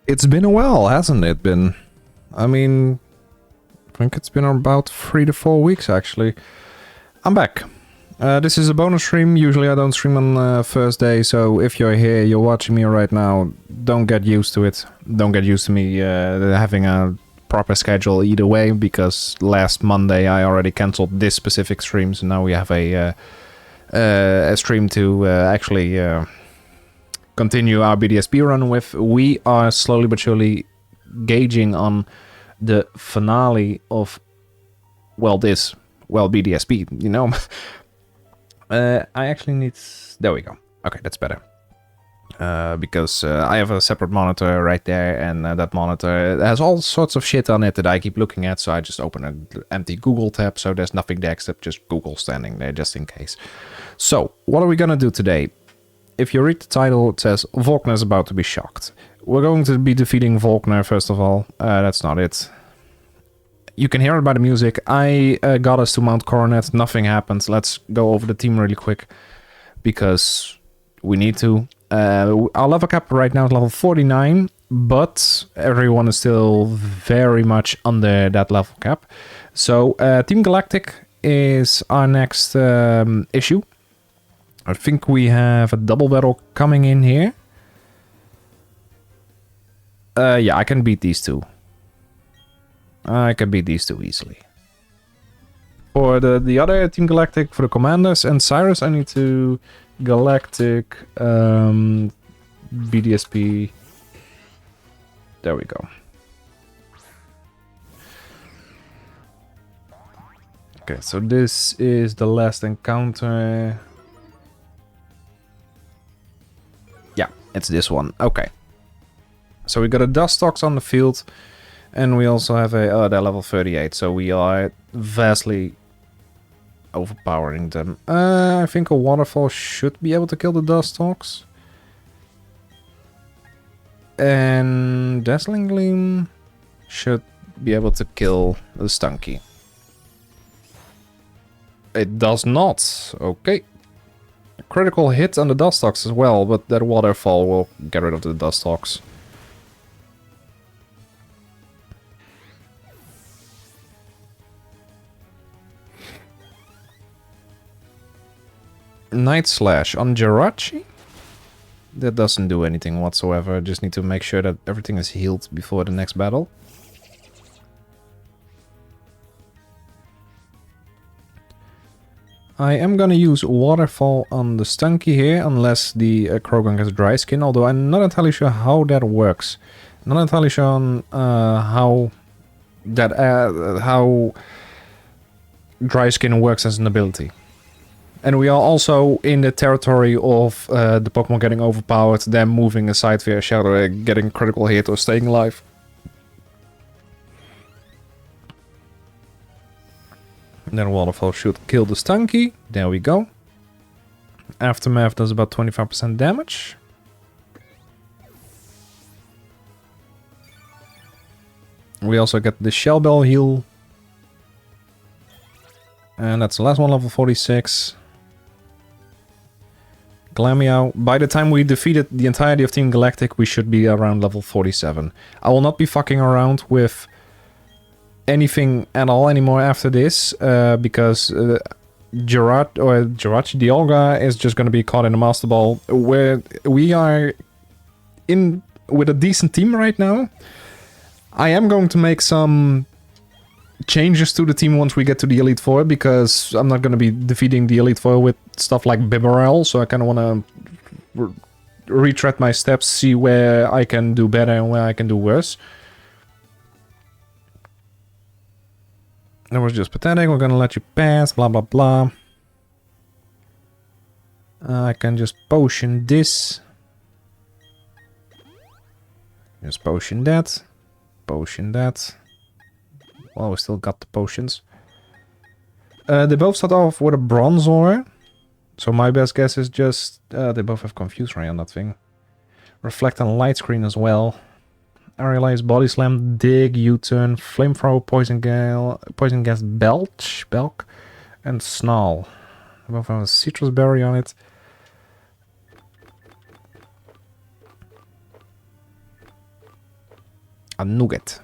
It's been a while, hasn't it been? I mean, I think it's been about 3 to 4 weeks actually. I'm back. This is a bonus stream. Usually I don't stream on Thursday, so if you're here, you're watching me right now, don't get used to it. Don't get used to me having a proper schedule either way, because last Monday I already cancelled this specific stream, so now we have a stream to actually continue our BDSP run with. We are slowly but surely gauging on the finale of, well, BDSP, you know. I actually need... There we go. Okay, that's better. Because I have a separate monitor right there, and that monitor has all sorts of shit on it that I keep looking at, so I just open an empty Google tab, so there's nothing there except just Google standing there, just in case. So, what are we gonna do today? If you read the title, it says Volkner is about to be shocked. We're going to be defeating Volkner, first of all. That's not it. You can hear it by the music. I got us to Mount Coronet. Nothing happened. Let's go over the team really quick, because we need to. Our level cap right now is level 49, but everyone is still very much under that level cap. So Team Galactic is our next issue. I think we have a double battle coming in here. Yeah, I can beat these two. I can beat these two easily. For the other Team Galactic, for the Commanders and Cyrus, I need to Galactic BDSP. There we go. Okay, so this is the last encounter. Yeah, it's this one. Okay. So we got a Dustox on the field. And we also have a... Oh, they're level 38, so we are vastly overpowering them. I think a Waterfall should be able to kill the Dustox. And Dazzling Gleam should be able to kill the Stunky. It does not. Okay. Critical hit on the Dustox as well, but that Waterfall will get rid of the Dustox. Night Slash on Jirachi? That doesn't do anything whatsoever. Just need to make sure that everything is healed before the next battle. I am gonna use Waterfall on the Stunky here, unless the Krogan gets dry skin, although I'm not entirely sure how that works. Not entirely sure on how dry skin works as an ability. And we are also in the territory of the Pokemon getting overpowered, them moving aside via Shadow, getting critical hit or staying alive. And then Waterfall should kill the Stunky. There we go. Aftermath does about 25% damage. We also get the Shell Bell heal. And that's the last one, level 46. Glameow. By the time we defeated the entirety of Team Galactic, we should be around level 47. I will not be fucking around with anything at all anymore after this, because Jirachi Dialga is just going to be caught in a Master Ball, where we are in with a decent team right now. I am going to make some changes to the team once we get to the Elite Four, because I'm not going to be defeating the Elite Four with stuff like Bibarel, so I kind of want to retread my steps, see where I can do better and where I can do worse. That was just pathetic. We're going to let you pass, blah blah blah. I can just potion this. Just potion that. Potion that. Well, we still got the potions. They both start off with a Bronzor. So my best guess is just... they both have Confuse Ray on that thing. Reflect and Light Screen as well. Aerialize, Body Slam, Dig, U-Turn, Flamethrower, Poison Gas, Belk, and Snarl. They both have a Citrus Berry on it. A nugget.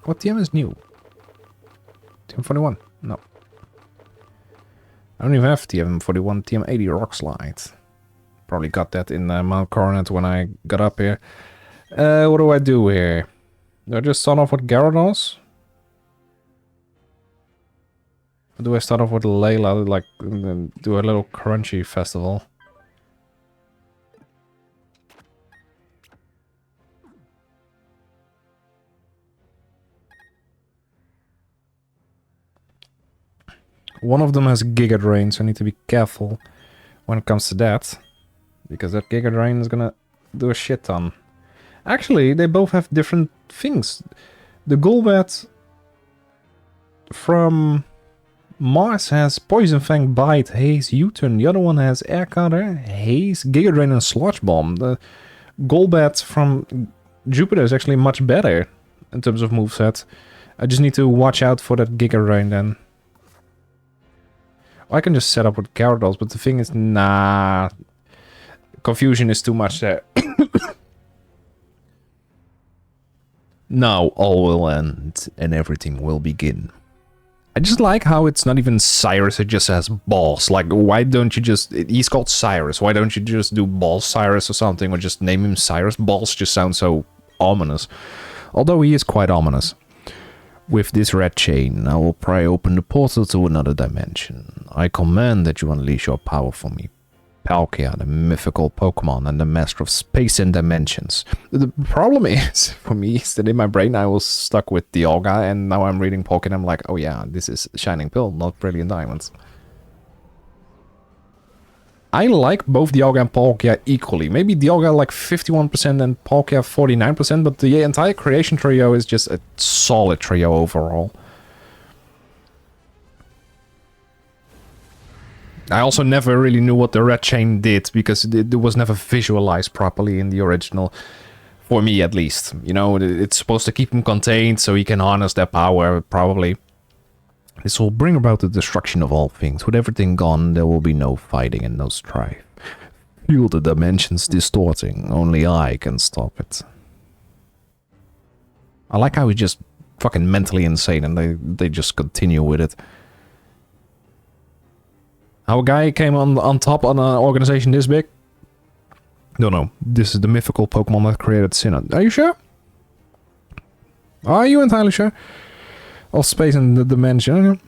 What TM is new? TM41? No. I don't even have TM41, TM80 Rock Slide. Probably got that in Mount Coronet when I got up here. What do I do here? Do I just start off with Gyarados? Or do I start off with Layla, like, do a little crunchy festival? One of them has Giga Drain, so I need to be careful when it comes to that. Because that Giga Drain is gonna do a shit ton. Actually, they both have different things. The Golbat from Mars has Poison Fang, Bite, Haze, U-Turn. The other one has Air Cutter, Haze, Giga Drain, and Sludge Bomb. The Golbat from Jupiter is actually much better in terms of moveset. I just need to watch out for that Giga Drain then. I can just set up with Gyarados, but the thing is, nah. Confusion is too much there. Now all will end and everything will begin. I just like how it's not even Cyrus, it just says Balls. Like, why don't you just... He's called Cyrus. Why don't you just do Balls Cyrus or something? Or just name him Cyrus? Balls just sounds so ominous. Although he is quite ominous. With this red chain, I will pry open the portal to another dimension. I command that you unleash your power for me. Palkia, the mythical Pokemon and the master of space and dimensions. The problem is, for me, is that in my brain I was stuck with Dialga, and now I'm reading Poké and I'm like, oh yeah, this is Shining Pill, not Brilliant Diamonds. I like both Dialga and Palkia equally. Maybe Dialga like 51% and Palkia 49%, but the entire creation trio is just a solid trio overall. I also never really knew what the red chain did, because it was never visualized properly in the original. For me, at least. You know, it's supposed to keep them contained so he can harness their power, probably. This will bring about the destruction of all things. With everything gone, there will be no fighting and no strife. Feel the dimensions distorting. Only I can stop it. I like how he's just fucking mentally insane and they just continue with it. How a guy came on top on an organization this big? Don't know. This is the mythical Pokemon that created Sinnoh. Are you sure? Are you entirely sure? All space and the dimension.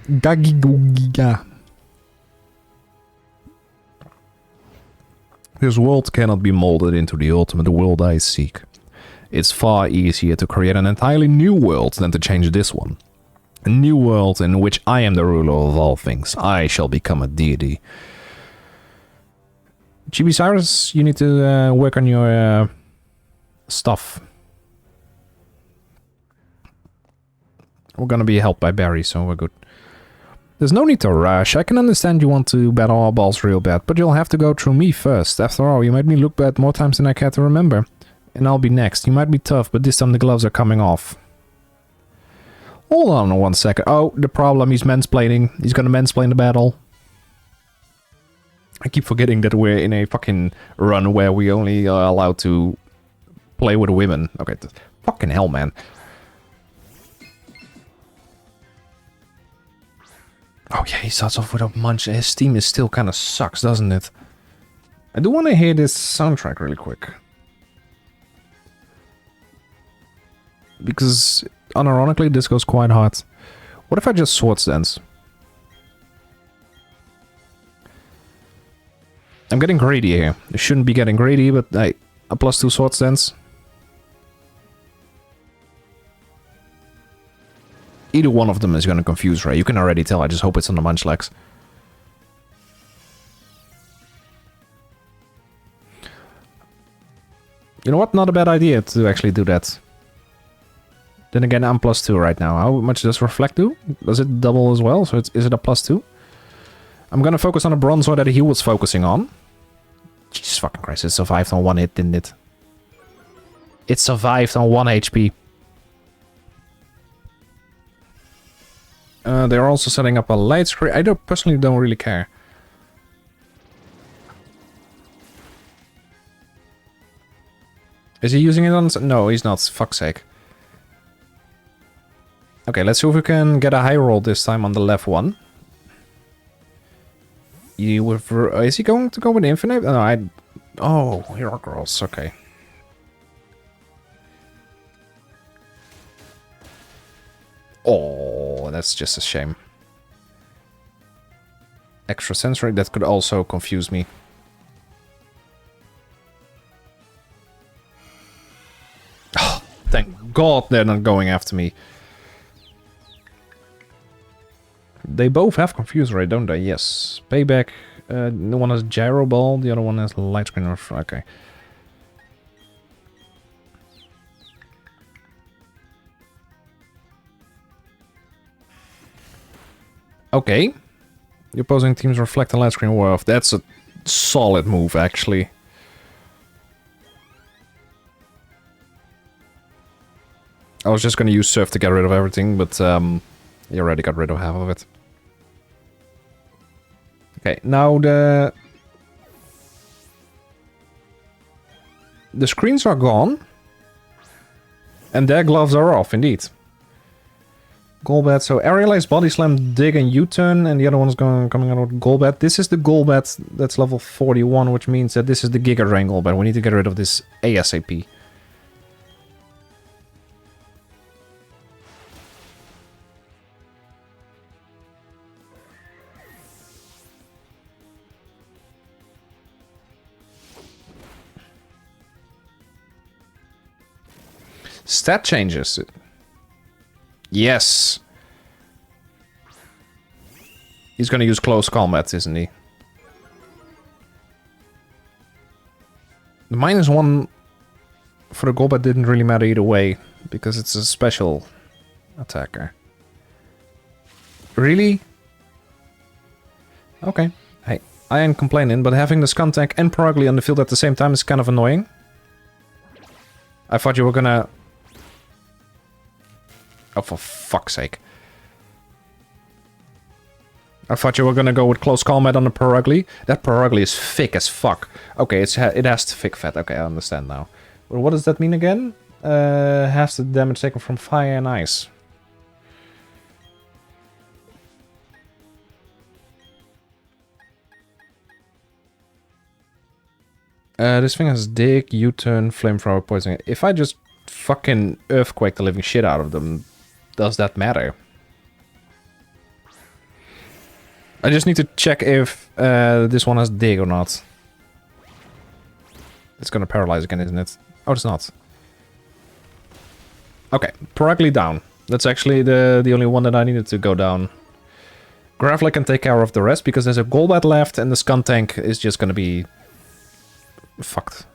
Gagigogiga. This world cannot be molded into the ultimate world I seek. It's far easier to create an entirely new world than to change this one. A new world in which I am the ruler of all things. I shall become a deity. Chibi Cyrus, you need to work on your stuff. We're gonna be helped by Barry, so we're good. There's no need to rush. I can understand you want to battle our balls real bad, but you'll have to go through me first. After all, you made me look bad more times than I care to remember. And I'll be next. You might be tough, but this time the gloves are coming off. Hold on 1 second. Oh, the problem, he's mansplaining. He's gonna mansplain the battle. I keep forgetting that we're in a fucking run where we only are allowed to play with women. Okay, fucking hell, man. Oh yeah, he starts off with a munch. His team is still kind of sucks, doesn't it? I do want to hear this soundtrack really quick. Because, unironically, this goes quite hard. What if I just Swords Dance? I'm getting greedy here. I shouldn't be getting greedy, but hey, a +2 Swords Dance. Either one of them is going to confuse Ray. You can already tell. I just hope it's on the Munchlax. You know what? Not a bad idea to actually do that. Then again, I'm +2 right now. How much does Reflect do? Does it double as well? So is it a +2? I'm going to focus on a Bronzor that he was focusing on. Jesus fucking Christ. It survived on 1 hit, didn't it? It survived on 1 HP. They're also setting up a light screen. I personally don't really care. Is he using it on... No, he's not. Fuck's sake. Okay, let's see if we can get a high roll this time on the left one. Is he going to go with infinite? No, Oh, here are girls. Okay. Oh, that's just a shame. Extrasensory, that could also confuse me. Oh, thank God they're not going after me. They both have confuse ray, don't they? Yes. Payback. The one has gyro ball, the other one has light screen. Okay. Okay. The opposing teams reflect the light screen warp. That's a solid move, actually. I was just gonna use Surf to get rid of everything, but you already got rid of half of it. Okay, now the screens are gone. And their gloves are off, indeed. Golbat, so aerialize, body slam, dig, and U-turn, and the other one's coming out with Golbat. This is the Golbat that's level 41, which means that this is the Giga Drain Golbat. We need to get rid of this ASAP. Stat changes. Yes. He's gonna use close combat, isn't he? The -1 for the Golbat didn't really matter either way, because it's a special attacker. Really? Okay. Hey, I ain't complaining, but having the Skuntank and Perugly on the field at the same time is kind of annoying. I thought you were gonna... Oh, for fuck's sake. I thought you were gonna go with close combat on the Perugly. That Perugly is thick as fuck. Okay, it has thick fat. Okay, I understand now. Well, what does that mean again? Half the damage taken from fire and ice. This thing has dig, U-turn, flamethrower, poison. If I just fucking earthquake the living shit out of them, does that matter? I just need to check if this one has dig or not. It's gonna paralyze again, isn't it? Oh, it's not. Okay, Perugly down. That's actually the only one that I needed to go down. Graveler can take care of the rest, because there's a Golbat left, and the Skuntank is just gonna be... fucked.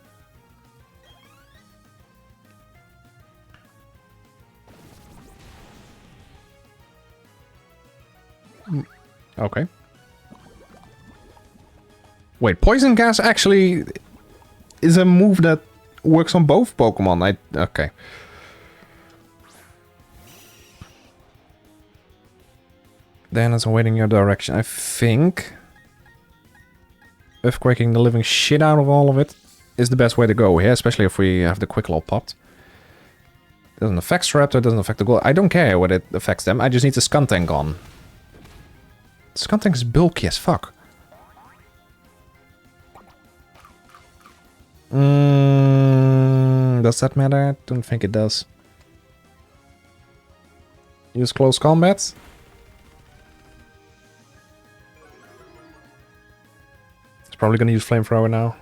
Okay. Wait, Poison Gas actually is a move that works on both Pokemon. Okay. Then it's awaiting your direction. I think earthquaking the living shit out of all of it is the best way to go here, especially if we have the Quick Claw popped. Doesn't affect Raptor, doesn't affect the goal. I don't care what it affects them. I just need the Skuntank on. Skuntank is bulky as fuck. Does that matter? Don't think it does. Use close combat. It's probably gonna use flamethrower now.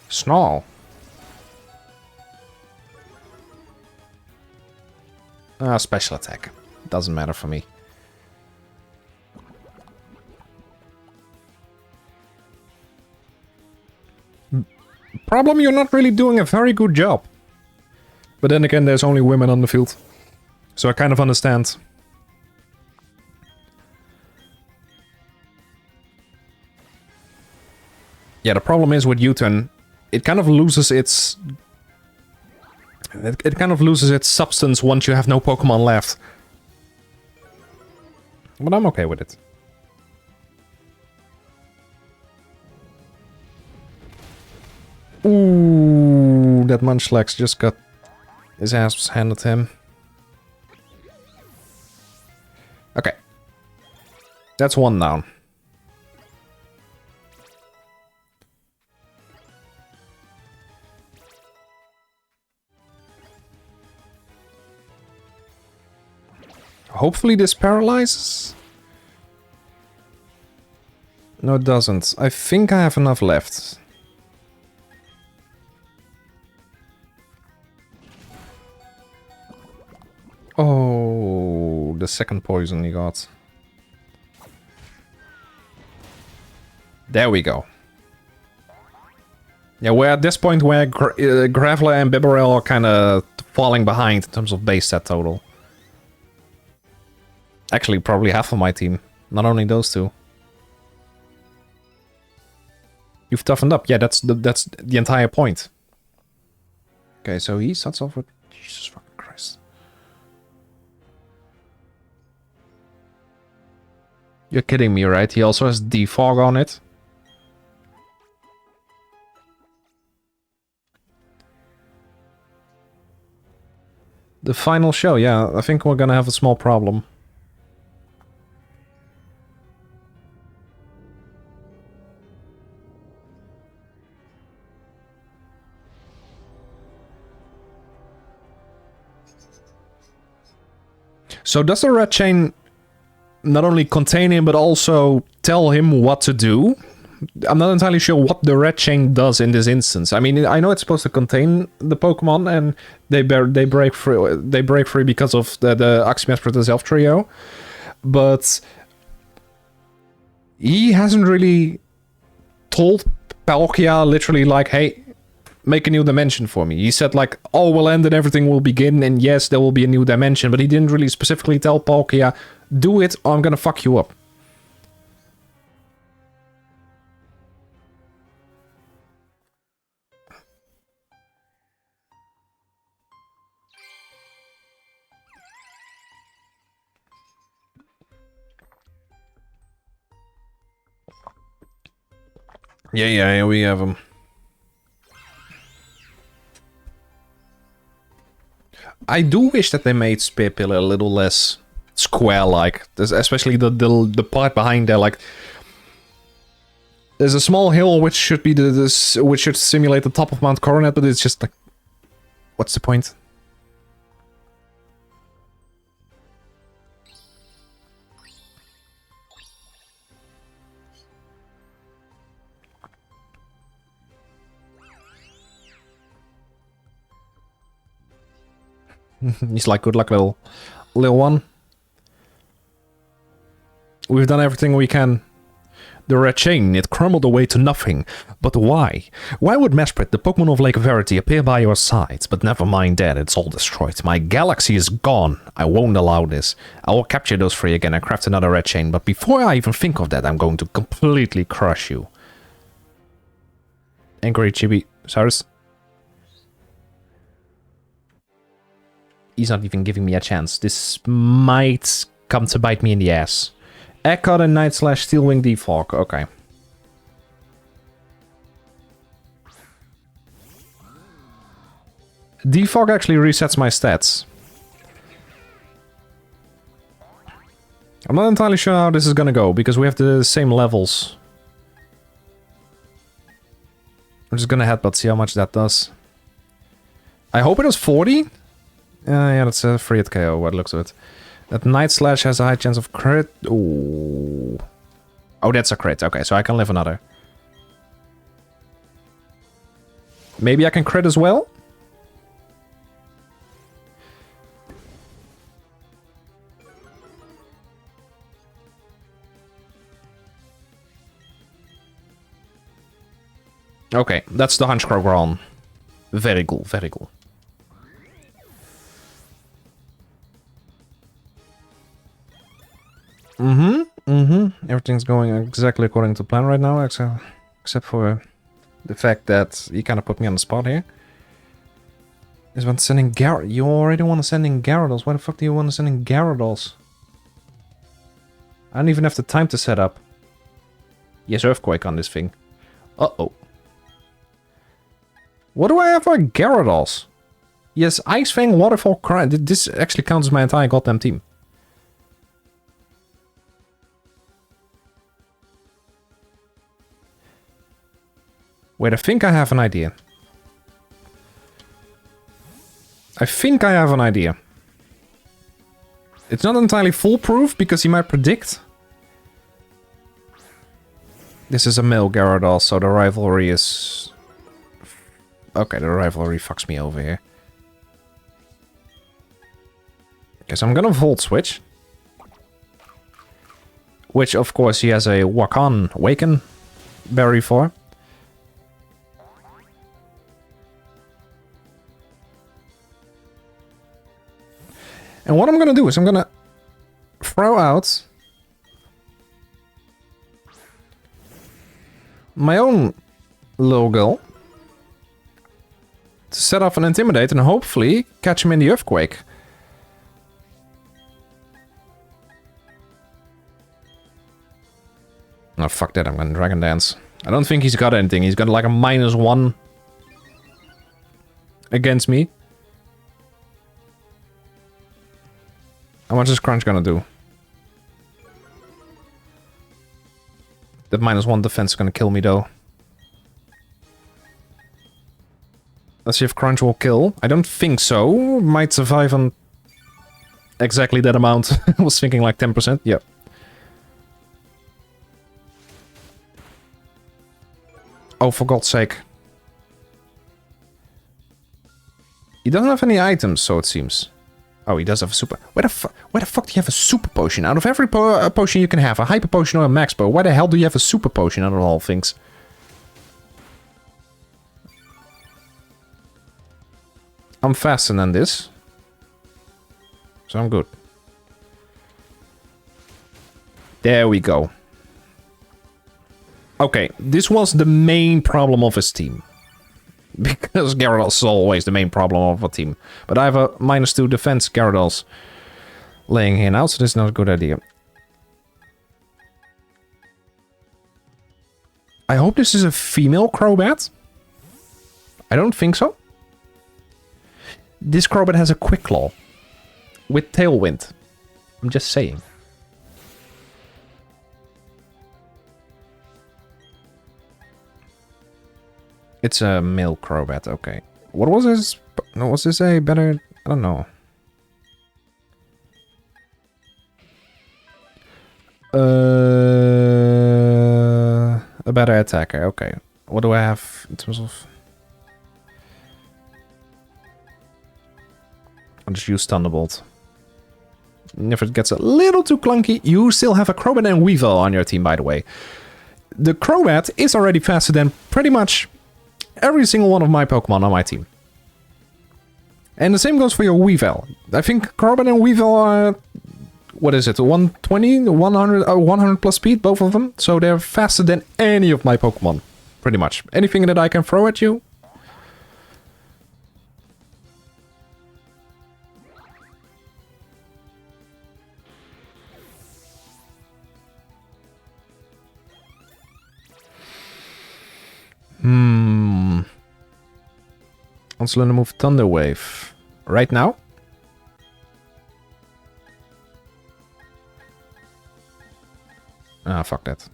Snarl. Special attack. Doesn't matter for me. Problem, you're not really doing a very good job. But then again, there's only women on the field. So I kind of understand. Yeah, the problem is with U-turn, it kind of loses its... It kind of loses its substance once you have no Pokemon left. But I'm okay with it. that Munchlax just got his ass handed to him. Okay. That's one down. Hopefully this paralyzes. No, it doesn't. I think I have enough left. Oh, the second poison he got. There we go. Yeah, we're at this point where Graveler and Bibarel are kind of falling behind in terms of base stat total. Actually, probably half of my team. Not only those two. You've toughened up. Yeah, that's the entire point. Okay, so he starts off with... Jesus fucking Christ. You're kidding me, right? He also has defog on it. The final show, yeah. I think we're gonna have a small problem. So does the red chain not only contain him, but also tell him what to do? I'm not entirely sure what the red chain does in this instance. I mean, I know it's supposed to contain the Pokemon, and they break free. They break free because of the Oxymespertus Elf Trio, but he hasn't really told Palkia literally like, "Hey, make a new dimension for me." He said like, "All will end and everything will begin, and yes, there will be a new dimension," but he didn't really specifically tell Palkia, "Do it, or I'm gonna fuck you up." Yeah, we have him. I do wish that they made Spearpillar a little less square-like, especially the part behind there. Like, there's a small hill which should be which should simulate the top of Mount Coronet, but it's just like, what's the point? He's like, good luck, little one. We've done everything we can. The red chain, it crumbled away to nothing. But why? Why would Mesprit, the Pokemon of Lake Verity, appear by your sides? But never mind that, it's all destroyed. My galaxy is gone. I won't allow this. I will capture those three again and craft another red chain. But before I even think of that, I'm going to completely crush you. Angry Chibi. Cyrus? He's not even giving me a chance. This might come to bite me in the ass. Eckhart and Night Slash Steelwing Defog. Okay. Defog actually resets my stats. I'm not entirely sure how this is gonna go, because we have the same levels. I'm just gonna headbutt, see how much that does. I hope it was 40? Yeah, that's a free hit KO, what looks of it. That Night Slash has a high chance of crit. Ooh. Oh, that's a crit. Okay, so I can live another. Maybe I can crit as well? Okay, that's the Hunchcrow Grown. Very cool, very cool. Everything's going exactly according to plan right now, except for the fact that he kind of put me on the spot here. Is when sending Gyarados. You already want to send in Gyarados. Why the fuck do you want to send in Gyarados? I don't even have the time to set up. Yes, Earthquake on this thing. Uh-oh. What do I have for Gyarados? Yes, Ice Fang, Waterfall, Cry. This actually counts as my entire goddamn team. Wait, I think I have an idea. It's not entirely foolproof because he might predict. This is a male Gyarados, so the rivalry is... Okay, the rivalry fucks me over here. Okay, so I'm gonna Volt Switch. Which, of course, he has a Waken berry for. And what I'm gonna do is I'm gonna throw out my own little girl to set off an Intimidate and hopefully catch him in the Earthquake. Oh, fuck that, I'm gonna Dragon Dance. I don't think he's got anything. He's got like a -1 against me. How much is Crunch gonna do? That -1 defense is gonna kill me though. Let's see if Crunch will kill. I don't think so. Might survive on exactly that amount. I was thinking like 10%. Yep. Oh, for God's sake. He doesn't have any items, so it seems. Oh, he does have a super... Where the fuck do you have a super potion? Out of every potion you can have, a hyper potion or a max po, why the hell do you have a super potion out of all things? I'm faster than this. So I'm good. There we go. Okay, this was the main problem of his team. Because Gyarados is always the main problem of a team. But I have a -2 defense Gyarados laying here now, so this is not a good idea. I hope this is a female Crobat. I don't think so. This Crobat has a Quick Claw with Tailwind. I'm just saying. It's a male Crobat, okay. What was this? No, was this a better... I don't know. A better attacker, okay. What do I have in terms of... I'll just use Thunderbolt. And if it gets a little too clunky, you still have a Crobat and Weavile on your team, by the way. The Crobat is already faster than pretty much every single one of my Pokemon on my team. And the same goes for your Weavile. I think Crobat and Weavile are... What is it? 120? 100 plus speed, both of them. So they're faster than any of my Pokemon. Pretty much. Anything that I can throw at you. Let's learn to move Thunder Wave. Right now? Ah, fuck that.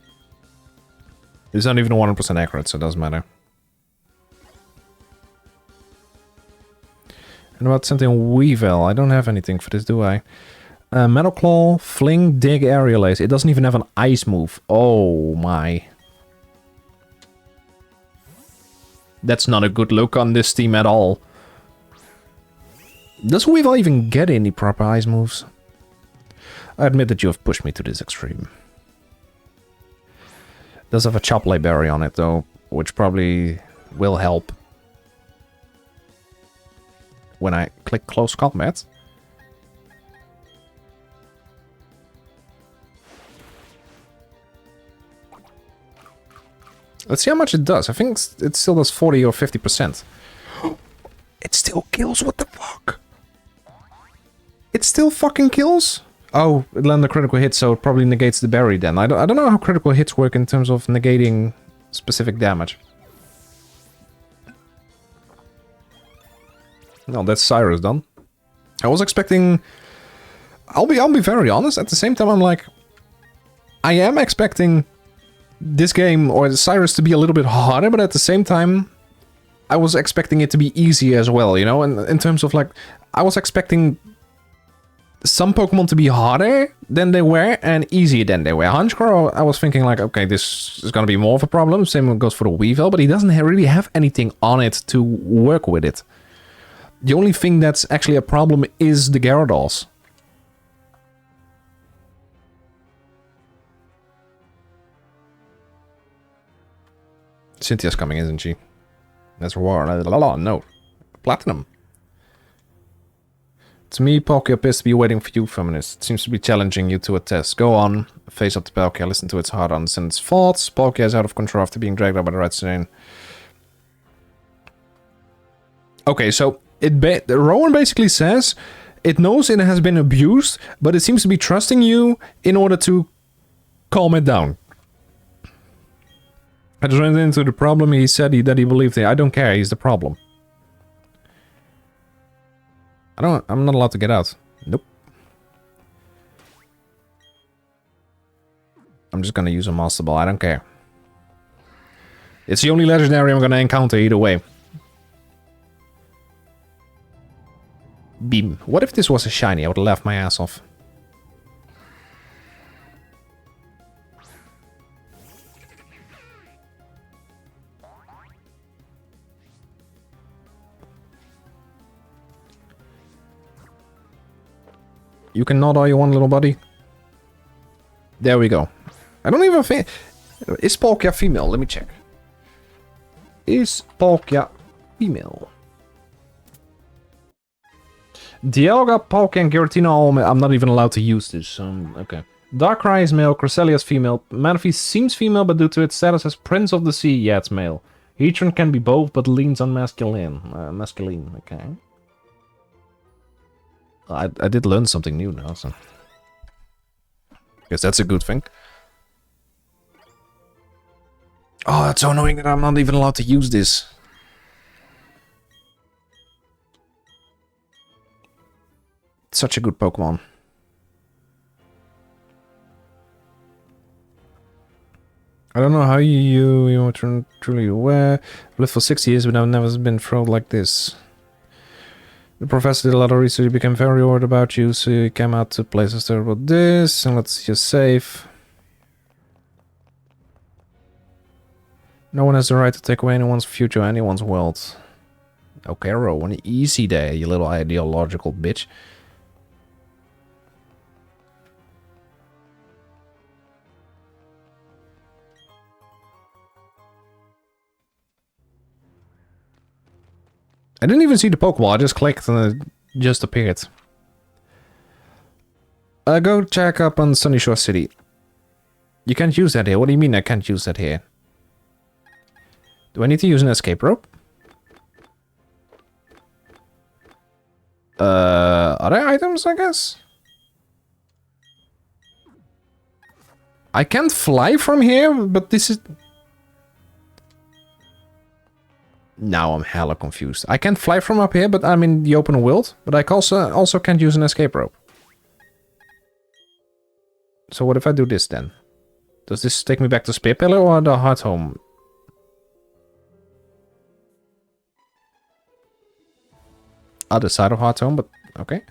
It's not even 100% accurate, so it doesn't matter. And about something Weavile. I don't have anything for this, do I? Metal Claw, Fling, Dig, Aerial Ace. It doesn't even have an Ice move. Oh my. That's not a good look on this team at all. Does Weavile even get any proper Ice moves? I admit that you have pushed me to this extreme. It does have a Choplay Berry on it though, which probably will help when I click Close Combat. Let's see how much it does. I think it still does 40 or 50%. It still kills? What the fuck? It still fucking kills? Oh, it landed a critical hit, so it probably negates the berry then. I don't know how critical hits work in terms of negating specific damage. No, that's Cyrus done. I was expecting... I'll be very honest. At the same time, I'm like... I am expecting this game, or Cyrus, to be a little bit harder, but at the same time... I was expecting it to be easy as well, you know? And in terms of, like... I was expecting... some Pokemon to be harder than they were, and easier than they were. Honchkrow, I was thinking like, okay, this is gonna be more of a problem. Same goes for the Weavile, but he doesn't really have anything on it to work with it. The only thing that's actually a problem is the Gyarados. Cynthia's coming, isn't she? That's war. No. Platinum. To me, Palkia appears to be waiting for you, Feminist. It seems to be challenging you to a test. Go on, face up to Palkia, listen to its heart, understand its thoughts. Palkia is out of control after being dragged out by the Red Strain. Okay, so Rowan basically says it knows it has been abused, but it seems to be trusting you in order to calm it down. I just ran into the problem. He said that he believed it. I don't care. He's the problem. I'm not allowed to get out. Nope. I'm just gonna use a Master Ball. I don't care. It's the only legendary I'm gonna encounter either way. Beam. What if this was a shiny? I would have laughed my ass off. You can nod all you want, little buddy. There we go. I don't even think... Is Palkia female? Let me check. Is Palkia female? Dialga, Palkia, and Giratina all male. I'm not even allowed to use this. Okay. Darkrai is male. Cresselia is female. Manaphy seems female, but due to its status as Prince of the Sea, yeah, it's male. Heatran can be both, but leans on masculine. Masculine, okay. I did learn something new now, so... guess that's a good thing. Oh, it's so annoying that I'm not even allowed to use this. It's such a good Pokemon. I don't know how you are truly aware. I've lived for 6 years, but I've never been thrown like this. The professor did a lot of research, he became very worried about you, so he came out to places there about this, and let's just save. No one has the right to take away anyone's future or anyone's wealth. Okay, Rowan, easy there, you little ideological bitch. I didn't even see the Pokeball, I just clicked and it just appeared. Go check up on Sunny Shore City. You can't use that here. What do you mean I can't use that here? Do I need to use an escape rope? Other items, I guess? I can't fly from here, but this is... Now I'm hella confused. I can't fly from up here, but I'm in the open world. But I also can't use an escape rope. So what if I do this then? Does this take me back to Spear Pillar or the Heart Home? Other side of Heart Home, but okay.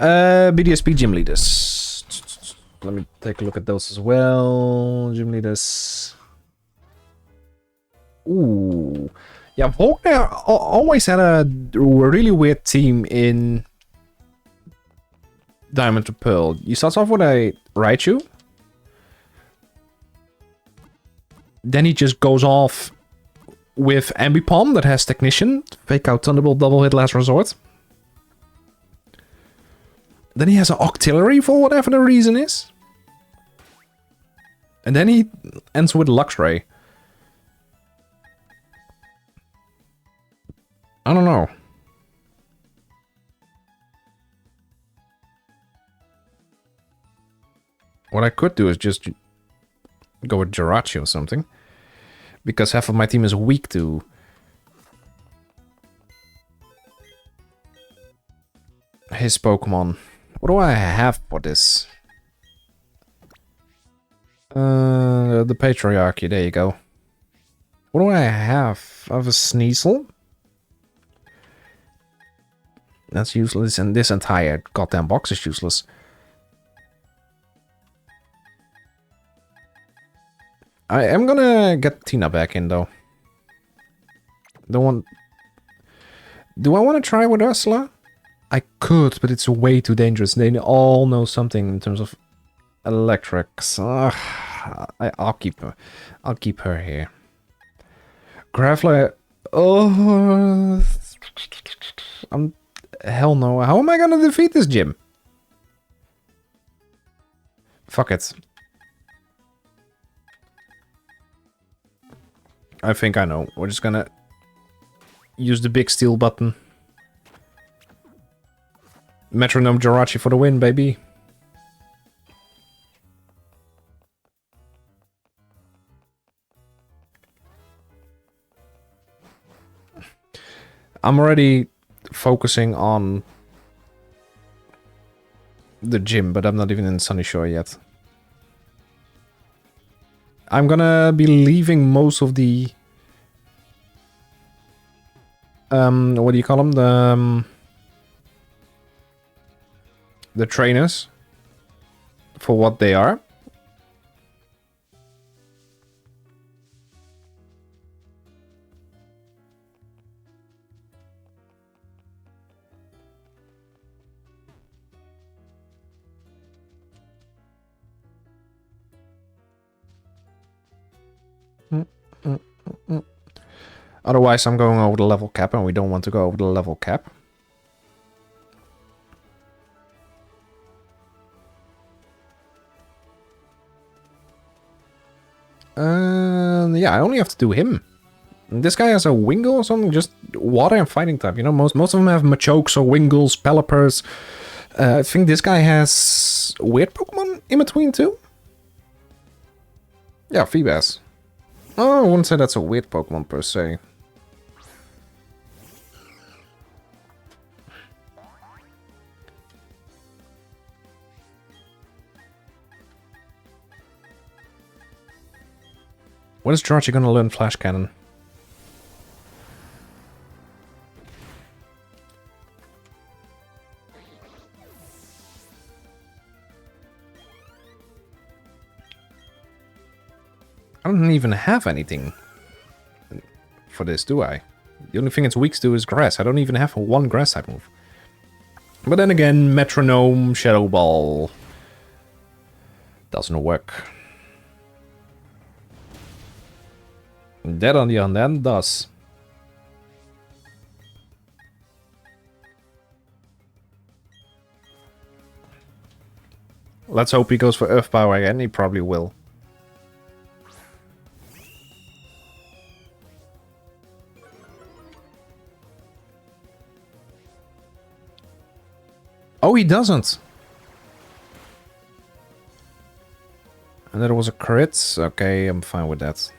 BDSP gym leaders. Let me take a look at those as well. Gym leaders. Ooh. Yeah, Volkner always had a really weird team in Diamond to Pearl. You start off with a Raichu. Then he just goes off with Ambipom that has Technician. Fake out Thunderbolt, double hit, last resort. Then he has an Octillery for whatever the reason is. And then he ends with Luxray. I don't know. What I could do is just go with Jirachi or something. Because half of my team is weak to... his Pokemon. What do I have for this? The Patriarchy, there you go. What do I have? I have a Sneasel. That's useless, and this entire goddamn box is useless. I am gonna get Tina back in, though. Do I want to try with Ursula? I could, but it's way too dangerous. They all know something in terms of electrics. I'll keep her. I'll keep her here. Graveler. Oh, hell no. How am I gonna defeat this gym? Fuck it. I think I know. We're just gonna use the big steel button. Metronome Jirachi for the win, baby. I'm already focusing on the gym, but I'm not even in Sunny Shore yet. I'm gonna be leaving most of the... what do you call them? The trainers. For what they are. Otherwise, I'm going over the level cap, and we don't want to go over the level cap. Yeah, I only have to do him. This guy has a Wingull or something, just water and fighting type. You know, most of them have Machokes or Wingulls, Pelipers. I think this guy has weird Pokemon in between too. Yeah, Feebas. Oh, I wouldn't say that's a weird Pokemon per se. When is Jirachi gonna learn Flash Cannon? I don't even have anything for this, do I? The only thing it's weak to is grass. I don't even have one grass type move. But then again, Metronome, Shadow Ball doesn't work. That on the other hand does. Let's hope he goes for Earth Power again. He probably will. Oh, he doesn't. And that was a crit. Okay, I'm fine with that.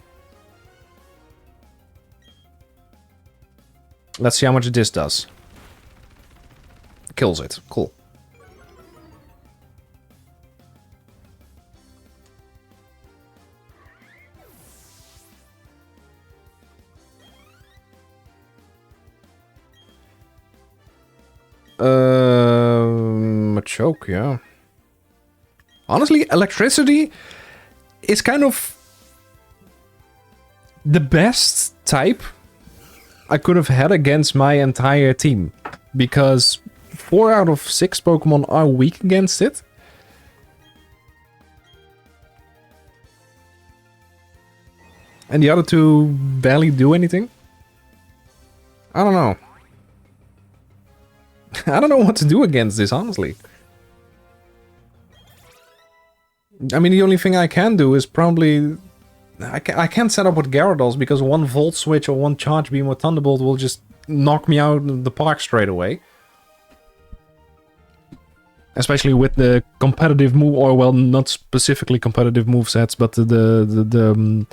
Let's see how much this does. Kills it. Cool. Choke, yeah. Honestly, electricity is kind of the best type I could have had against my entire team. Because 4 out of 6 Pokemon are weak against it. And the other 2 barely do anything. I don't know. I don't know what to do against this, honestly. I mean, the only thing I can do is probably... I can't set up with Gyarados because one Volt Switch or one Charge Beam or Thunderbolt will just knock me out of the park straight away. Especially with the competitive move, or well, not specifically competitive move sets, but the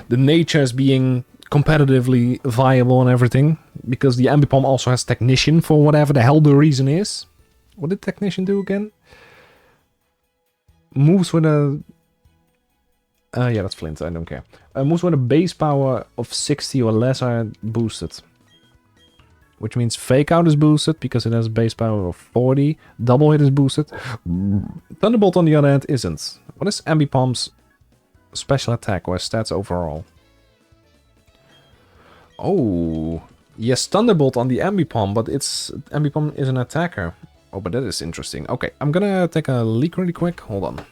natures being competitively viable and everything. Because the Ambipom also has Technician for whatever the hell the reason is. What did Technician do again? Moves with a... yeah, that's Flint, I don't care. Moves with a base power of 60 or less are boosted. Which means Fake Out is boosted because it has a base power of 40. Double Hit is boosted. Thunderbolt on the other hand isn't. What is Ambipom's special attack or stats overall? Oh, yes, Thunderbolt on the Ambipom, but Ambipom is an attacker. Oh, but that is interesting. Okay, I'm gonna take a leak really quick. Hold on.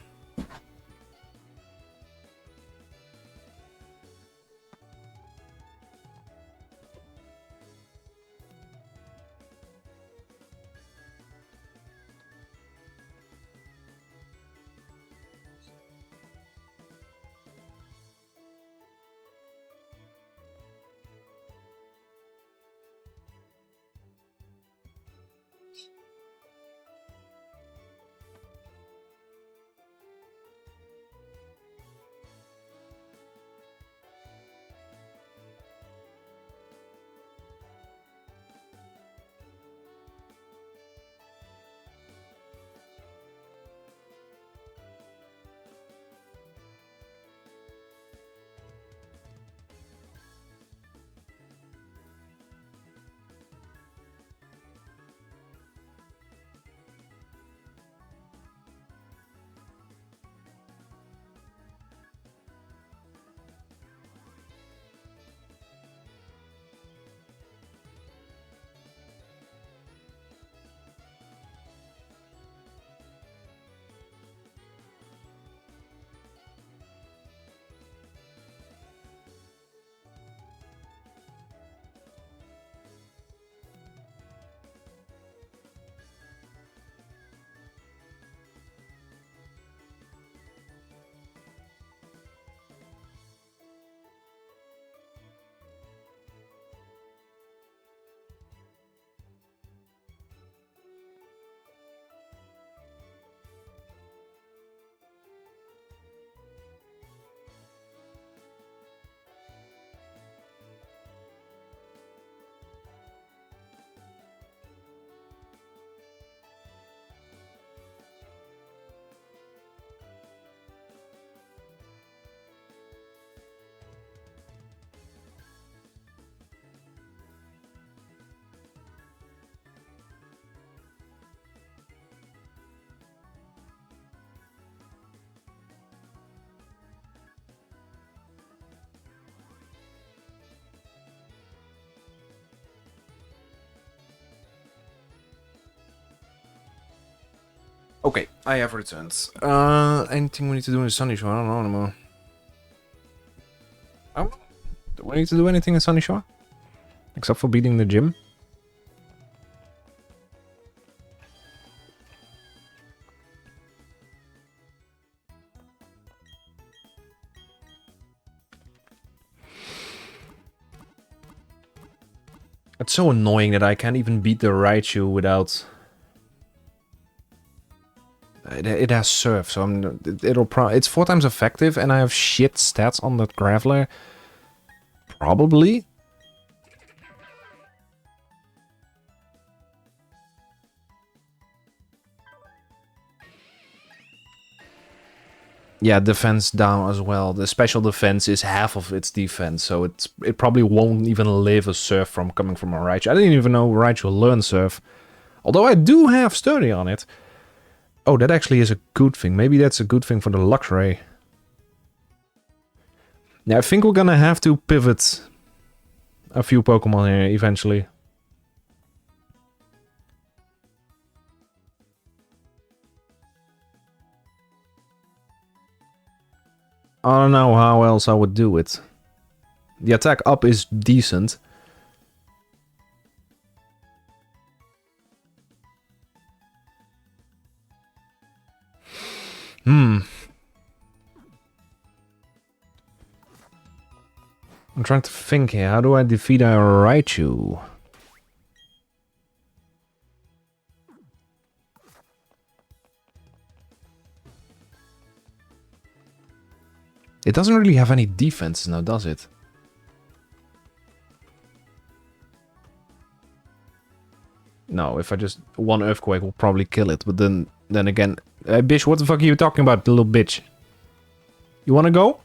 Okay, I have returned. Anything we need to do in the Sunny Shore? I don't know anymore. Oh, do we need to do anything in Sunny Shore? Except for beating the gym? It's so annoying that I can't even beat the Raichu without... It has Surf, so it's 4 times effective, and I have shit stats on that Graveler. Probably. Yeah, defense down as well. The special defense is half of its defense, so it probably won't even live a Surf from coming from a Raichu. I didn't even know Raichu learned Surf. Although I do have Sturdy on it. Oh, that actually is a good thing. Maybe that's a good thing for the Luxray. Yeah, I think we're gonna have to pivot a few Pokemon here eventually. I don't know how else I would do it. The attack up is decent. I'm trying to think here. How do I defeat a Raichu? It doesn't really have any defense now, does it? No, if I just... One earthquake will probably kill it, but then again... Hey, bitch, what the fuck are you talking about, little bitch? You wanna go?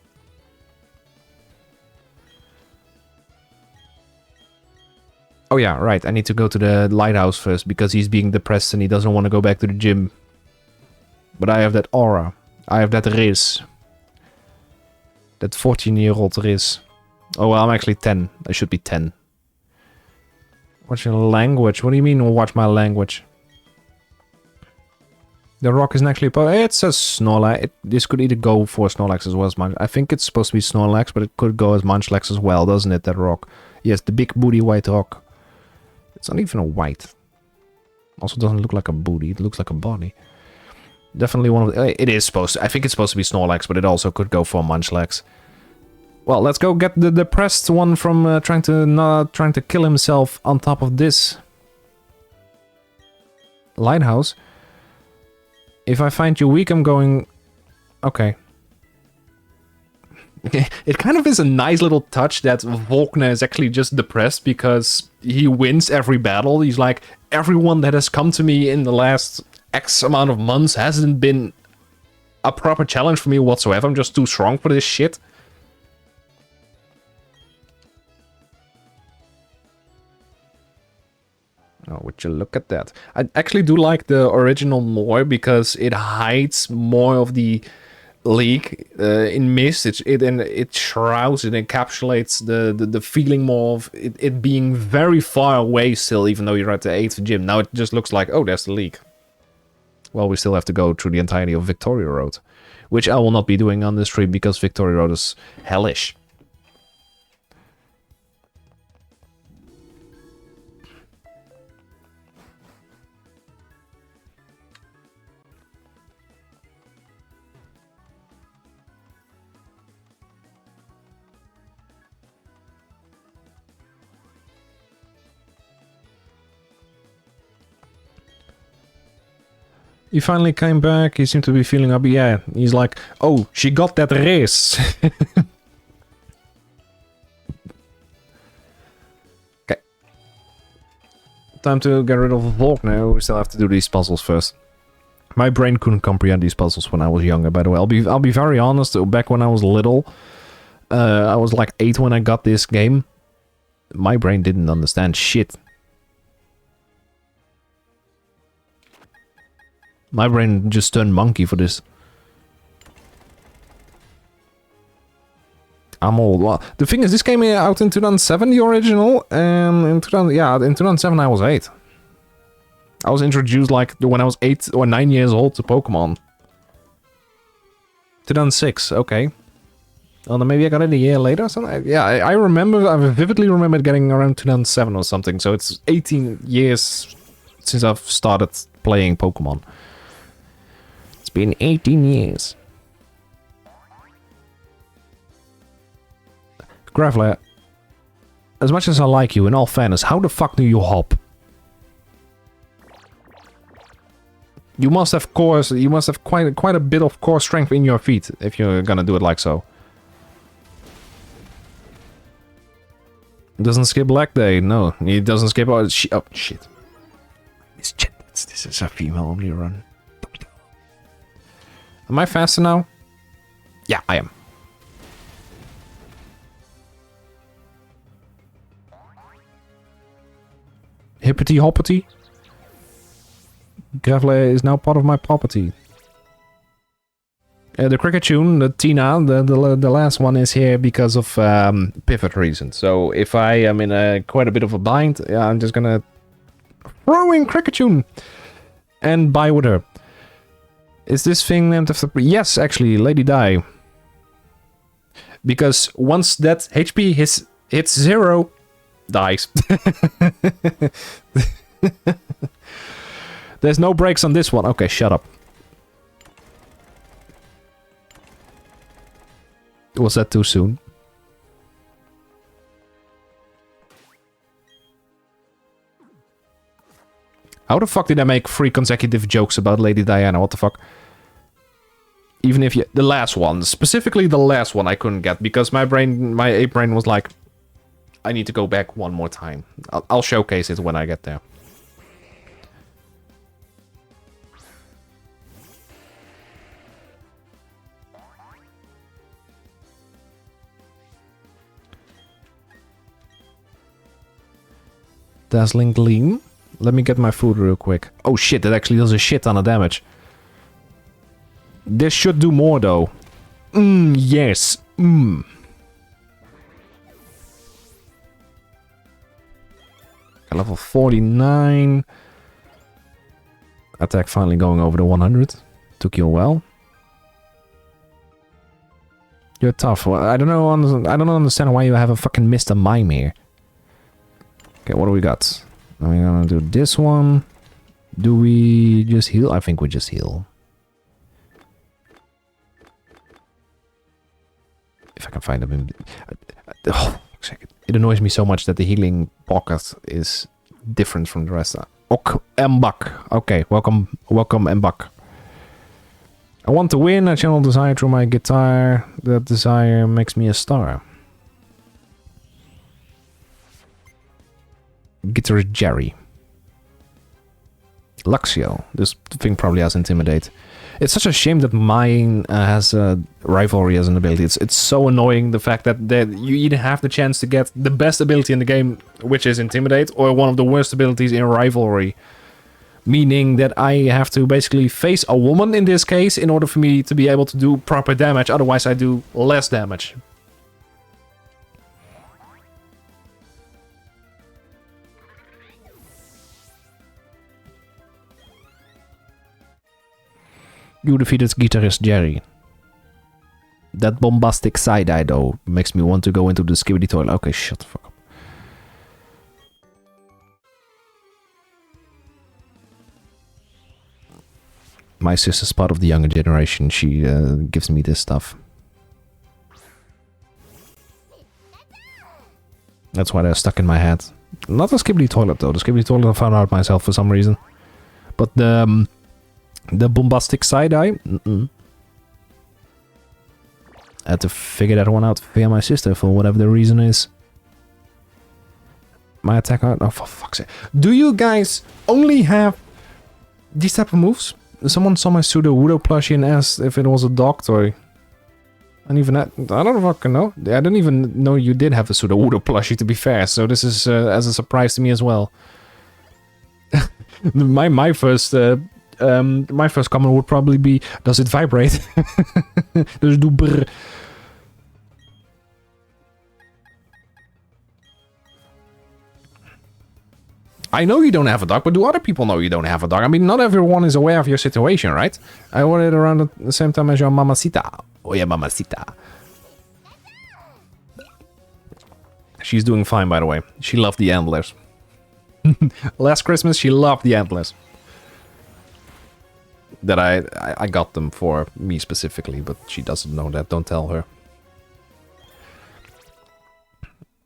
Oh yeah, right, I need to go to the lighthouse first, because he's being depressed and he doesn't want to go back to the gym. But I have that aura. I have that riz. That 14-year-old riz. Oh, well, I'm actually 10. I should be 10. Watch your language? What do you mean, watch my language? The rock isn't actually... It says Snorlax. This could either go for Snorlax as well as Munchlax. I think it's supposed to be Snorlax, but it could go as Munchlax as well, doesn't it, that rock? Yes, the big booty white rock. It's not even a white. Also doesn't look like a booty. It looks like a body. Definitely one of the... It is supposed to... I think it's supposed to be Snorlax, but it also could go for Munchlax. Well, let's go get the depressed one from trying to kill himself on top of this lighthouse. If I find you weak, I'm going... Okay. It kind of is a nice little touch that Volkner is actually just depressed because he wins every battle. He's like, everyone that has come to me in the last X amount of months hasn't been a proper challenge for me whatsoever. I'm just too strong for this shit. Oh, would you look at that? I actually do like the original more because it hides more of the leak in mist. It shrouds, it encapsulates the feeling more of it being very far away still, even though you're at the 8th gym. Now it just looks like, oh, there's the leak. Well, we still have to go through the entirety of Victoria Road, which I will not be doing on this stream because Victoria Road is hellish. He finally came back, he seemed to be feeling up, yeah. He's like, oh, she got that race. Okay. Time to get rid of Volkner. We still have to do these puzzles first. My brain couldn't comprehend these puzzles when I was younger, by the way. I'll be very honest, back when I was little, I was like 8 when I got this game. My brain didn't understand shit. My brain just turned monkey for this. I'm old. Well, the thing is, this came out in 2007, the original, and in 2007 I was 8. I was introduced like when I was 8 or 9 years old to Pokemon. 2006, okay. Well, then maybe I got it a year later or something. Yeah, I remember, I vividly remember getting around 2007 or something, so it's 18 years since I've started playing Pokemon. Been 18 years. Graveler, as much as I like you, in all fairness, how the fuck do you hop? You must have quite a bit of core strength in your feet if you're gonna do it like so. It doesn't skip leg day, no. It doesn't skip. Oh shit. This is a female only run. Am I faster now? Yeah, I am. Hippity hoppity. Graveler is now part of my property. The cricket tune, the Tina, the last one is here because of pivot reasons. So if I am in quite a bit of a bind, yeah, I'm just gonna throw in cricket tune and buy with her. Is this thing named after... Yes, actually, Lady Di. Because once that HP hits 0, dies. There's no brakes on this one. Okay, shut up. Was that too soon? How the fuck did I make 3 consecutive jokes about Lady Diana? What the fuck? Even if the last one, specifically the last one, I couldn't get because my ape brain was like, I need to go back one more time. I'll showcase it when I get there. Dazzling Gleam. Let me get my food real quick. Oh shit, that actually does a shit ton of damage. This should do more though. Yes. Level 49. Attack finally going over the 100. Took you a while. You're tough. Well, I don't understand why you have a fucking Mr. Mime here. Okay, what do we got? We're gonna do this one. Do we just heal? I think we just heal. If I can find them. Oh, it annoys me so much that the healing pocket is different from the rest. Ok, Mbak. Okay, welcome Mbak. I want to win. I channel desire through my guitar. That desire makes me a star. Guitarist Jerry. Luxio. This thing probably has Intimidate. It's such a shame that mine has Rivalry as an ability. It's so annoying, the fact that you either have the chance to get the best ability in the game, which is Intimidate, or one of the worst abilities in Rivalry. Meaning that I have to basically face a woman in this case in order for me to be able to do proper damage, otherwise I do less damage. You defeated guitarist Jerry. That bombastic side-eye though makes me want to go into the skibidi toilet. Okay, shut the fuck up. My sister's part of the younger generation. She gives me this stuff. That's why they're stuck in my head. Not the skibidi toilet though. The skibidi toilet I found out myself for some reason. But the bombastic side-eye? I had to figure that one out via my sister for whatever the reason is. My attack... Oh, for fuck's sake. Do you guys only have these type of moves? Someone saw my pseudo-Wudo plushie and asked if it was a dog toy. And even that... I don't fucking know. I didn't even know you did have a pseudo-Wudo plushie, to be fair. So this is as a surprise to me as well. my first comment would probably be, does it vibrate? Does it do brr? I know you don't have a dog, but do other people know you don't have a dog? I mean, not everyone is aware of your situation, right? I ordered it around the same time as your mamacita. Oh yeah, mamacita. She's doing fine, by the way. She loved the antlers. Last Christmas, she loved the antlers. That I got them for me specifically, but she doesn't know that. Don't tell her.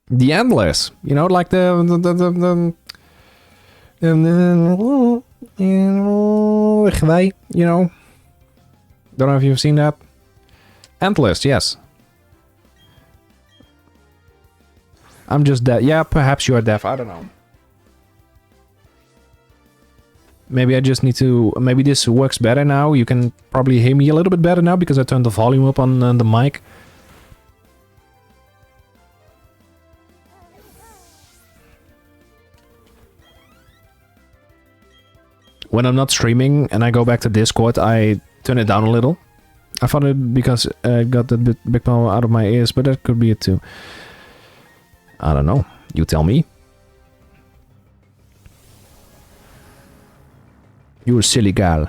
The antlers, you know, like the you know. Don't know if you've seen that. Antlers, yes. I'm just deaf. Yeah, perhaps you are deaf. I don't know. Maybe I just need to... Maybe this works better now. You can probably hear me a little bit better now because I turned the volume up on the mic. When I'm not streaming and I go back to Discord, I turn it down a little. I thought it because I got the big power out of my ears, but that could be it too. I don't know. You tell me. You silly gal.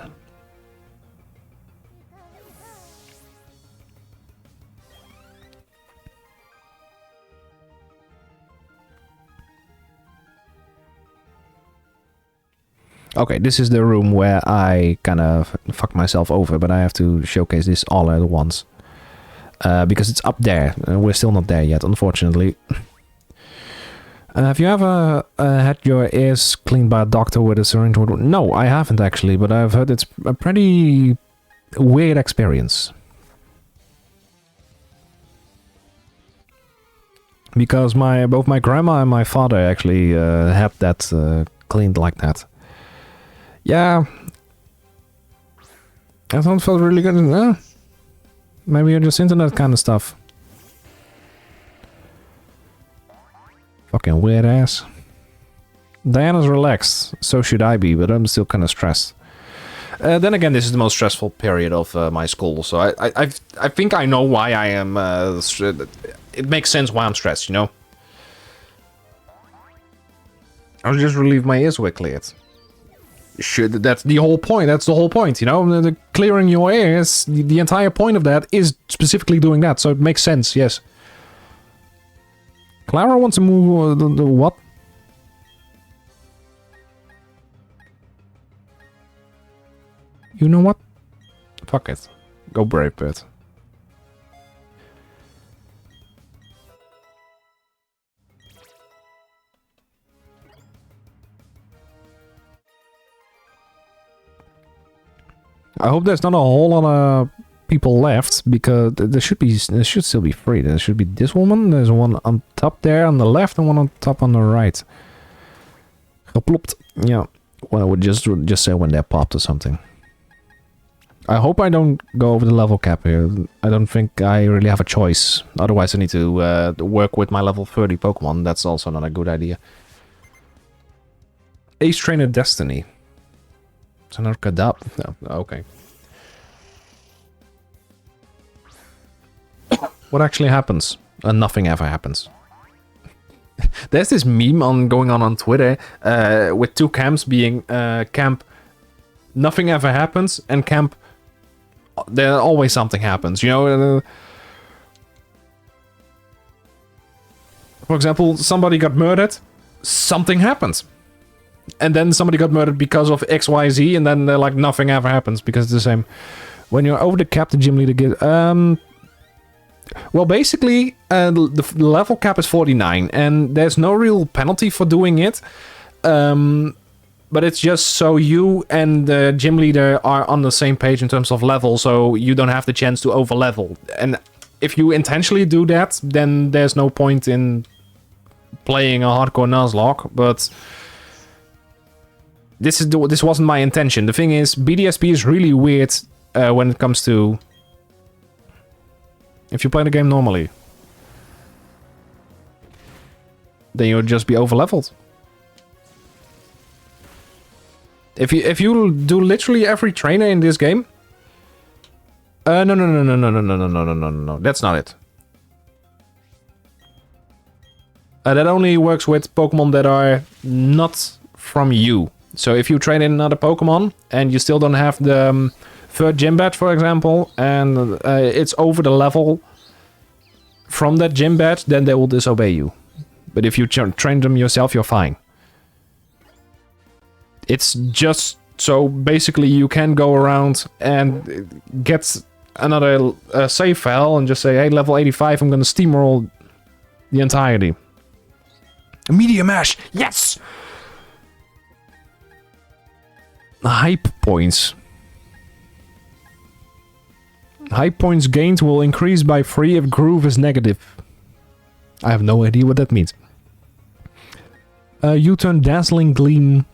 Okay, this is the room where I kind of fucked myself over, but I have to showcase this all at once. Because it's up there. We're still not there yet, unfortunately. Have you ever had your ears cleaned by a doctor with a syringe? No, I haven't actually, but I've heard it's a pretty weird experience. Because both my grandma and my father actually had that cleaned like that. Yeah. I thought it felt really good. Maybe you're just into that kind of stuff. Fucking weird ass. Diana's relaxed, so should I be, but I'm still kind of stressed. Then again, this is the most stressful period of my school, so I think I know why I am. It makes sense why I'm stressed, you know. I'll just relieve my ears were cleared. That's the whole point. That's the whole point, you know. The clearing your ears. The entire point of that is specifically doing that, so it makes sense. Yes. Clara wants to move. The what? You know what? Fuck it. Go Brave Bird. I hope there's not a whole lot of people left, because there should still be free. There should be this woman. There's one on top there on the left and one on top on the right. Geplopt. Yeah. Well, I would just say when they're popped or something. I hope I don't go over the level cap here. I don't think I really have a choice. Otherwise I need to work with my level 30 Pokemon. That's also not a good idea. Ace Trainer Destiny. It's another Kadab. No, okay. What actually happens? Nothing ever happens. There's this meme going on Twitter with two camps being camp nothing ever happens and camp there always something happens, you know. For example, somebody got murdered, something happens. And then somebody got murdered because of XYZ, and then they're like, nothing ever happens because it's the same. When you're over the cap, the gym leader gives... well, basically, the level cap is 49, and there's no real penalty for doing it. But it's just so you and the gym leader are on the same page in terms of level, so you don't have the chance to over-level. And if you intentionally do that, then there's no point in playing a hardcore Nuzlocke, but... This wasn't my intention. The thing is, BDSP is really weird when it comes to... If you play the game normally, then you'll just be over-leveled. If you do literally every trainer in this game... No. That's not it. That only works with Pokemon that are not from you. So if you train in another Pokemon and you still don't have the third gym badge, for example, and it's over the level from that gym badge, then they will disobey you. But if you train them yourself, you're fine. It's just so basically you can go around and get another save file and just say, hey, level 85, I'm gonna steamroll the entirety. Media Mash, yes! Hype points. Hype points gained will increase by 3 if groove is negative. I have no idea what that means. U-turn dazzling gleam.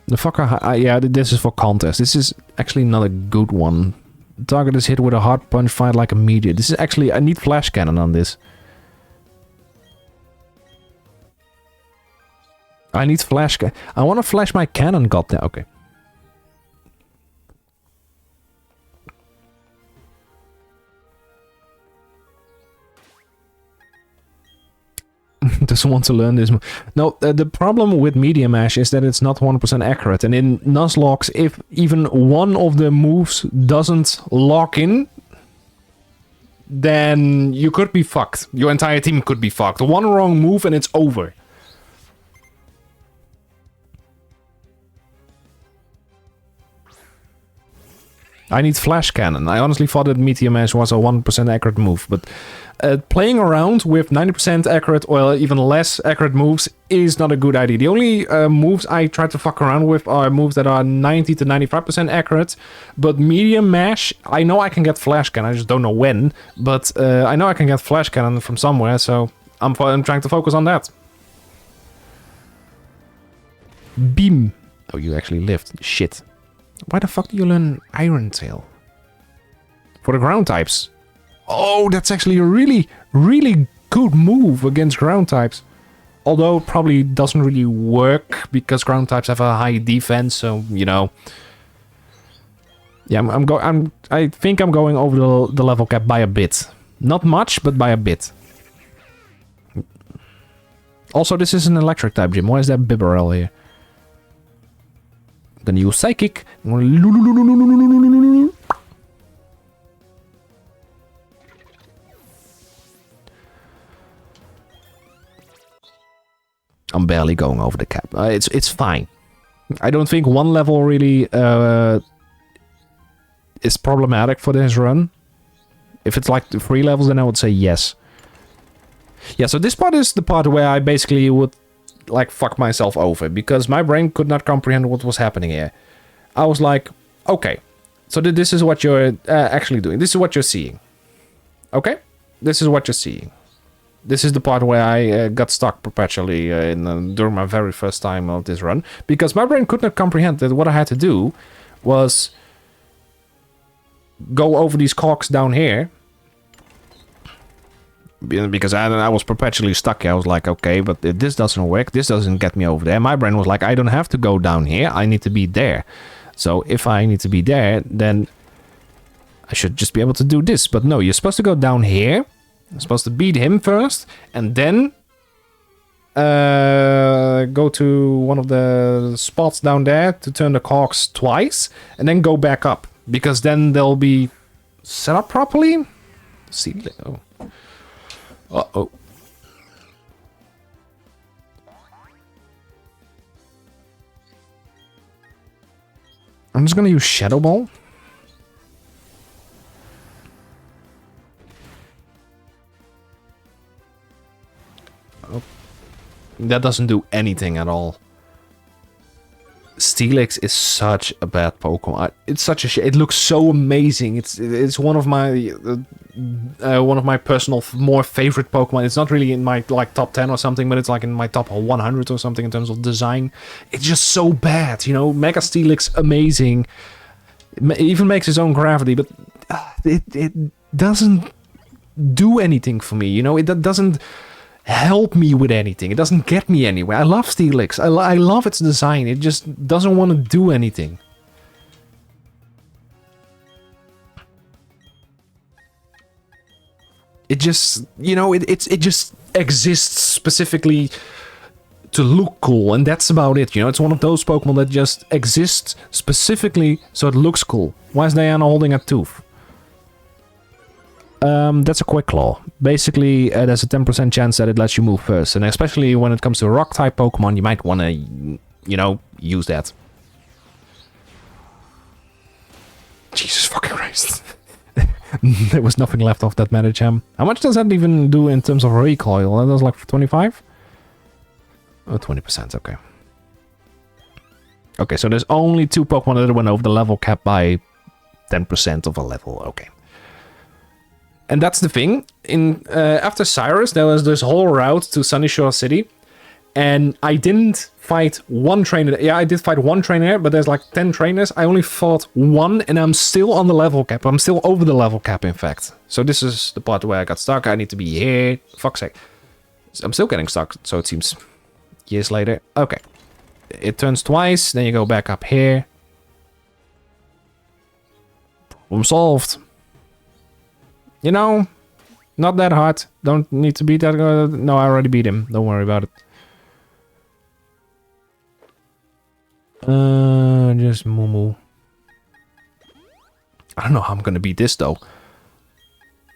The fucker, yeah, this is for contest. This is actually not a good one. Target is hit with a hard punch, fight like a meteor. This is actually, I need flash cannon on this. I need flash. I want to flash my cannon, goddamn. Okay. Doesn't want to learn this. No, the problem with Media Mash is that it's not 100% accurate. And in Nuzlocke, if even one of the moves doesn't lock in, then you could be fucked. Your entire team could be fucked. One wrong move and it's over. I need Flash Cannon. I honestly thought that Meteor Mash was a 1% accurate move, but playing around with 90% accurate or even less accurate moves is not a good idea. The only moves I try to fuck around with are moves that are 90 to 95% accurate, but Medium Mash, I know I can get Flash Cannon, I just don't know when, but I know I can get Flash Cannon from somewhere, so I'm trying to focus on that. Beam. Oh, you actually lived. Shit. Why the fuck do you learn Iron Tail? For the ground types. Oh, that's actually a really, really good move against ground types. Although it probably doesn't really work because ground types have a high defense, so you know. Yeah, I think I'm going over the level cap by a bit. Not much, but by a bit. Also, this is an electric type gym. Why is that Bibberel here? I'm gonna use Psychic. I'm barely going over the cap. It's fine. I don't think one level really is problematic for this run. If it's like 3 levels, then I would say yes. Yeah, so this part is the part where I basically would like fuck myself over because my brain could not comprehend what was happening here. I was like, okay, so this is what you're actually doing. This is what you're seeing. Okay? This is what you're seeing. This is the part where I got stuck perpetually during my very first time of this run. Because my brain could not comprehend that what I had to do was go over these cogs down here. Because I was perpetually stuck here. I was like, okay, but if this doesn't work, this doesn't get me over there. My brain was like, I don't have to go down here. I need to be there. So if I need to be there, then I should just be able to do this. But no, you're supposed to go down here. You're supposed to beat him first, and then go to one of the spots down there to turn the cogs twice, and then go back up, because then they'll be set up properly. See, oh, uh-oh. I'm just gonna use Shadow Ball. That doesn't do anything at all. Steelix is such a bad Pokemon. It's such a shit. It looks so amazing. It's one of my personal more favorite Pokemon. It's not really in my like top 10 or something, but it's like in my top 100 or something in terms of design. It's just so bad, you know. Mega Steelix, amazing. It even makes its own gravity, but it doesn't do anything for me. You know, it doesn't help me with anything. It doesn't get me anywhere. I love Steelix. I love its design. It just doesn't want to do anything. It just, you know, it just exists specifically to look cool, and that's about it. You know, it's one of those Pokemon that just exists specifically so it looks cool. Why is Diana holding a tooth? That's a Quick Claw. Basically, there's a 10% chance that it lets you move first, and especially when it comes to Rock-type Pokemon, you might want to, you know, use that. Jesus fucking Christ. There was nothing left of that Medicham. How much does that even do in terms of recoil? That was like 25? Oh, 20%, okay. Okay, so there's only 2 Pokemon that went over the level cap by 10% of a level, okay. And that's the thing. After Cyrus, there was this whole route to Sunyshore City, and I didn't fight one trainer. Yeah, I did fight one trainer, but there's like 10 trainers. I only fought one, and I'm still on the level cap. I'm still over the level cap, in fact. So this is the part where I got stuck. I need to be here. Fuck's sake. I'm still getting stuck, so it seems years later. Okay. It turns twice, then you go back up here. Problem solved. You know, not that hard. Don't need to beat that guy. No, I already beat him. Don't worry about it. Just Moo. I don't know how I'm gonna beat this, though.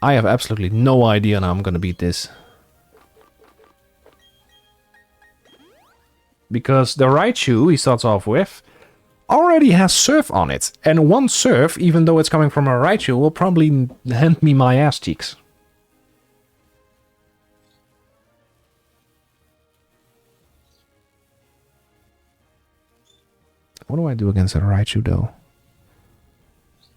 I have absolutely no idea how I'm gonna beat this. Because the Raichu he starts off with already has Surf on it. And one Surf, even though it's coming from a Raichu, will probably hand me my ass cheeks. What do I do against a Raichu, though?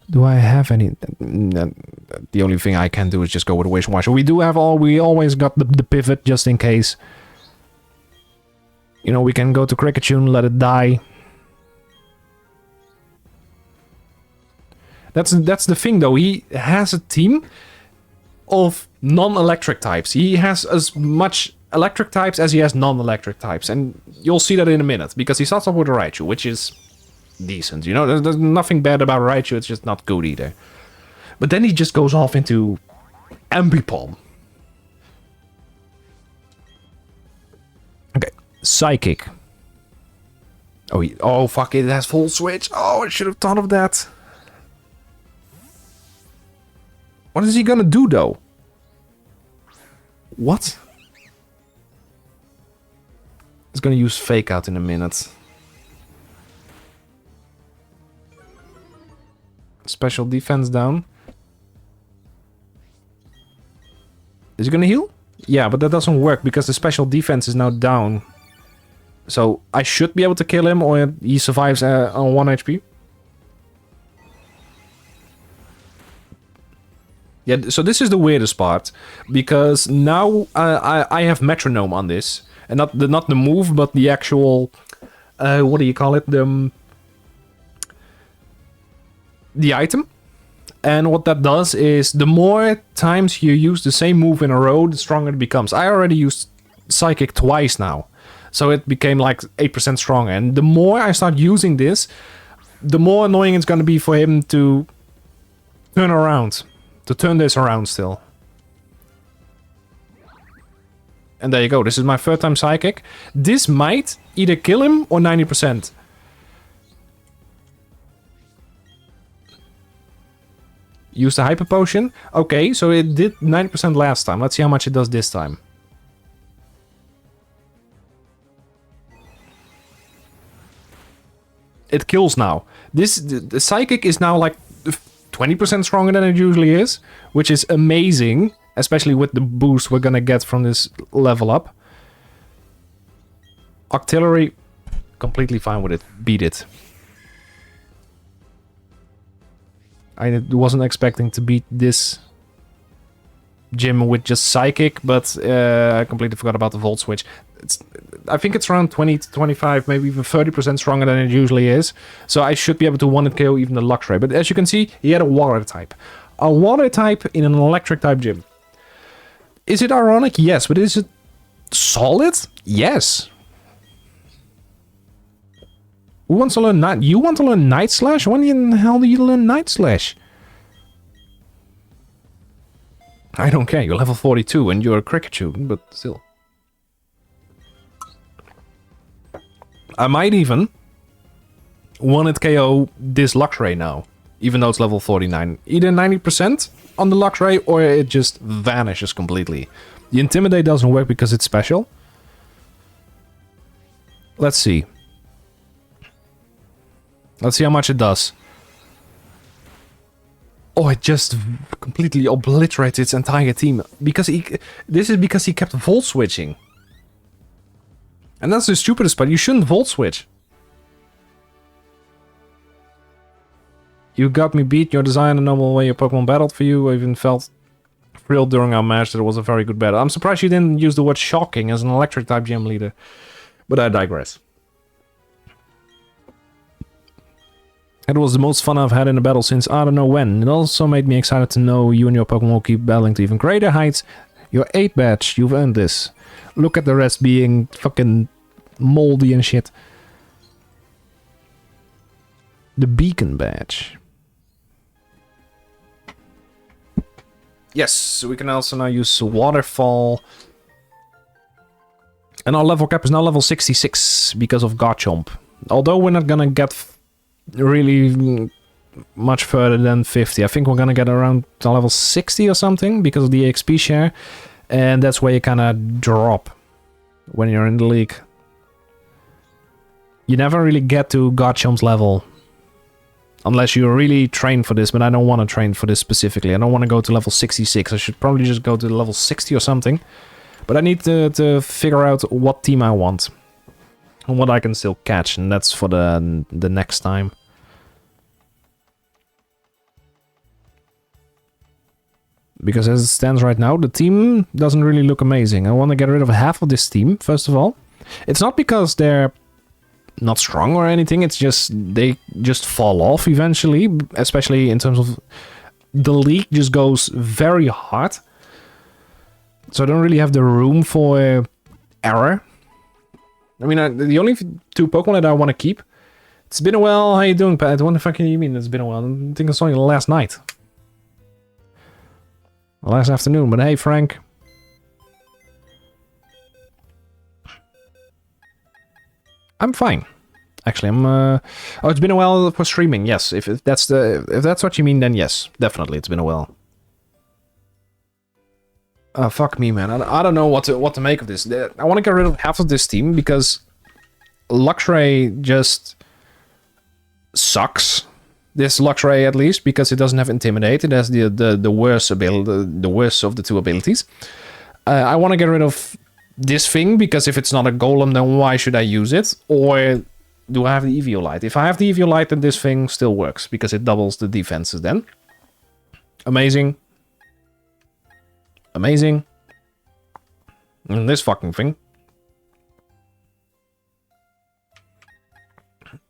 Do I have any... The only thing I can do is just go with a Wish Washer. We do have we always got the pivot, just in case. You know, we can go to Cricketune, let it die. That's the thing, though. He has a team of non-electric types. He has as much electric types as he has non-electric types. And you'll see that in a minute, because he starts off with a Raichu, which is decent. You know, there's nothing bad about Raichu, it's just not good either. But then he just goes off into Ambipom. Okay, Psychic. Oh, fuck, it has full switch. Oh, I should have thought of that. What is he gonna do, though? What? He's gonna use Fake Out in a minute. Special defense down. Is he gonna heal? Yeah, but that doesn't work because the special defense is now down. So I should be able to kill him, or he survives on 1 HP. Yeah, so this is the weirdest part, because now I have metronome on this, and not the move, but the actual what do you call it? The item. And what that does is, the more times you use the same move in a row, the stronger it becomes. I already used Psychic twice now, so it became like 8% stronger. And the more I start using this, the more annoying it's going to be for him to turn around. To turn this around still. And there you go. This is my third time Psychic. This might either kill him or 90%. Use the Hyper Potion. Okay, so it did 90% last time. Let's see how much it does this time. It kills now. The Psychic is now like 20% stronger than it usually is, which is amazing, especially with the boost we're gonna get from this level up. Octillery, completely fine with it. Beat it. I wasn't expecting to beat this gym with just Psychic, but I completely forgot about the Volt Switch. I think it's around 20 to 25, maybe even 30% stronger than it usually is. So I should be able to one-hit KO even the Luxray. But as you can see, he had a water type. A water type in an electric type gym. Is it ironic? Yes. But is it solid? Yes. Who wants to learn Night? You want to learn Night Slash? When in the hell do you learn Night Slash? I don't care. You're level 42 and you're a Cricketune, but still. I might even one-hit KO this Luxray now, even though it's level 49. Either 90% on the Luxray, or it just vanishes completely. The Intimidate doesn't work because it's special. Let's see. Let's see how much it does. Oh, it just completely obliterated its entire team. This is because he kept Volt Switching. And that's the stupidest part. You shouldn't Volt Switch. You got me beat. Your design, the normal way your Pokemon battled for you. I even felt thrilled during our match that it was a very good battle. I'm surprised you didn't use the word shocking as an electric type gym leader. But I digress. It was the most fun I've had in a battle since I don't know when. It also made me excited to know you and your Pokemon will keep battling to even greater heights. Your 8 badge, you've earned this. Look at the rest being fucking moldy and shit. The Beacon badge. Yes, so we can also now use Waterfall. And our level cap is now level 66 because of Garchomp. Although we're not gonna get really much further than 50. I think we're gonna get around to level 60 or something because of the XP share. And that's where you kind of drop when you're in the league. You never really get to Garchomp's level. Unless you're really trained for this, but I don't want to train for this specifically. I don't want to go to level 66. I should probably just go to level 60 or something. But I need to figure out what team I want. And what I can still catch, and that's for the next time. Because as it stands right now, the team doesn't really look amazing. I want to get rid of half of this team, first of all. It's not because they're not strong or anything, it's just they just fall off eventually, especially in terms of the league just goes very hard. So I don't really have the room for error. I mean, the only 2 Pokemon that I want to keep. It's been a while. How you doing, Pat? What the fuck do you mean it's been a while? I think it's only last night. Last afternoon, but hey, Frank. I'm fine. Actually, I'm oh, it's been a while for streaming. Yes, if that's what you mean, then yes, definitely, it's been a while. Fuck me, man. I don't know what to make of this. I want to get rid of half of this team because Luxray just sucks. This Luxray, at least, because it doesn't have Intimidate. It has the worst ability, the worst of the 2 abilities. I want to get rid of this thing because if it's not a Golem, then why should I use it? Or do I have the Eviolite? If I have the Eviolite, then this thing still works because it doubles the defenses then. Amazing. Amazing. And this fucking thing.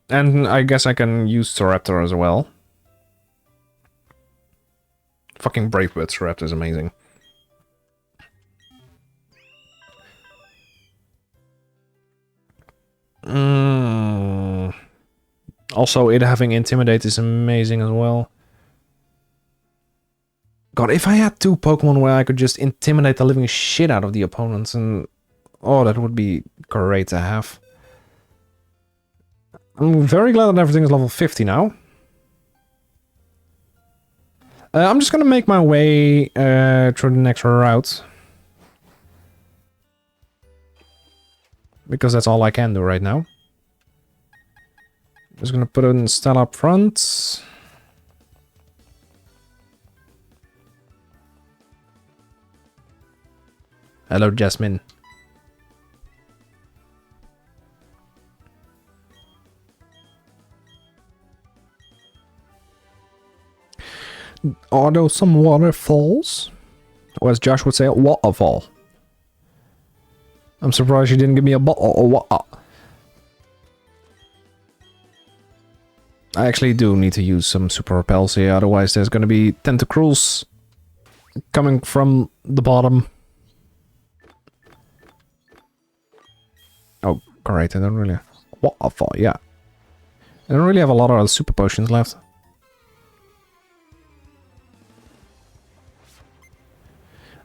And I guess I can use Staraptor as well. Fucking Brave Bird Staraptor is amazing. Also, it having Intimidate is amazing as well. God, if I had 2 Pokemon where I could just intimidate the living shit out of the opponents, and oh, that would be great to have. I'm very glad that everything is level 50 now. I'm just gonna make my way through the next route. Because that's all I can do right now. Just gonna put in Stella up front. Hello, Jasmine. Are there some waterfalls? Or as Josh would say, a waterfall. I'm surprised you didn't give me a bottle or what. I actually do need to use some super repels here, otherwise there's going to be tentacruels coming from the bottom. Oh, great, I don't really... Waterfall, yeah. I don't really have a lot of super potions left.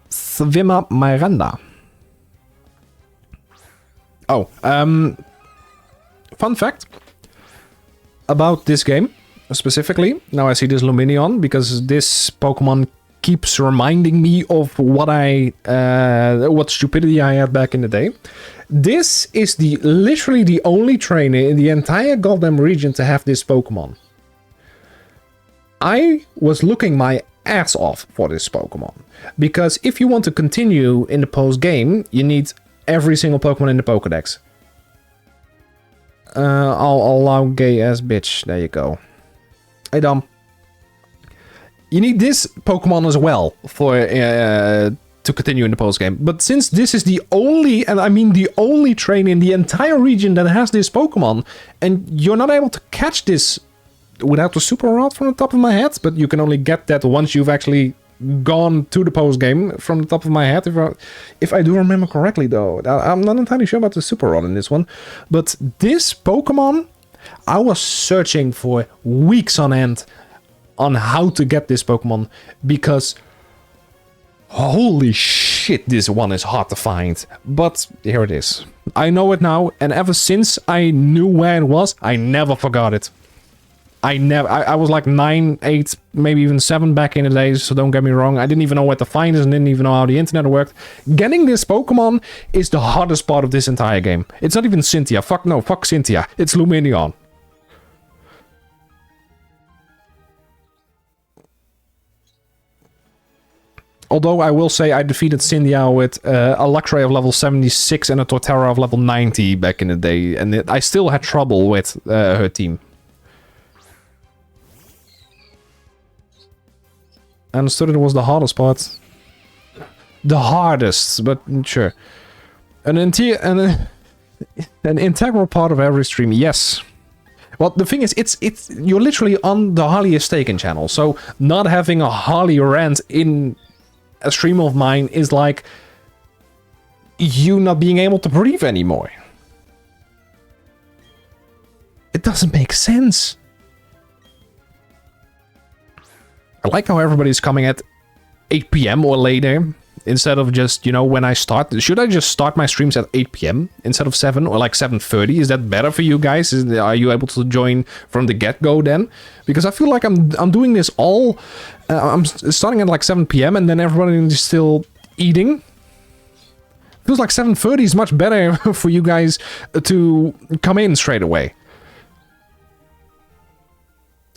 Swimmer Miranda. Oh, fun fact about this game specifically. Now I see this Lumineon because this Pokemon keeps reminding me of what stupidity I had back in the day. This is literally the only trainer in the entire goddamn region to have this Pokemon. I was looking my ass off for this Pokemon because if you want to continue in the post game, you need every single Pokemon in the Pokedex. I'll allow gay ass bitch. There you go. Hey Dom. You need this Pokemon as well for to continue in the post game. But since this is the only, and I mean the only trainer in the entire region that has this Pokemon, and you're not able to catch this without the Super Rod from the top of my head, but you can only get that once you've actually gone to the post game from the top of my head, if I do remember correctly though. I'm not entirely sure about the Super Rod in this one, but this Pokemon, I was searching for weeks on end on how to get this Pokemon because holy shit, this one is hard to find. But here it is. I know it now, and ever since I knew where it was, I never forgot it. I was like 9, 8, maybe even 7 back in the days, so don't get me wrong. I didn't even know where to find this and didn't even know how the internet worked. Getting this Pokemon is the hardest part of this entire game. It's not even Cynthia. Fuck no, fuck Cynthia. It's Luminion. Although I will say I defeated Cynthia with a Luxray of level 76 and a Torterra of level 90 back in the day. And I still had trouble with her team. I understood it was the hardest part. The hardest, but sure. An integral part of every stream, yes. Well, the thing is, you're literally on the Harley is Taken channel. So not having a Harley rant in a stream of mine is like you not being able to breathe anymore. It doesn't make sense. I like how everybody's coming at 8 p.m. or later instead of just, you know, when I start. Should I just start my streams at 8 p.m. instead of 7 or like 7:30? Is that better for you guys? Are you able to join from the get-go then? Because I feel like I'm doing this all... I'm starting at like 7 p.m. and then everybody is still eating. Feels like 7:30 is much better for you guys to come in straight away.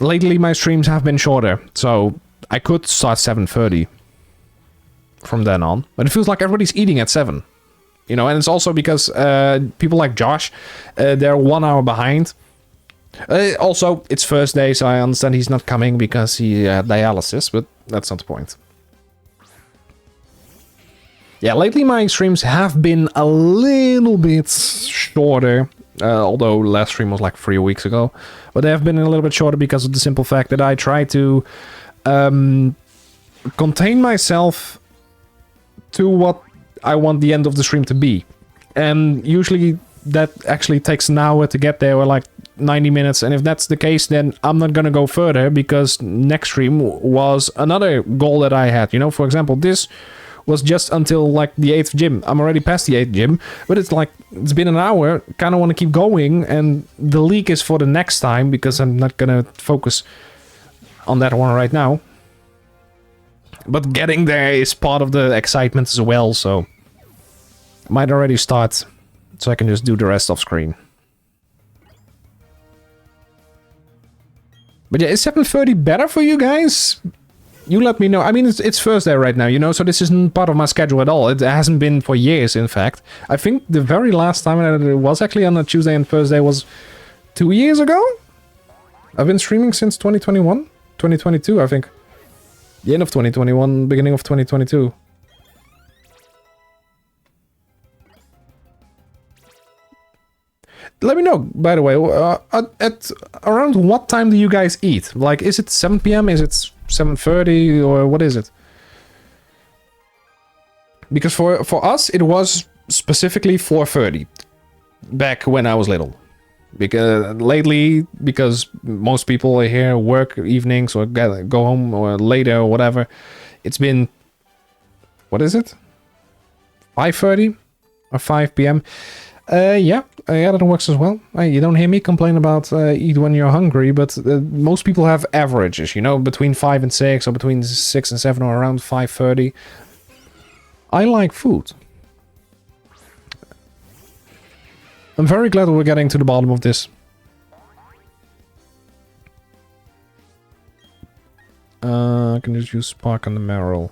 Lately, my streams have been shorter, so I could start 7:30 from then on. But it feels like everybody's eating at 7. You know, and it's also because people like Josh, they're 1 hour behind. Also, it's Thursday, so I understand he's not coming because he had dialysis, but that's not the point. Yeah, lately my streams have been a little bit shorter. Although last stream was like 3 weeks ago. But they have been a little bit shorter because of the simple fact that I try to contain myself to what I want the end of the stream to be. And usually that actually takes an hour to get there, or like 90 minutes. And if that's the case, then I'm not gonna go further, because next stream was another goal that I had. You know, for example, this was just until like the 8th gym. I'm already past the 8th gym, but it's like, it's been an hour, kind of want to keep going, and the leak is for the next time, because I'm not gonna focus on that one right now. But getting there is part of the excitement as well, so I might already start, so I can just do the rest off screen. But yeah, is 7:30 better for you guys? You let me know. I mean, it's Thursday right now, you know, so this isn't part of my schedule at all. It hasn't been for years, in fact. I think the very last time it was actually on a Tuesday and Thursday was 2 years ago? I've been streaming since 2021? 2022, I think. The end of 2021, beginning of 2022. Let me know, by the way, at around what time do you guys eat? Like, is it 7 p.m.? Is it 7:30, or what is it? Because for us, it was specifically 4:30 back when I was little. Because lately, because most people are here work evenings or go home or later or whatever, it's been, what is it? 5:30 or 5 p.m. Yeah, that works as well. You don't hear me complain about eat when you're hungry, but most people have averages, you know, between 5 and 6, or between 6 and 7, or around 5:30. I like food. I'm very glad we're getting to the bottom of this. I can just use Spark on the Meryl.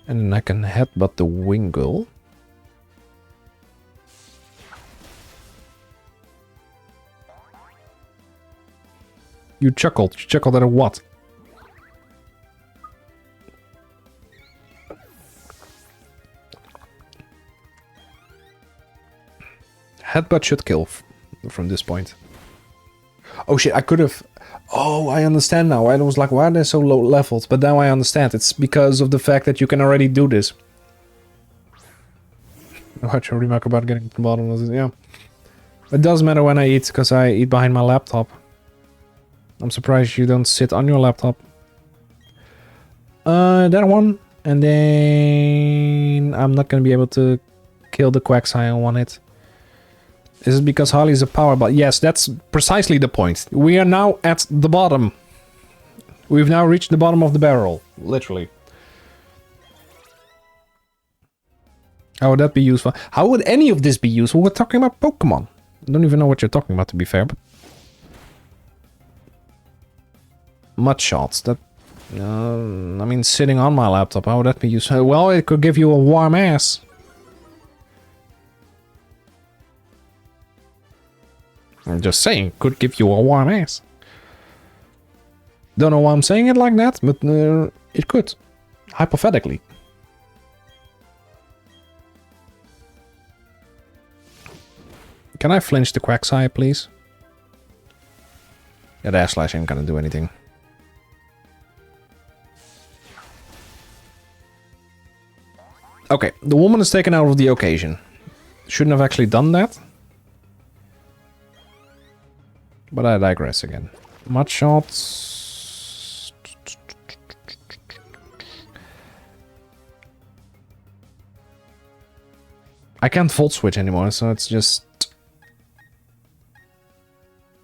And then I can headbutt the Wingull. You chuckled. You chuckled at a what? Headbutt should kill from this point. Oh shit, I could have... Oh, I understand now. I was like, why are they so low leveled? But now I understand. It's because of the fact that you can already do this. What's your remark about getting to the bottom of it? Yeah. It doesn't matter when I eat, because I eat behind my laptop. I'm surprised you don't sit on your laptop. That one. And then... I'm not gonna be able to kill the Quagsire on it. Is it because Harley's a power bot? Yes, that's precisely the point. We are now at the bottom. We've now reached the bottom of the barrel. Literally. How would that be useful? How would any of this be useful? We're talking about Pokemon. I don't even know what you're talking about, to be fair. But mud shots. That... I mean, sitting on my laptop, how would that be useful? Well, it could give you a warm ass. I'm just saying, could give you a warm ass. Don't know why I'm saying it like that, but it could. Hypothetically. Can I flinch the Quagsire, please? Yeah, the air slash ain't gonna do anything. Okay, the woman is taken out of the occasion. Shouldn't have actually done that. But I digress again. Mud shots. I can't volt switch anymore, so it's just...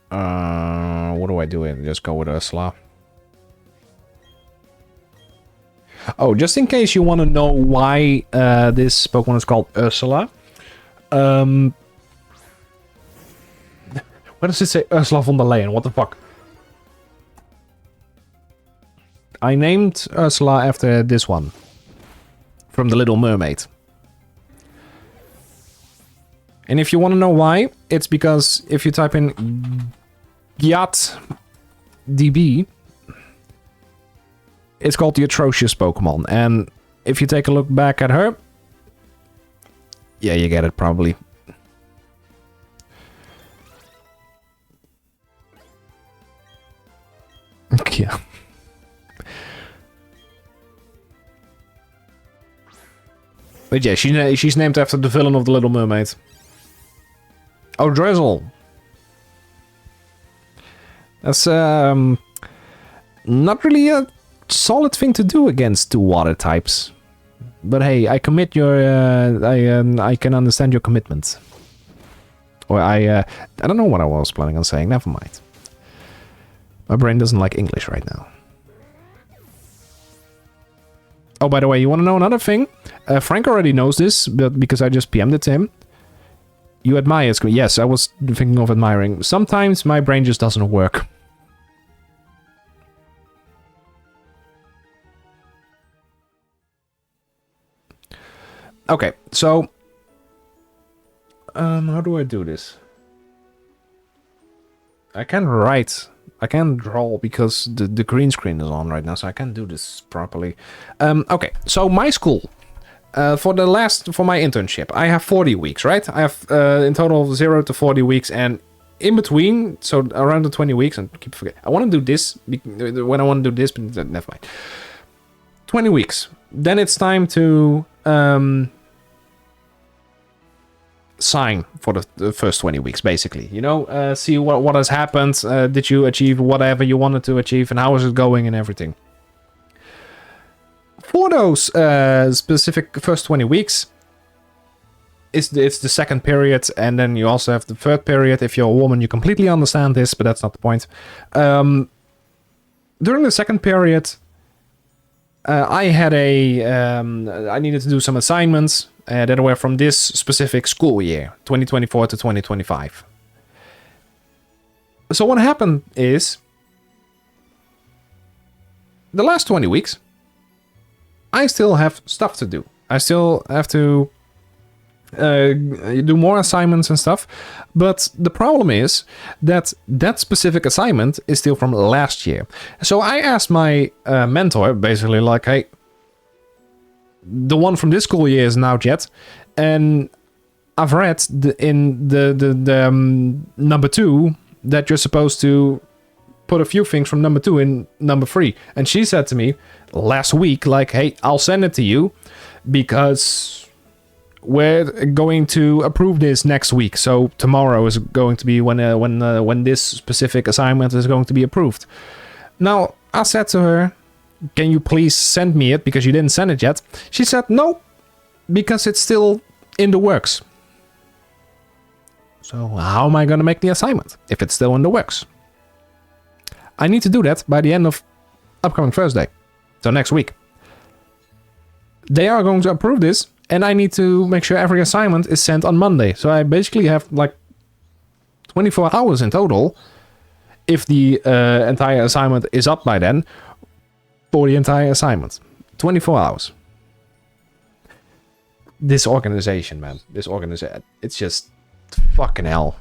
what do I do here? Just go with Ursula. Oh, just in case you want to know why this Pokemon is called Ursula. Why does it say Ursula von der Leyen? What the fuck? I named Ursula after this one. From The Little Mermaid. And if you want to know why, it's because if you type in GiatDB, it's called the atrocious Pokemon. And if you take a look back at her, yeah, you get it probably. Yeah. But yeah, she's named after the villain of The Little Mermaid. Oh, Drizzle. That's not really a solid thing to do against two water types. But hey, I commit your... I can understand your commitment. Or I don't know what I was planning on saying. Never mind. My brain doesn't like English right now. Oh, by the way, you want to know another thing? Frank already knows this, but because I just PM'd it to him. You admire it. Yes, I was thinking of admiring. Sometimes my brain just doesn't work. Okay, so... how do I do this? I can't write... I can't draw because the green screen is on right now, so I can't do this properly. Okay, so my school, for my internship, I have 40 weeks, right? I have in total 0 to 40 weeks, and in between, so around the 20 weeks, and keep forgetting, I want to do this when I want to do this, but never mind. 20 weeks, then it's time to sign for the first 20 weeks, basically. You know, see what has happened. Did you achieve whatever you wanted to achieve, and how is it going and everything. For those specific first 20 weeks, it's the second period, and then you also have the third period. If you're a woman, you completely understand this, but that's not the point. During the second period, I had I needed to do some assignments that were from this specific school year, 2024 to 2025. So what happened is, the last 20 weeks, I still have stuff to do. I still have to do more assignments and stuff. But the problem is that specific assignment is still from last year. So I asked my mentor, basically, like, hey, the one from this school year is now jet, and I've read in the number 2 that you're supposed to put a few things from number 2 in number 3. And she said to me last week, like, hey, I'll send it to you because we're going to approve this next week. So tomorrow is going to be when this specific assignment is going to be approved. Now, I said to her, can you please send me it because you didn't send it yet? She said no, because it's still in the works. So how am I going to make the assignment if it's still in the works? I need to do that by the end of upcoming Thursday. So next week. They are going to approve this, and I need to make sure every assignment is sent on Monday. So I basically have like 24 hours in total, if the entire assignment is up by then, for the entire assignment. 24 hours. This organization, man. This organization. It's just fucking hell.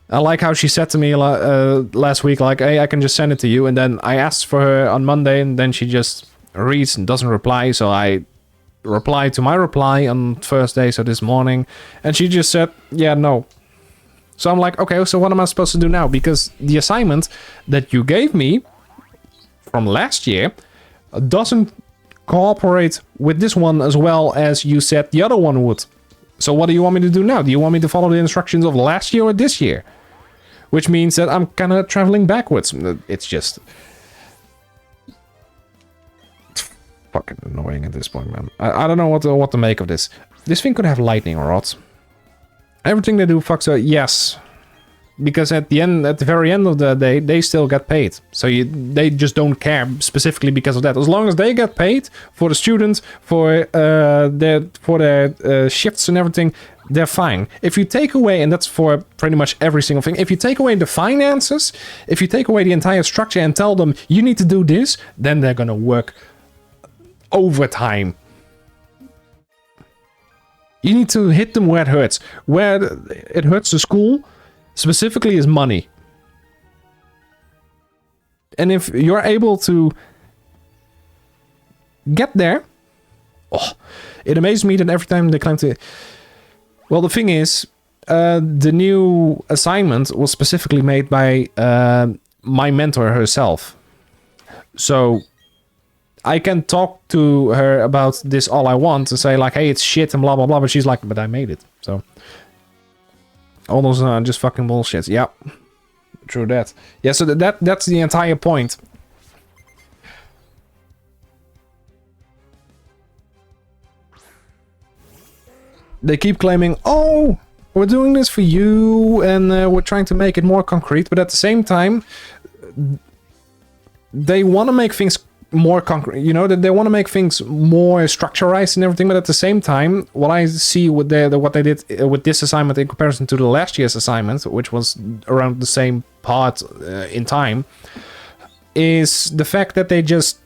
I like how she said to me last week, like, hey, I can just send it to you. And then I asked for her on Monday, and then she just reads and doesn't reply. So I replied to my reply on Thursday, so this morning. And she just said, yeah, no. So I'm like, okay, so what am I supposed to do now? Because the assignment that you gave me from last year doesn't cooperate with this one as well as you said the other one would. So what do you want me to do now? Do you want me to follow the instructions of last year or this year? Which means that I'm kind of traveling backwards. It's just... It's fucking annoying at this point, man. I don't know what to make of this. This thing could have lightning rods. Everything they do fucks up, yes. Because at the very end of the day, they still get paid. So they just don't care specifically because of that. As long as they get paid for the students, for their shifts and everything, they're fine. If you take away, and that's for pretty much every single thing, if you take away the finances, if you take away the entire structure and tell them you need to do this, then they're gonna work overtime. You need to hit them where it hurts. Where it hurts the school specifically is money. And if you're able to get there, it amazes me that every time they claim to... Well, the thing is, the new assignment was specifically made by my mentor herself. So I can talk to her about this all I want to say like, hey, it's shit and blah, blah, blah. But she's like, but I made it. So all those are just fucking bullshit. Yeah, true that. Yeah, so that's the entire point. They keep claiming, oh, we're doing this for you, and we're trying to make it more concrete, but at the same time, they want to make things more concrete, you know, that they want to make things more structurized and everything, but at the same time, what I see with what they did with this assignment in comparison to the last year's assignment, which was around the same part in time, is the fact that they just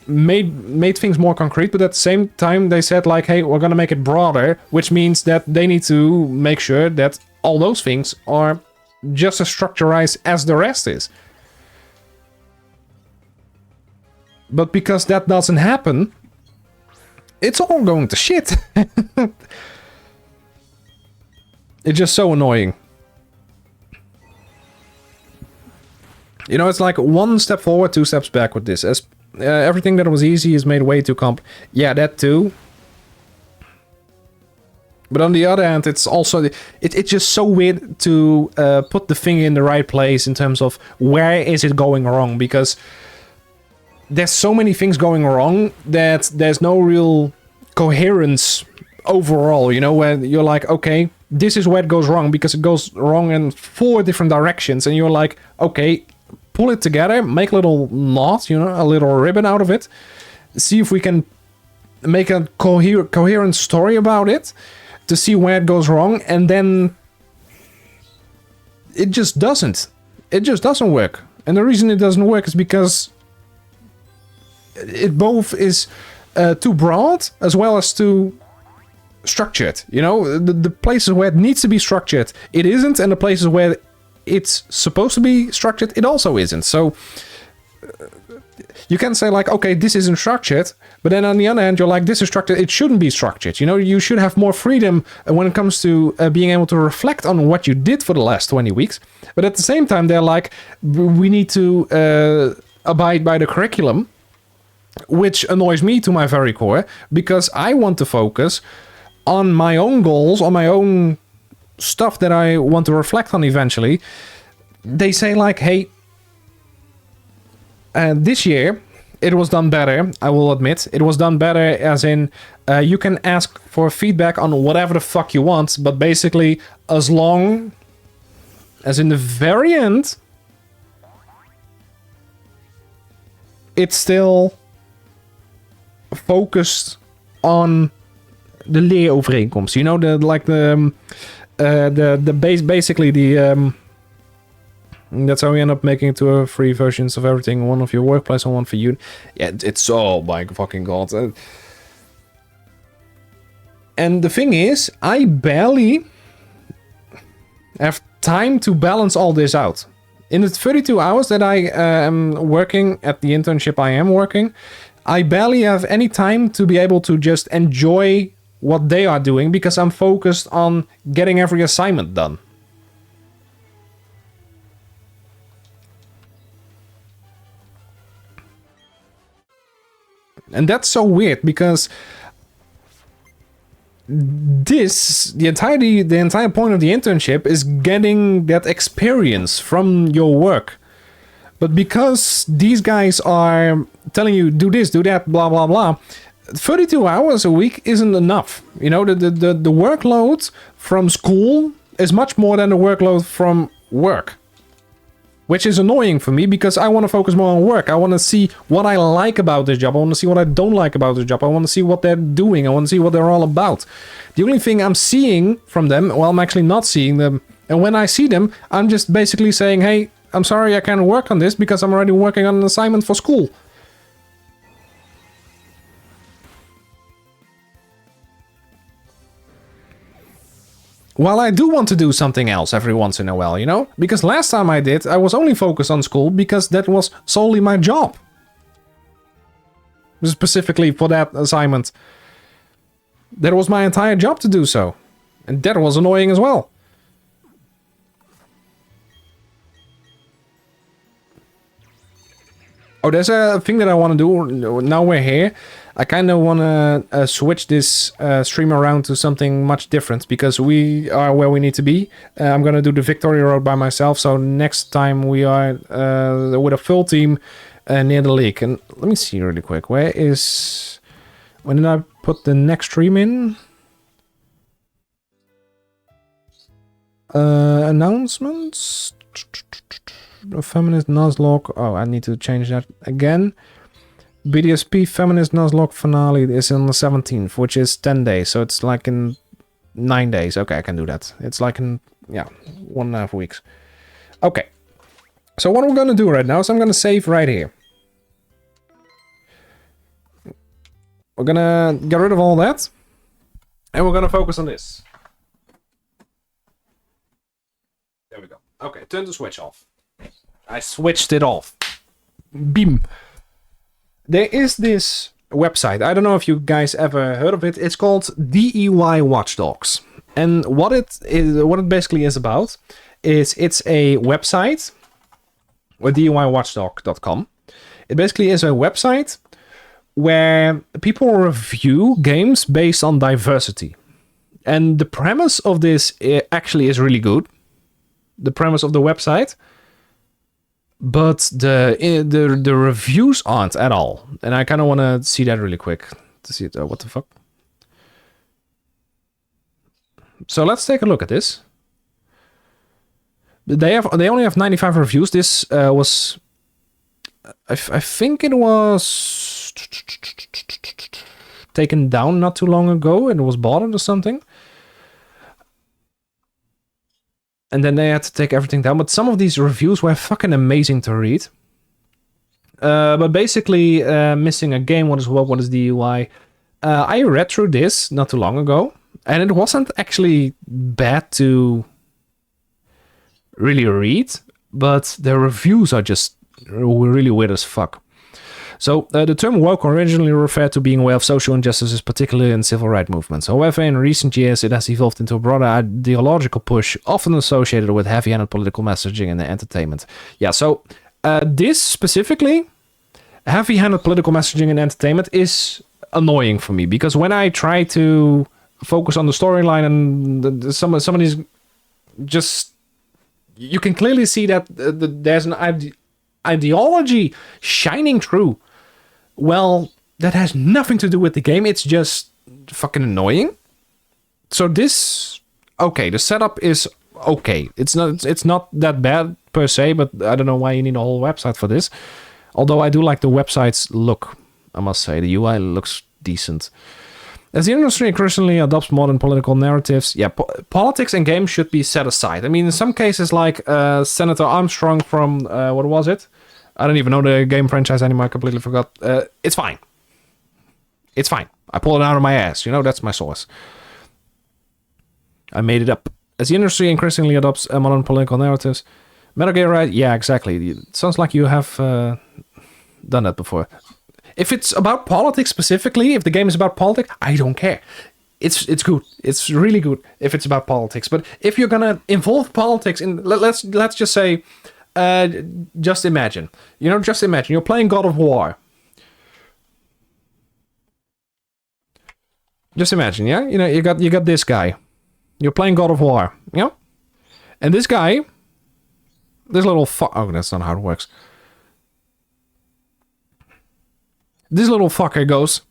made things more concrete, but at the same time they said like, hey, we're gonna make it broader, which means that they need to make sure that all those things are just as structurized as the rest is. But because that doesn't happen, it's all going to shit. It's just so annoying. You know, it's like one step forward, two steps back with this. As everything that was easy is made way too Yeah, that too. But on the other hand, it's also... It's just so weird to put the thing in the right place in terms of where is it going wrong. Because there's so many things going wrong that there's no real coherence overall. You know, where you're like, okay, this is where it goes wrong. Because it goes wrong in 4 different directions. And you're like, okay, pull it together, make a little knot, you know, a little ribbon out of it. See if we can make a coherent story about it to see where it goes wrong. And then it just doesn't. It just doesn't work. And the reason it doesn't work is because it both is too broad as well as too structured. You know, the places where it needs to be structured, it isn't. And the places where it's supposed to be structured, it also isn't. So you can say like, okay, this isn't structured, but then on the other hand, you're like, this is structured, it shouldn't be structured. You know, you should have more freedom when it comes to being able to reflect on what you did for the last 20 weeks. But at the same time, they're like, we need to abide by the curriculum, which annoys me to my very core, because I want to focus on my own goals, on my own stuff that I want to reflect on eventually. They say like, hey, this year it was done better, I will admit. It was done better as in, you can ask for feedback on whatever the fuck you want, but basically, as long as in the very end, it's still focused on the leerovereenkomst. You know, basically the that's how we end up making two or three versions of everything. One of your workplace and one for you. Yeah, it's oh my fucking god. And the thing is, I barely have time to balance all this out. In the 32 hours that I am working at the internship I am working, I barely have any time to be able to just enjoy what they are doing because I'm focused on getting every assignment done. And that's so weird because the entire point of the internship is getting that experience from your work. But because these guys are telling you do this, do that, blah blah blah, 32 hours a week isn't enough. You know, the workload from school is much more than the workload from work. Which is annoying for me because I want to focus more on work. I want to see what I like about this job. I want to see what I don't like about this job. I want to see what they're doing. I want to see what they're all about. The only thing I'm seeing from them, well, I'm actually not seeing them. And when I see them, I'm just basically saying, hey, I'm sorry I can't work on this because I'm already working on an assignment for school. While I do want to do something else every once in a while, you know? Because last time I did, I was only focused on school because that was solely my job. Specifically for that assignment. That was my entire job to do so. And that was annoying as well. Oh, there's a thing that I want to do. Now we're here. I kind of want to switch this stream around to something much different because we are where we need to be. I'm going to do the Victoria Road by myself. So next time we are with a full team near the lake. And let me see really quick. Where is... When did I put the next stream in? Announcements? Feminist Nuzlocke. Oh, I need to change that again. BDSP Feminist Nuzlocke finale is on the 17th, which is 10 days. So it's like in 9 days. Okay, I can do that. It's like in, yeah, 1.5 weeks. Okay. So what we're going to do right now is I'm going to save right here. We're going to get rid of all that. And we're going to focus on this. There we go. Okay, turn the switch off. I switched it off. Beam. There is this website. I don't know if you guys ever heard of it. It's called DEY Watchdogs. And what it basically is about is it's a website, or DEYWatchdog.com. It basically is a website where people review games based on diversity. And the premise of this actually is really good. The premise of the website. But the reviews aren't at all. And I kind of want to see that really quick. To see it. What the fuck? So let's take a look at this. They only have 95 reviews. This was... I think it was... taken down not too long ago. And it was bought or something. And then they had to take everything down. But some of these reviews were fucking amazing to read. But basically, missing a game. What is DUI? I read through this not too long ago. And it wasn't actually bad to really read. But the reviews are just really weird as fuck. So, the term woke originally referred to being aware of social injustices, particularly in civil rights movements. However, in recent years, it has evolved into a broader ideological push, often associated with heavy-handed political messaging and entertainment. Yeah, so this specifically, heavy-handed political messaging and entertainment is annoying for me, because when I try to focus on the storyline and some of these just... You can clearly see that there's an ideology shining through. Well, that has nothing to do with the game. It's just fucking annoying. So this, okay, the setup is okay. It's not that bad per se, but I don't know why you need a whole website for this. Although I do like the website's look, I must say. The UI looks decent. As the industry increasingly adopts modern political narratives, yeah, politics and games should be set aside. I mean, in some cases, like Senator Armstrong from, what was it? I don't even know the game franchise anymore, I completely forgot. It's fine. It's fine. I pulled it out of my ass, you know, that's my source. I made it up. As the industry increasingly adopts modern political narratives, Metal Gear Rising, yeah, exactly. It sounds like you have done that before. If it's about politics specifically, if the game is about politics, I don't care. It's good. It's really good if it's about politics. But if you're gonna involve politics in, let's just say, just imagine. You know, just imagine you're playing God of War. Just imagine, yeah. You know, you got this guy. You're playing God of War, you know, and this guy, this little oh, that's not how it works. This little fucker goes,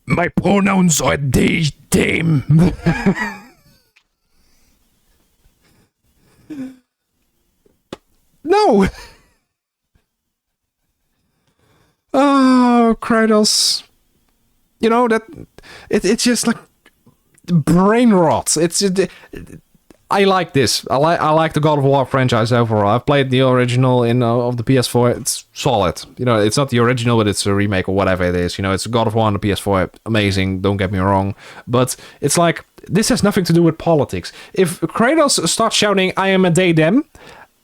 my pronouns are they, them. No. Oh, Kratos. You know, that it's just like brain rot. I like this. I like the God of War franchise overall. I've played the original of the PS4. It's solid. You know, it's not the original, but it's a remake or whatever it is. You know, it's God of War on the PS4. Amazing. Don't get me wrong. But it's like, this has nothing to do with politics. If Kratos starts shouting, I am a they, them,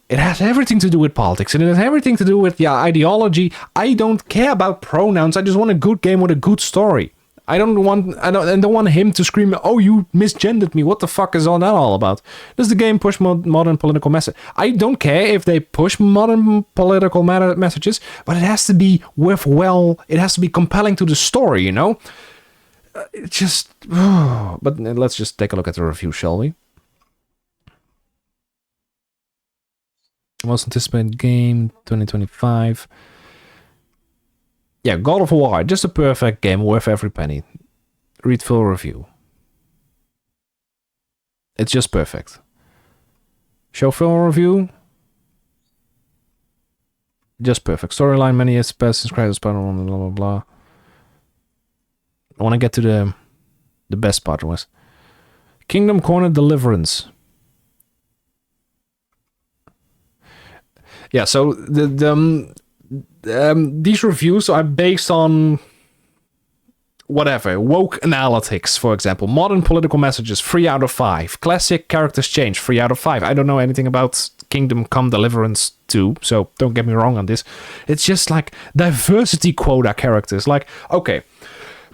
it has everything to do with politics. And it has everything to do with the ideology. I don't care about pronouns. I just want a good game with a good story. I don't want him to scream, oh, you misgendered me. What the fuck is all that all about? Does the game push modern political message? I don't care if they push modern political messages, but it has to be it has to be compelling to the story, you know? It just... But let's just take a look at the review, shall we? Most anticipated game, 2025. Yeah, God of War, just a perfect game, worth every penny. Read full review. It's just perfect. Show full review. Just perfect. Storyline, many years past since Cyrus, blah, blah, blah, blah. I want to get to the best part was. Kingdom Corner Deliverance. Yeah, so these reviews are based on whatever. Woke analytics, for example. Modern political messages, 3 out of 5. Classic characters change, 3 out of 5. I don't know anything about Kingdom Come Deliverance 2, so don't get me wrong on this. It's just like diversity quota characters. Like, okay,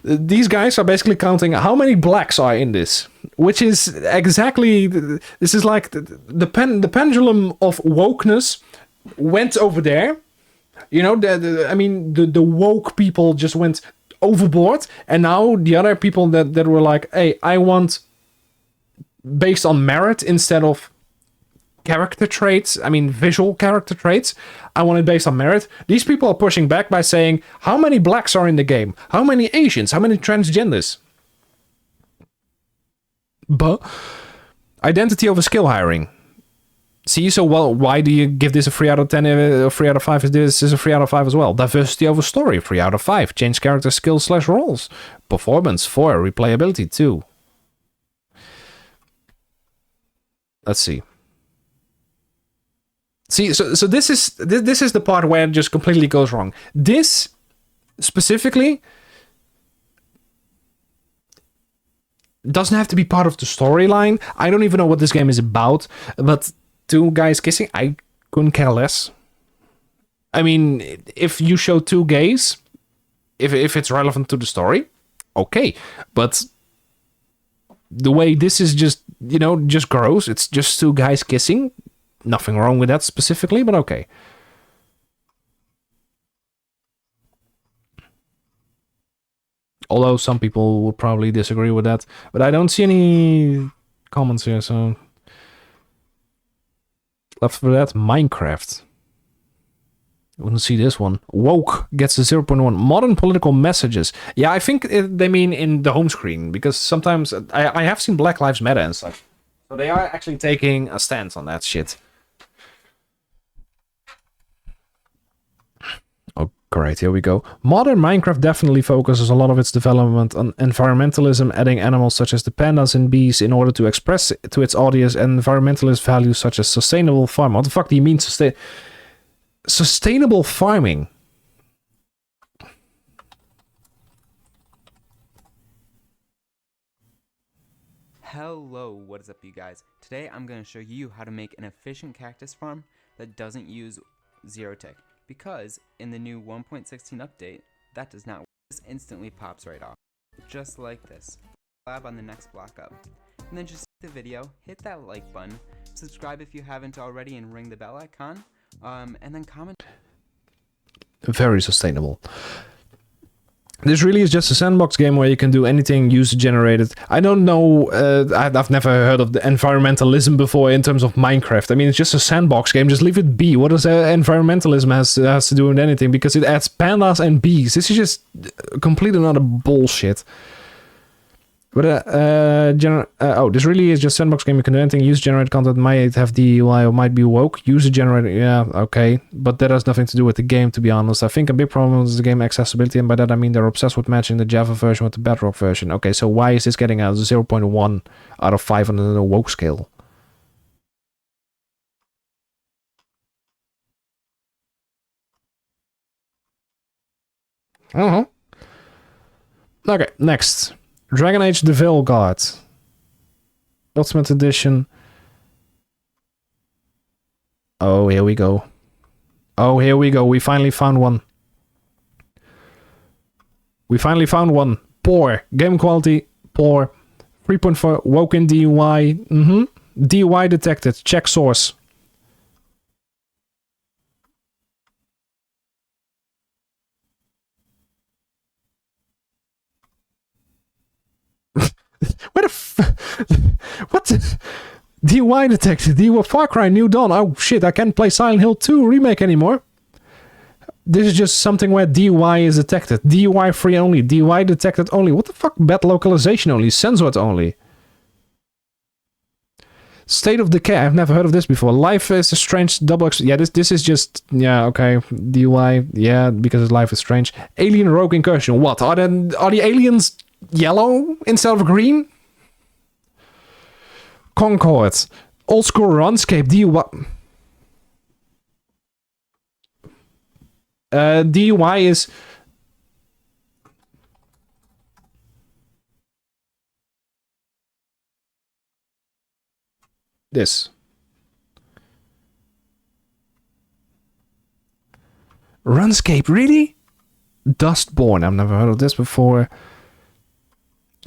these guys are basically counting how many blacks are in this, which is exactly, this is like the pendulum of wokeness went over there. You know, the woke people just went overboard, and now the other people that were like, hey, I want based on merit instead of character traits, visual character traits, I want it based on merit. These people are pushing back by saying, how many blacks are in the game? How many Asians? How many transgenders? But identity over skill hiring. See, so well, why do you give this a 3 out of 10 or 3 out of 5? This is a 3 out of 5 as well. Diversity over story, 3 out of 5. Change character skills / roles. Performance, 4. Replayability, 2. Let's see. See, so this is the part where it just completely goes wrong. This specifically doesn't have to be part of the storyline. I don't even know what this game is about, but 2 guys kissing, I couldn't care less. If you show 2 gays, if it's relevant to the story, okay. But the way this is just gross, it's just 2 guys kissing. Nothing wrong with that specifically, but okay. Although some people will probably disagree with that, but I don't see any comments here, so... Left for that, Minecraft. wouldn't see this one. Woke gets a 0.1. Modern political messages. Yeah, I think they mean in the home screen, because sometimes I have seen Black Lives Matter and stuff. So they are actually taking a stance on that shit. Oh, great, here we go. Modern Minecraft definitely focuses a lot of its development on environmentalism, adding animals such as the pandas and bees in order to express to its audience environmentalist values such as sustainable farming. What the fuck do you mean sustainable farming? Hello, what is up you guys? Today I'm going to show you how to make an efficient cactus farm that doesn't use zero tick, because in the new 1.16 update, that does not work. This instantly pops right off, just like this. Lab on the next block up. And then just hit the video, hit that like button, subscribe if you haven't already, and ring the bell icon, and then comment. Very sustainable. This really is just a sandbox game where you can do anything user-generated. I don't know, I've never heard of the environmentalism before in terms of Minecraft. I mean, it's just a sandbox game, just leave it be. What does environmentalism has to do with anything? Because it adds pandas and bees. This is just complete another bullshit. But, this really is just sandbox game. You can do anything. User-generated content might have DUI or might be woke. User-generated, yeah, okay. But that has nothing to do with the game, to be honest. I think a big problem is the game accessibility, and by that I mean they're obsessed with matching the Java version with the Bedrock version. Okay, so why is this getting a 0.1 out of 5 on the woke scale? I don't know. Okay, next. Dragon Age the Veil Guard. Ultimate Edition. Oh, here we go. Oh, here we go. We finally found one. We finally found one. Poor. Game quality. Poor. 3.4. Woken DUI. DUI detected. Check source. Where the what? DUI detected. DUI Far Cry New Dawn. Oh shit, I can't play Silent Hill 2 remake anymore. This is just something where DUI is detected. DUI free only. DUI detected only. What the fuck? Bad localization only. Censored only. State of Decay. I've never heard of this before. Life is a strange double. Yeah, this is just. Yeah, okay. DUI. Yeah, because life is strange. Alien Rogue Incursion. What? Are the aliens yellow instead of green? Concord. Old School Runscape. DUI. DUI is. This. Runscape, really? Dustborn. I've never heard of this before.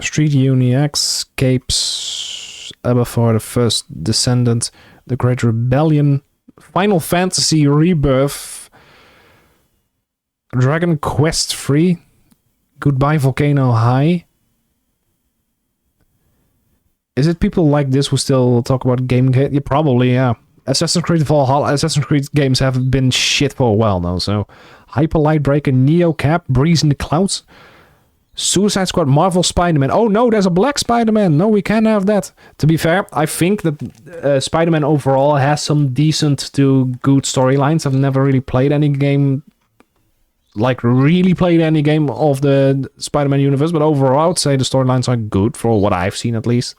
Street Unix, Capes, Abathur, the First Descendant, The Great Rebellion, Final Fantasy Rebirth, Dragon Quest 3, Goodbye Volcano High. Is it people like this who still talk about game? Yeah, probably, yeah. Assassin's Creed Valhalla, Assassin's Creed games have been shit for a while now, so. Hyper Light Breaker, Neo Cap, Breeze in the Clouds, Suicide Squad, Marvel Spider-Man. Oh no, there's a black Spider-Man. No, we can't have that. To be fair, I think that Spider-Man overall has some decent to good storylines. I've never really played any game, like really played any game of the Spider-Man universe, but overall I would say the storylines are good for what I've seen at least.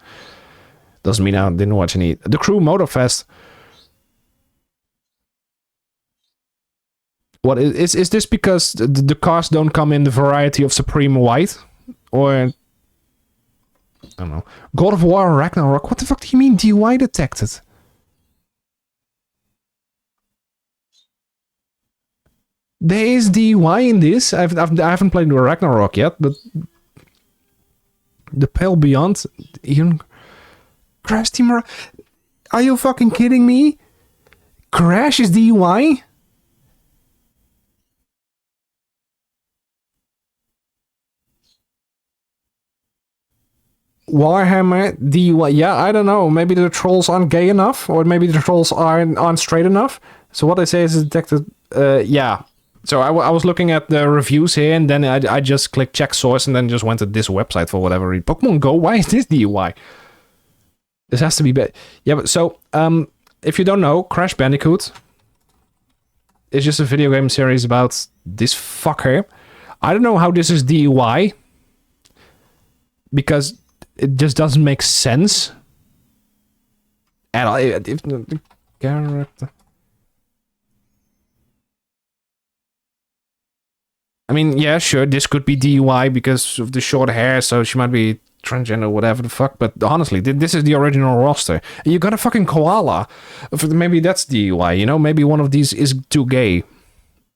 Doesn't mean I didn't watch any. The Crew Motorfest. What is this because the cars don't come in the variety of Supreme White? Or I don't know. God of War Ragnarok. What the fuck do you mean DUI detected? There is DUI in this. I haven't played Ragnarok yet, but the Pale Beyond, even Crash Team. Are you fucking kidding me? Crash is DUI? Warhammer DUI. Yeah, I don't know. Maybe the trolls aren't gay enough, or maybe the trolls aren't straight enough. So what they say is detected... yeah. So I was looking at the reviews here, and then I just clicked check source, and then just went to this website for whatever reason. Pokemon Go? Why is this DUI? This has to be bad. Yeah, but so, if you don't know, Crash Bandicoot is just a video game series about this fucker. I don't know how this is DUI, because it just doesn't make sense at all. If the character... I mean, yeah, sure, this could be DUI because of the short hair, so she might be transgender, whatever the fuck, but honestly, this is the original roster. You got a fucking koala. Maybe that's DUI, you know? Maybe one of these is too gay.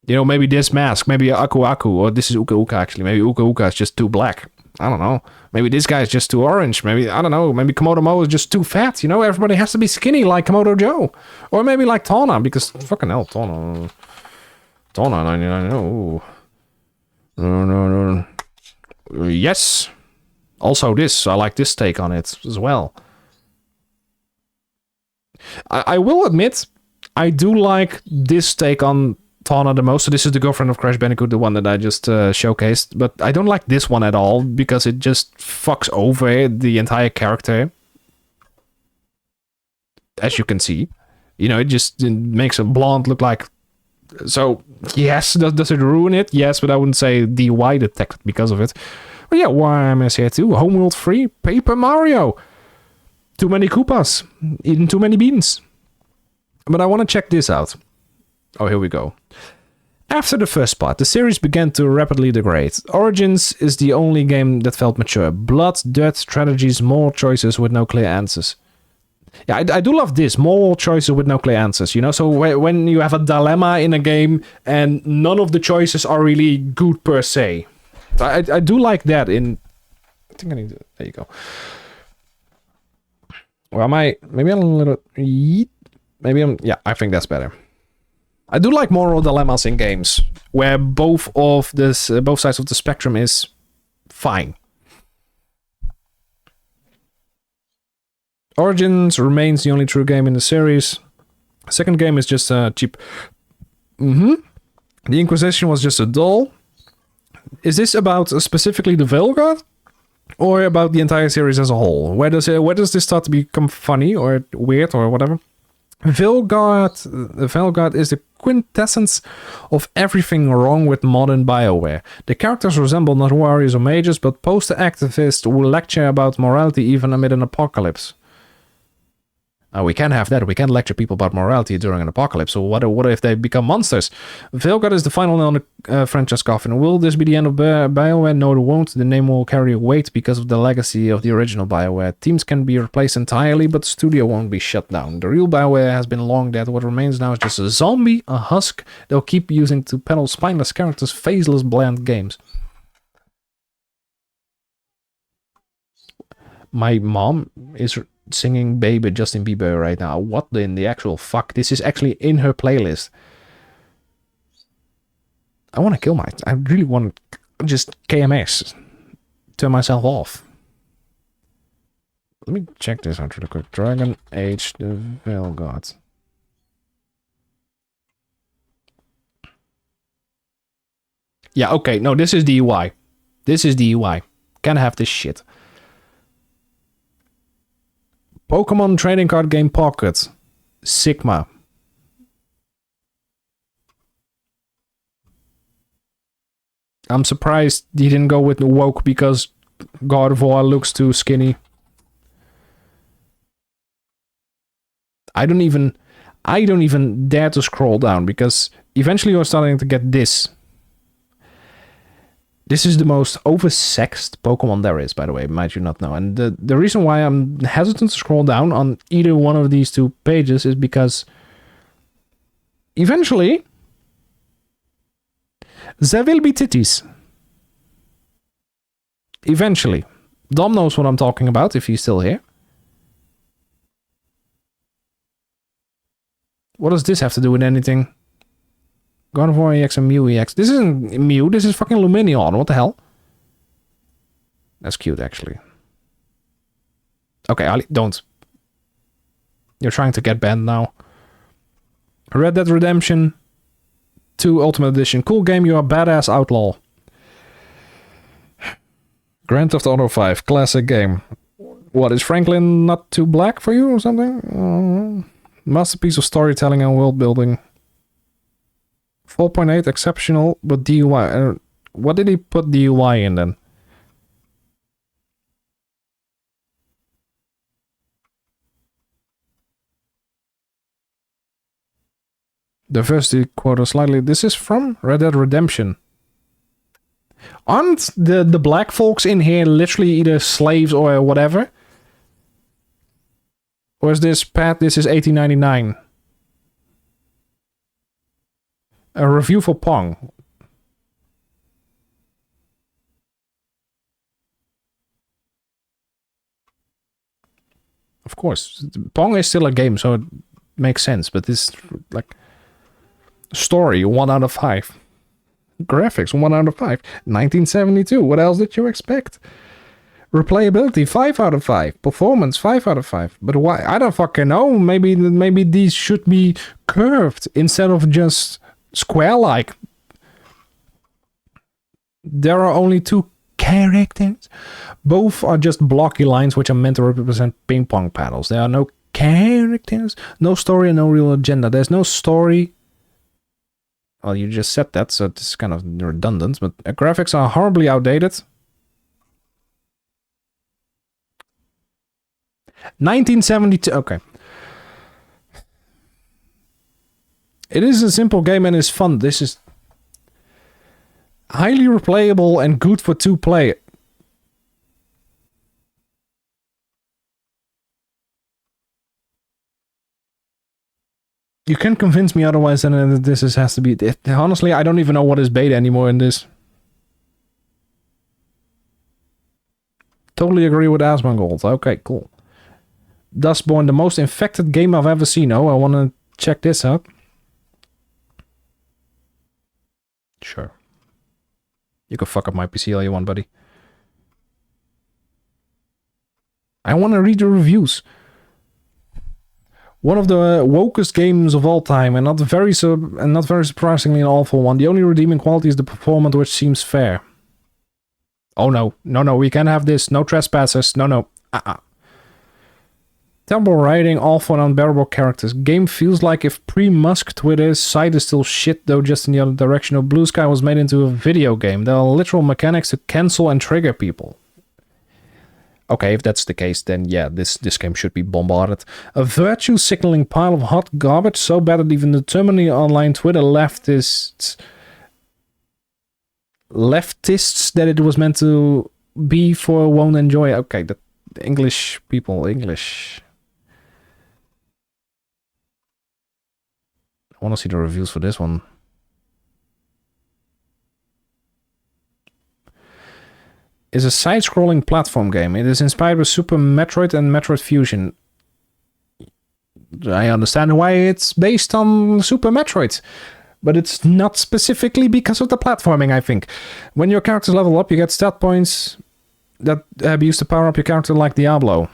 You know, maybe this mask, maybe Aku Aku, or this is Uka Uka actually. Maybe Uka Uka is just too black. I don't know. Maybe this guy is just too orange. Maybe, I don't know, maybe Komodo Mo is just too fat, you know? Everybody has to be skinny like Komodo Joe. Or maybe like Tawna, because fucking hell, Tawna, I know. No. Yes. Also this, I like this take on it as well. I will admit, I do like this take on Tawna the most. So this is the girlfriend of Crash Bandicoot, the one that I just showcased. But I don't like this one at all, because it just fucks over the entire character. As you can see. You know, it makes a blonde look like... So, yes, does it ruin it? Yes, but I wouldn't say DUI detected because of it. But yeah, why am I here too? Homeworld 3, Paper Mario. Too many Koopas. Eating too many beans. But I want to check this out. Oh, here we go. After the first part, the series began to rapidly degrade. Origins is the only game that felt mature. Blood, dirt, strategies, moral choices with no clear answers. Yeah, I do love this. Moral choices with no clear answers, you know? So when you have a dilemma in a game and none of the choices are really good per se. I do like that in... I think I need to... There you go. Or am I... Maybe I'm a little... Maybe I'm... Yeah, I think that's better. I do like moral dilemmas in games where both sides of the spectrum is fine. Origins remains the only true game in the series. Second game is just cheap. The Inquisition was just a doll. Is this about specifically the Velgard? Or about the entire series as a whole? Where does this start to become funny or weird or whatever? Velgard is the quintessence of everything wrong with modern BioWare. The characters resemble not warriors or mages, but poster-activists who lecture about morality even amid an apocalypse. We can't have that. We can't lecture people about morality during an apocalypse. So what if they become monsters? Velgard is the final nail in the franchise coffin. Will this be the end of BioWare? No, it won't. The name will carry weight because of the legacy of the original BioWare. Teams can be replaced entirely, but the studio won't be shut down. The real BioWare has been long dead. What remains now is just a zombie, a husk they'll keep using to peddle spineless characters, faceless, bland games. My mom is singing Baby Justin Bieber right now. What in the actual fuck? This is actually in her playlist. I want to kill I really want to just KMS. Turn myself off. Let me check this out real quick. Dragon Age the Velgard. Yeah, okay. No, this is DUI. This is DUI. Can't have this shit. Pokemon trading card game Pocket. Sigma. I'm surprised he didn't go with woke because God of War looks too skinny. I don't even dare to scroll down because eventually you're starting to get this. This is the most oversexed Pokemon there is, by the way, might you not know. And the reason why I'm hesitant to scroll down on either one of these two pages is because eventually there will be titties. Eventually. Dom knows what I'm talking about if he's still here. What does this have to do with anything? God of War EX and Mew EX. This isn't Mew, this is fucking Lumineon. What the hell? That's cute, actually. Okay, Ali, don't. You're trying to get banned now. Red Dead Redemption 2 Ultimate Edition. Cool game, you're a badass outlaw. Grand Theft Auto 5. Classic game. What, is Franklin not too black for you or something? Masterpiece of storytelling and world building. 4.8 exceptional, but DUI. What did he put DUI in then? Diversity quota slightly. This is from Red Dead Redemption. Aren't the black folks in here literally either slaves or whatever? Or is this Pat? This is 1899. A review for Pong. Of course, Pong is still a game, so it makes sense. But this, like, story 1 out of 5, graphics 1 out of 5, 1972. What else did you expect? Replayability 5 out of 5, performance 5 out of 5. But why? I don't fucking know. Maybe these should be curved instead of just square-like. There are only 2 characters. Both are just blocky lines which are meant to represent ping pong paddles. There are no characters, no story, and no real agenda. There's no story. Well, you just said that, so it's kind of redundant, but graphics are horribly outdated. 1972. Okay. It is a simple game and is fun. This is highly replayable and good for 2 play. You can't convince me otherwise than this has to be... Honestly, I don't even know what is beta anymore in this. Totally agree with Asmongold. Okay, cool. Dustborn, the most infected game I've ever seen. Oh, I want to check this out. Sure. You can fuck up my PC all you want, buddy. I want to read the reviews. One of the wokest games of all time, and not very surprisingly an awful one. The only redeeming quality is the performance, which seems fair. Oh no, no, we can't have this. No trespassers. No. Terrible writing, awful and unbearable characters. Game feels like if pre-Musk Twitter's site is still shit, though just in the other direction. Of Blue Sky was made into a video game. There are literal mechanics to cancel and trigger people. Okay, if that's the case, then yeah, this game should be bombarded. A virtue signaling pile of hot garbage, so bad that even the terminally online Twitter leftists that it was meant to be for won't enjoy. Okay, the English people, English. I want to see the reviews for this one. Is a side-scrolling platform game. It is inspired by Super Metroid and Metroid Fusion. I understand why it's based on Super Metroid, but it's not specifically because of the platforming, I think. When your characters level up, you get stat points that be used to power up your character like Diablo.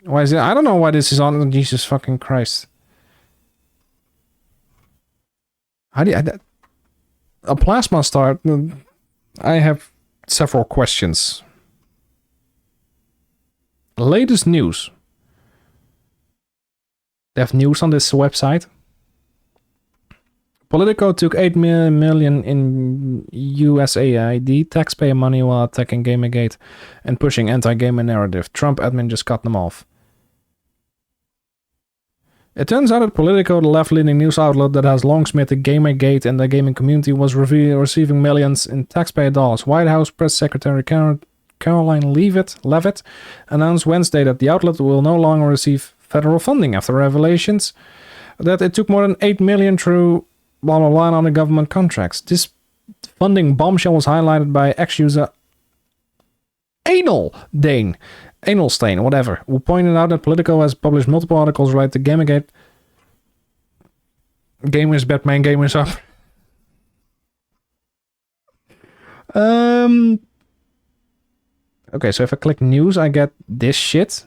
Why is it? I don't know why this is on. Jesus fucking Christ. How do you... A plasma star... I have... several questions. Latest news. They have news on this website. Politico took $8 million in USAID taxpayer money while attacking Gamergate and pushing anti-gamer narrative. Trump admin just cut them off. It turns out that Politico, the left-leaning news outlet that has long smitted Gamergate and the gaming community, was receiving millions in taxpayer dollars. White House Press Secretary Caroline Leavitt announced Wednesday that the outlet will no longer receive federal funding after revelations that it took more than $8 million through blah blah blah on the government contracts. This funding bombshell was highlighted by ex-user Analstein, whatever, who pointed out that Politico has published multiple articles related to Gamergate. Gamers, Batman, gamers up. Okay, so if I click news, I get this shit.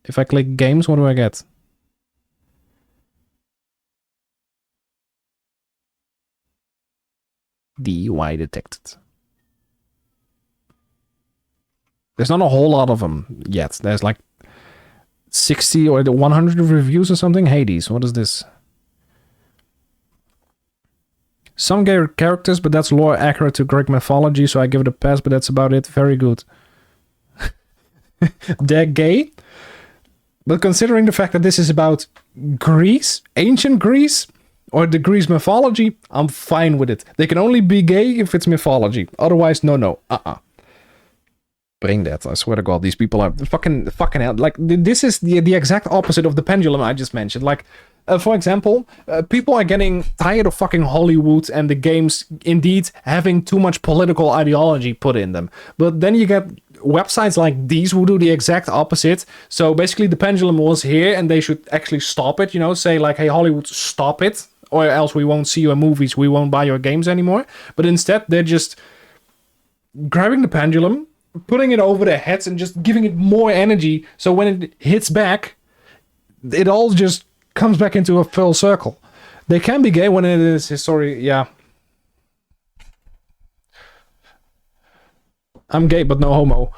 If I click games, what do I get? DUI detected. There's not a whole lot of them yet. There's like 60 or 100 reviews or something. Hades, what is this? Some gay characters, but that's lore accurate to Greek mythology, so I give it a pass, but that's about it. Very good. They're gay? But considering the fact that this is about Greece, ancient Greece, or the Greece mythology, I'm fine with it. They can only be gay if it's mythology. Otherwise, no. Bring that. I swear to God, these people are fucking hell. Like, this is the exact opposite of the pendulum I just mentioned. Like, for example, people are getting tired of fucking Hollywood and the games indeed having too much political ideology put in them. But then you get websites like these who do the exact opposite. So basically the pendulum was here and they should actually stop it, you know, say like, hey, Hollywood, stop it, or else we won't see your movies, we won't buy your games anymore. But instead they're just grabbing the pendulum, putting it over their heads and just giving it more energy. So when it hits back, it all just comes back into a full circle. They can be gay when it is history. Yeah. I'm gay, but no homo.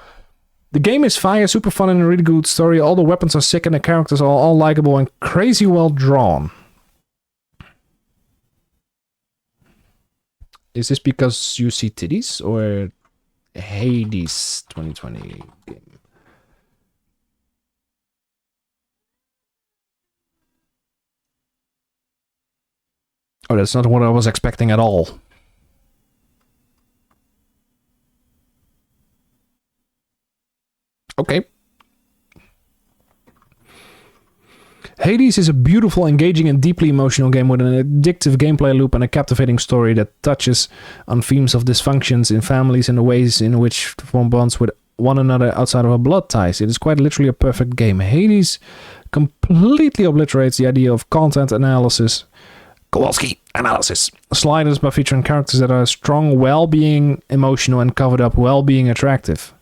The game is fire, super fun and a really good story. All the weapons are sick and the characters are all likable and crazy well drawn. Is this because you see titties or Hades 2020 game? Oh, that's not what I was expecting at all. Okay. Hades is a beautiful, engaging, and deeply emotional game with an addictive gameplay loop and a captivating story that touches on themes of dysfunctions in families and the ways in which to form bonds with one another outside of our blood ties. It is quite literally a perfect game. Hades completely obliterates the idea of content analysis. Kowalski analysis. Sliders by featuring characters that are strong while being emotional and covered up while being attractive.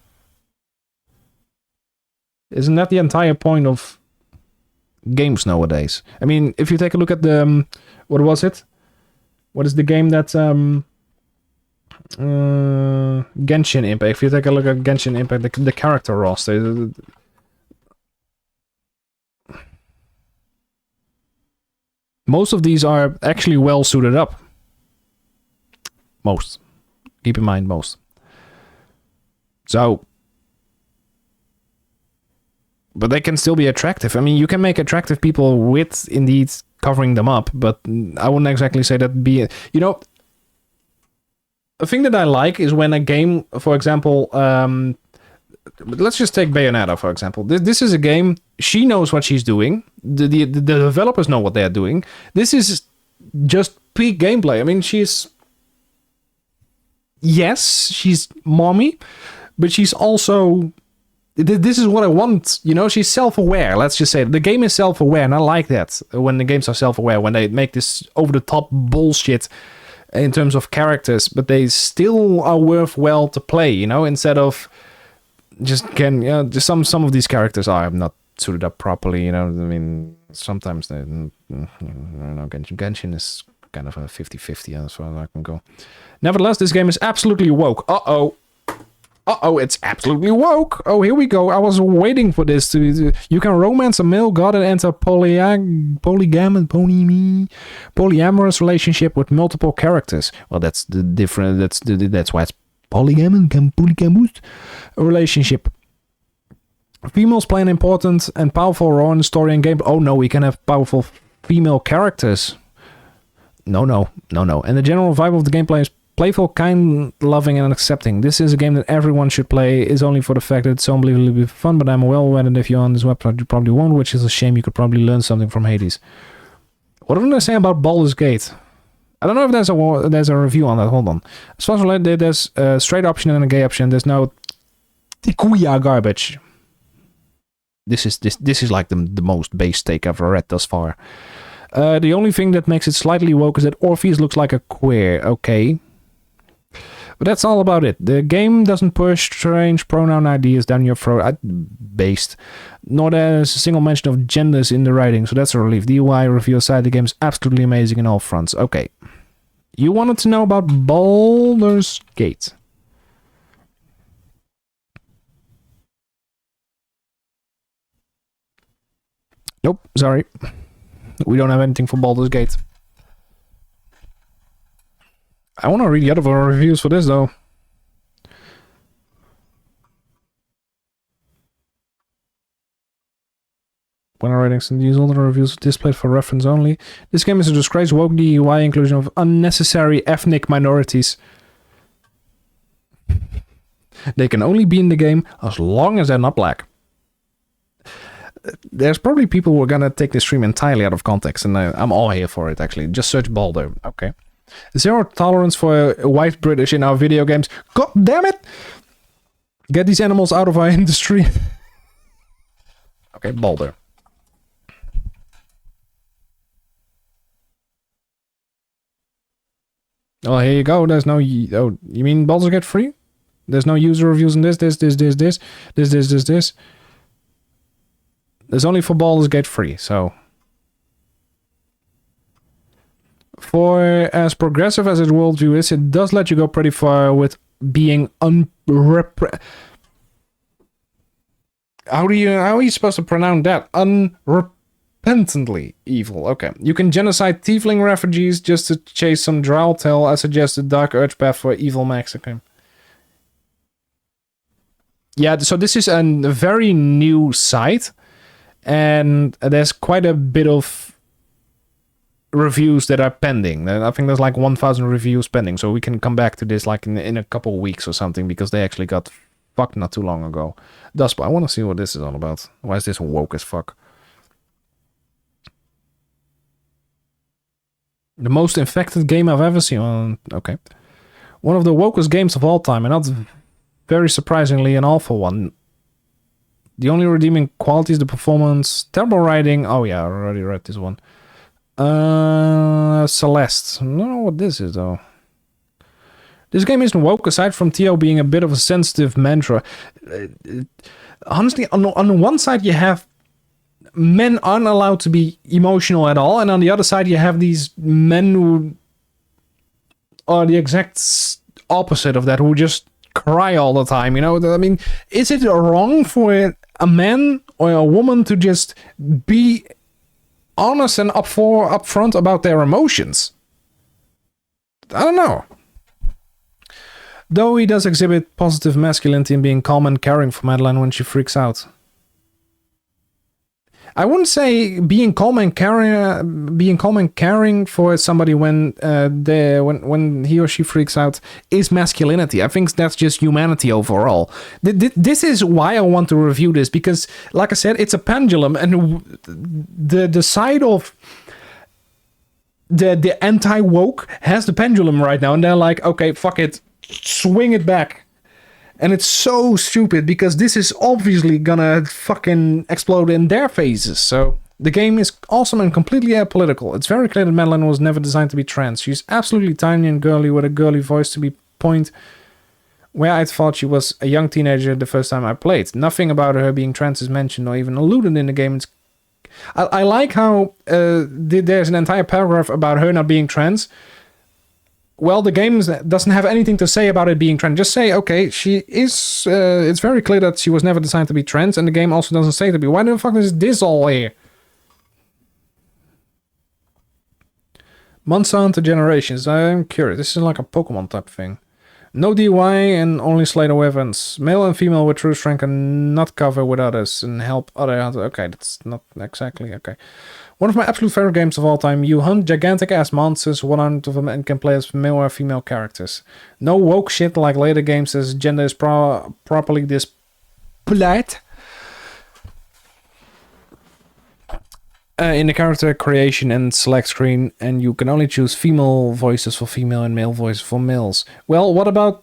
Isn't that the entire point of games nowadays? I mean, if you take a look at the what was it? What is the game that Genshin Impact? If you take a look at Genshin Impact, the character roster. Most of these are actually well suited up. Most. Keep in mind, most. So. But they can still be attractive. I mean, you can make attractive people with, indeed, covering them up. But I wouldn't exactly say that be... You know, a thing that I like is when a game, for example... let's just take Bayonetta, for example. This is a game, she knows what she's doing. The developers know what they're doing. This is just peak gameplay. I mean, she's... Yes, she's mommy, but she's also... This is what I want, you know, she's self-aware, let's just say. The game is self-aware, and I like that, when the games are self-aware, when they make this over-the-top bullshit in terms of characters, but they still are worthwhile to play, you know, instead of just some of these characters are not suited up properly, you know, I mean, sometimes they, I don't know, Genshin is kind of a 50-50 as far as I can go. Nevertheless, this game is absolutely woke. Uh-oh, it's absolutely woke. Oh, here we go. I was waiting for this. You can romance a male god and enter polyamorous relationship with multiple characters. Well, that's the different. That's why it's polygamous relationship. Females play an important and powerful role in the story and game. Oh no, we can have powerful female characters. No. And the general vibe of the gameplay is playful, kind, loving, and accepting. This is a game that everyone should play. It's only for the fact that it's so unbelievably fun, but I'm well aware that if you're on this website, you probably won't, which is a shame. You could probably learn something from Hades. What did I say about Baldur's Gate? I don't know if there's a review on that. Hold on. As far as there's a straight option and a gay option. There's no Tikuya garbage. This is like the most base take I've read thus far. The only thing that makes it slightly woke is that Orpheus looks like a queer. Okay. But that's all about it. The game doesn't push strange pronoun ideas down your throat, based, nor there's a single mention of genders in the writing, so that's a relief. DUI review aside, the game is absolutely amazing in all fronts. Okay. You wanted to know about Baldur's Gate. Nope, sorry. We don't have anything for Baldur's Gate. I want to read the other reviews for this, though. When ratings and these other reviews displayed for reference only. This game is a disgrace, woke DUI inclusion of unnecessary ethnic minorities. They can only be in the game as long as they're not black. There's probably people who are gonna take this stream entirely out of context, and I'm all here for it, actually. Just search Baldur. Okay. Zero tolerance for white British in our video games. God damn it! Get these animals out of our industry. Okay, Baldur. Oh, here you go. There's no... Oh, you mean Baldur's Gate free? There's no user reviews in this. There's only for Baldur's Gate free, so... For as progressive as its worldview is, it does let you go pretty far with being How are you supposed to pronounce that? Unrepentantly evil. Okay. You can genocide tiefling refugees just to chase some drow tail. I suggest the Dark Urge path for evil Mexican. Yeah, so this is a very new site, and there's quite a bit of reviews that are pending. I think there's like 1,000 reviews pending, so we can come back to this like in a couple of weeks or something, because they actually got fucked not too long ago. Dust, I want to see what this is all about. Why is this woke as fuck? The most infected game I've ever seen. Okay. One of the wokest games of all time, and not very surprisingly an awful one. The only redeeming quality is the performance. Terrible writing. Oh yeah, I already read this one. Celeste. I don't know what this is though. This game isn't woke, aside from Theo being a bit of a sensitive mantra. Honestly, on the one side you have men aren't allowed to be emotional at all, and on the other side you have these men who are the exact opposite of that, who just cry all the time, you know? I mean, is it wrong for a man or a woman to just be honest and upfront about their emotions? I don't know. Though he does exhibit positive masculinity in being calm and caring for Madeline when she freaks out. I wouldn't say being calm and caring for somebody when he or she freaks out is masculinity. I think that's just humanity overall. This is why I want to review this, because, like I said, it's a pendulum, and the side of the anti-woke has the pendulum right now, and they're like, okay, fuck it, swing it back. And it's so stupid, because this is obviously gonna fucking explode in their faces. So the game is awesome and completely apolitical. It's very clear that Madeline was never designed to be trans. She's absolutely tiny and girly with a girly voice, to be point where I thought she was a young teenager the first time I played. Nothing about her being trans is mentioned or even alluded in the game. I like how there's an entire paragraph about her not being trans. Well, the game doesn't have anything to say about it being trans. Just say, okay, she is... it's very clear that she was never designed to be trans, and the game also doesn't say to be. Why the fuck is this all here? Monster Hunter Generations. I'm curious. This is like a Pokemon type thing. No DUI and only Slater weapons. Male and female with true strength and not cover with others and help other hunters. Okay, that's not exactly... Okay. One of my absolute favorite games of all time. You hunt gigantic ass monsters, 100 of them, and can play as male or female characters. No woke shit like later games as gender is properly displayed in the character creation and select screen, and you can only choose female voices for female and male voices for males. Well, what about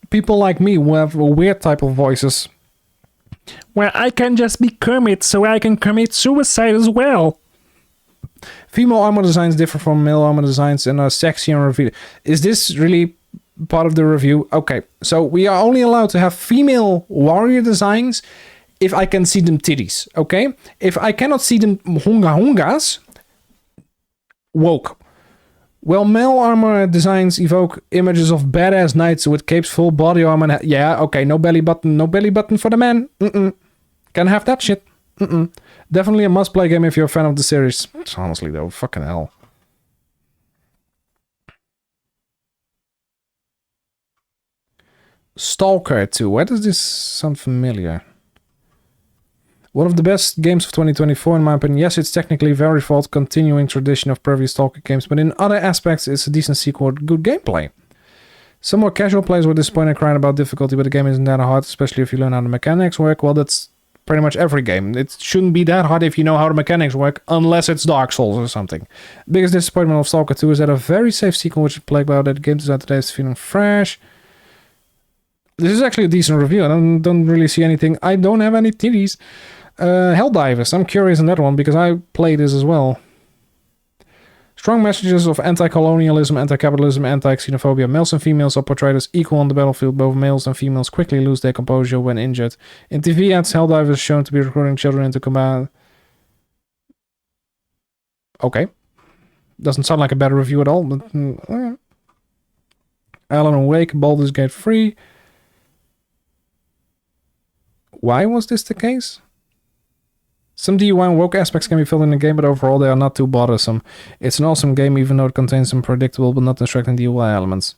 people like me who have a weird type of voices? Where I can just be Kermit, so I can commit suicide as well. Female armor designs differ from male armor designs and are sexy and revealing. Is this really part of the review? Okay, so we are only allowed to have female warrior designs if I can see them titties, okay? If I cannot see them hunga hungas, woke. Well, male armor designs evoke images of badass knights with capes, full body armor. Yeah, okay, no belly button. No belly button for the man. Can't have that shit. Definitely a must-play game if you're a fan of the series. Honestly, though, fucking hell. Stalker 2. Why does this sound familiar? One of the best games of 2024, in my opinion. Yes, it's technically very fault, continuing tradition of previous Stalker games, but in other aspects, it's a decent sequel with good gameplay. Some more casual players were disappointed crying about difficulty, but the game isn't that hard, especially if you learn how the mechanics work. Well, that's pretty much every game. It shouldn't be that hard if you know how the mechanics work, unless it's Dark Souls or something. Biggest disappointment of Stalker 2 is that a very safe sequel, which is plagued by that the game design today is feeling fresh. This is actually a decent review. I don't really see anything. I don't have any titties. Helldivers. I'm curious on that one because I played this as well. Strong messages of anti-colonialism, anti-capitalism, anti-xenophobia. Males and females are portrayed as equal on the battlefield. Both males and females quickly lose their composure when injured. In TV ads, Helldivers is shown to be recruiting children into combat. Okay. Doesn't sound like a bad review at all, but... Alan Wake, Baldur's Gate 3. Why was this the case? Some DUI and woke aspects can be filled in the game, but overall they are not too bothersome. It's an awesome game, even though it contains some predictable but not distracting DUI elements.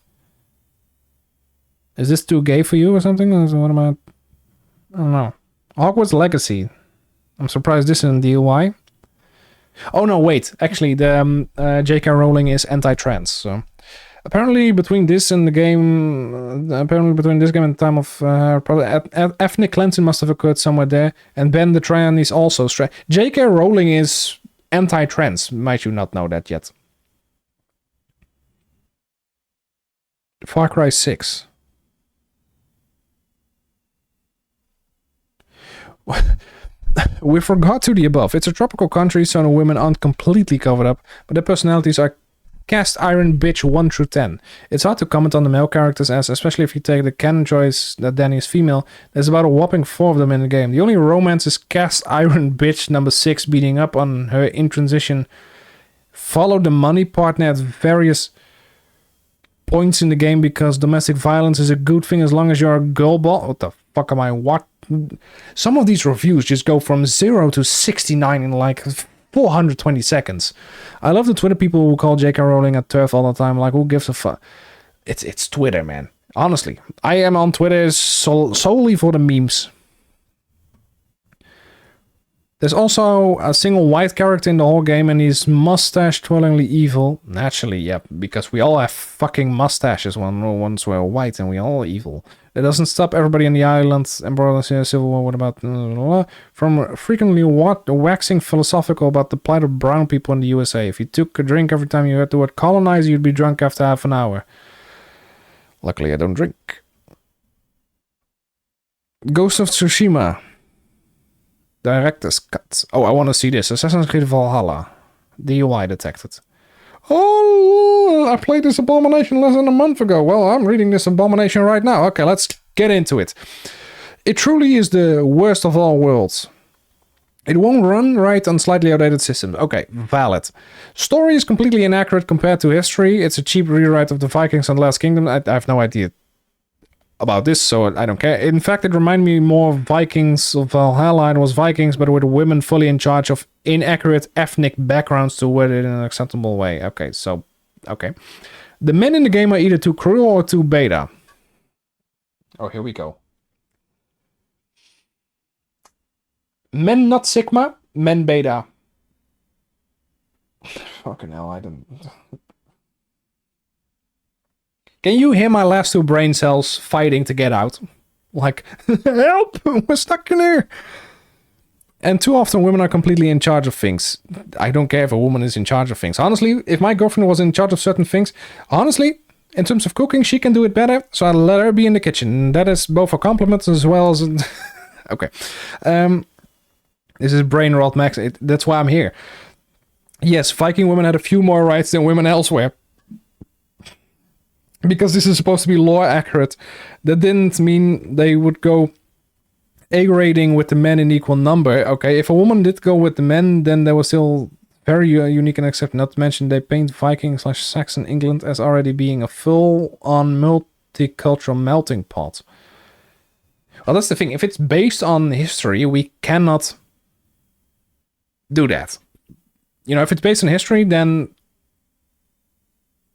Is this too gay for you or something? What am I don't know. Hogwarts Legacy. I'm surprised this isn't DUI. Oh no, wait. Actually, the J.K. Rowling is anti-trans, so... Apparently, between this and the game, between this game and the time of probably ethnic cleansing must have occurred somewhere there. And Ben the Tran is also J.K. Rowling is anti-trans. Might you not know that yet? Far Cry 6. With regard to the above, it's a tropical country, so the women aren't completely covered up, but their personalities are cast iron bitch 1 through 10. It's hard to comment on the male characters, as especially if you take the canon choice that Danny is female, there's about a whopping 4 of them in the game. The only romance is cast iron bitch number 6 beating up on her in transition. Follow the money partner at various points in the game because domestic violence is a good thing as long as you're a girl ball. What the fuck am I? What? Some of these reviews just go from 0 to 69 in like 420 seconds. I love the Twitter people who call J.K. Rowling a turf all the time. Like, who gives a fuck? It's Twitter, man. Honestly, I am on Twitter solely for the memes. There's also a single white character in the whole game, and he's mustache-twirlingly evil. Naturally, yeah, because we all have fucking mustaches once we're white, and we're all evil. That doesn't stop everybody in the island and brothers in Civil War. What about from frequently waxing philosophical about the plight of brown people in the USA? If you took a drink every time you heard the word colonizer, you'd be drunk after half an hour. Luckily, I don't drink. Ghost of Tsushima. Director's cut. Oh, I want to see this. Assassin's Creed Valhalla. DUI detected. Oh, I played this abomination less than a month ago. Well, I'm reading this abomination right now. Okay, let's get into it. It truly is the worst of all worlds. It won't run right on slightly outdated systems. Okay, valid. Story is completely inaccurate compared to history. It's a cheap rewrite of the Vikings and Last Kingdom. I have no idea about this, so I don't care. In fact, it reminded me more of Vikings of Valhalla. It was Vikings, but with women fully in charge of inaccurate ethnic backgrounds to word it in an acceptable way. Okay. The men in the game are either too cruel or too beta. Oh, here we go. Men not Sigma, men beta. Fucking hell, I don't... Can you hear my last 2 brain cells fighting to get out? Like, help! We're stuck in here! And too often women are completely in charge of things. I don't care if a woman is in charge of things. Honestly, if my girlfriend was in charge of certain things, honestly, in terms of cooking, she can do it better, so I'll let her be in the kitchen. That is both a compliment as well as... Okay. This is brain rot max. That's why I'm here. Yes, Viking women had a few more rights than women elsewhere. Because this is supposed to be lore accurate, that didn't mean they would go A rating with the men in equal number. Okay, if a woman did go with the men, then there was still very unique and accepted. Not to mention they paint Viking/Saxon England as already being a full-on multicultural melting pot. Well, that's the thing. If it's based on history, we cannot do that. You know, if it's based on history, then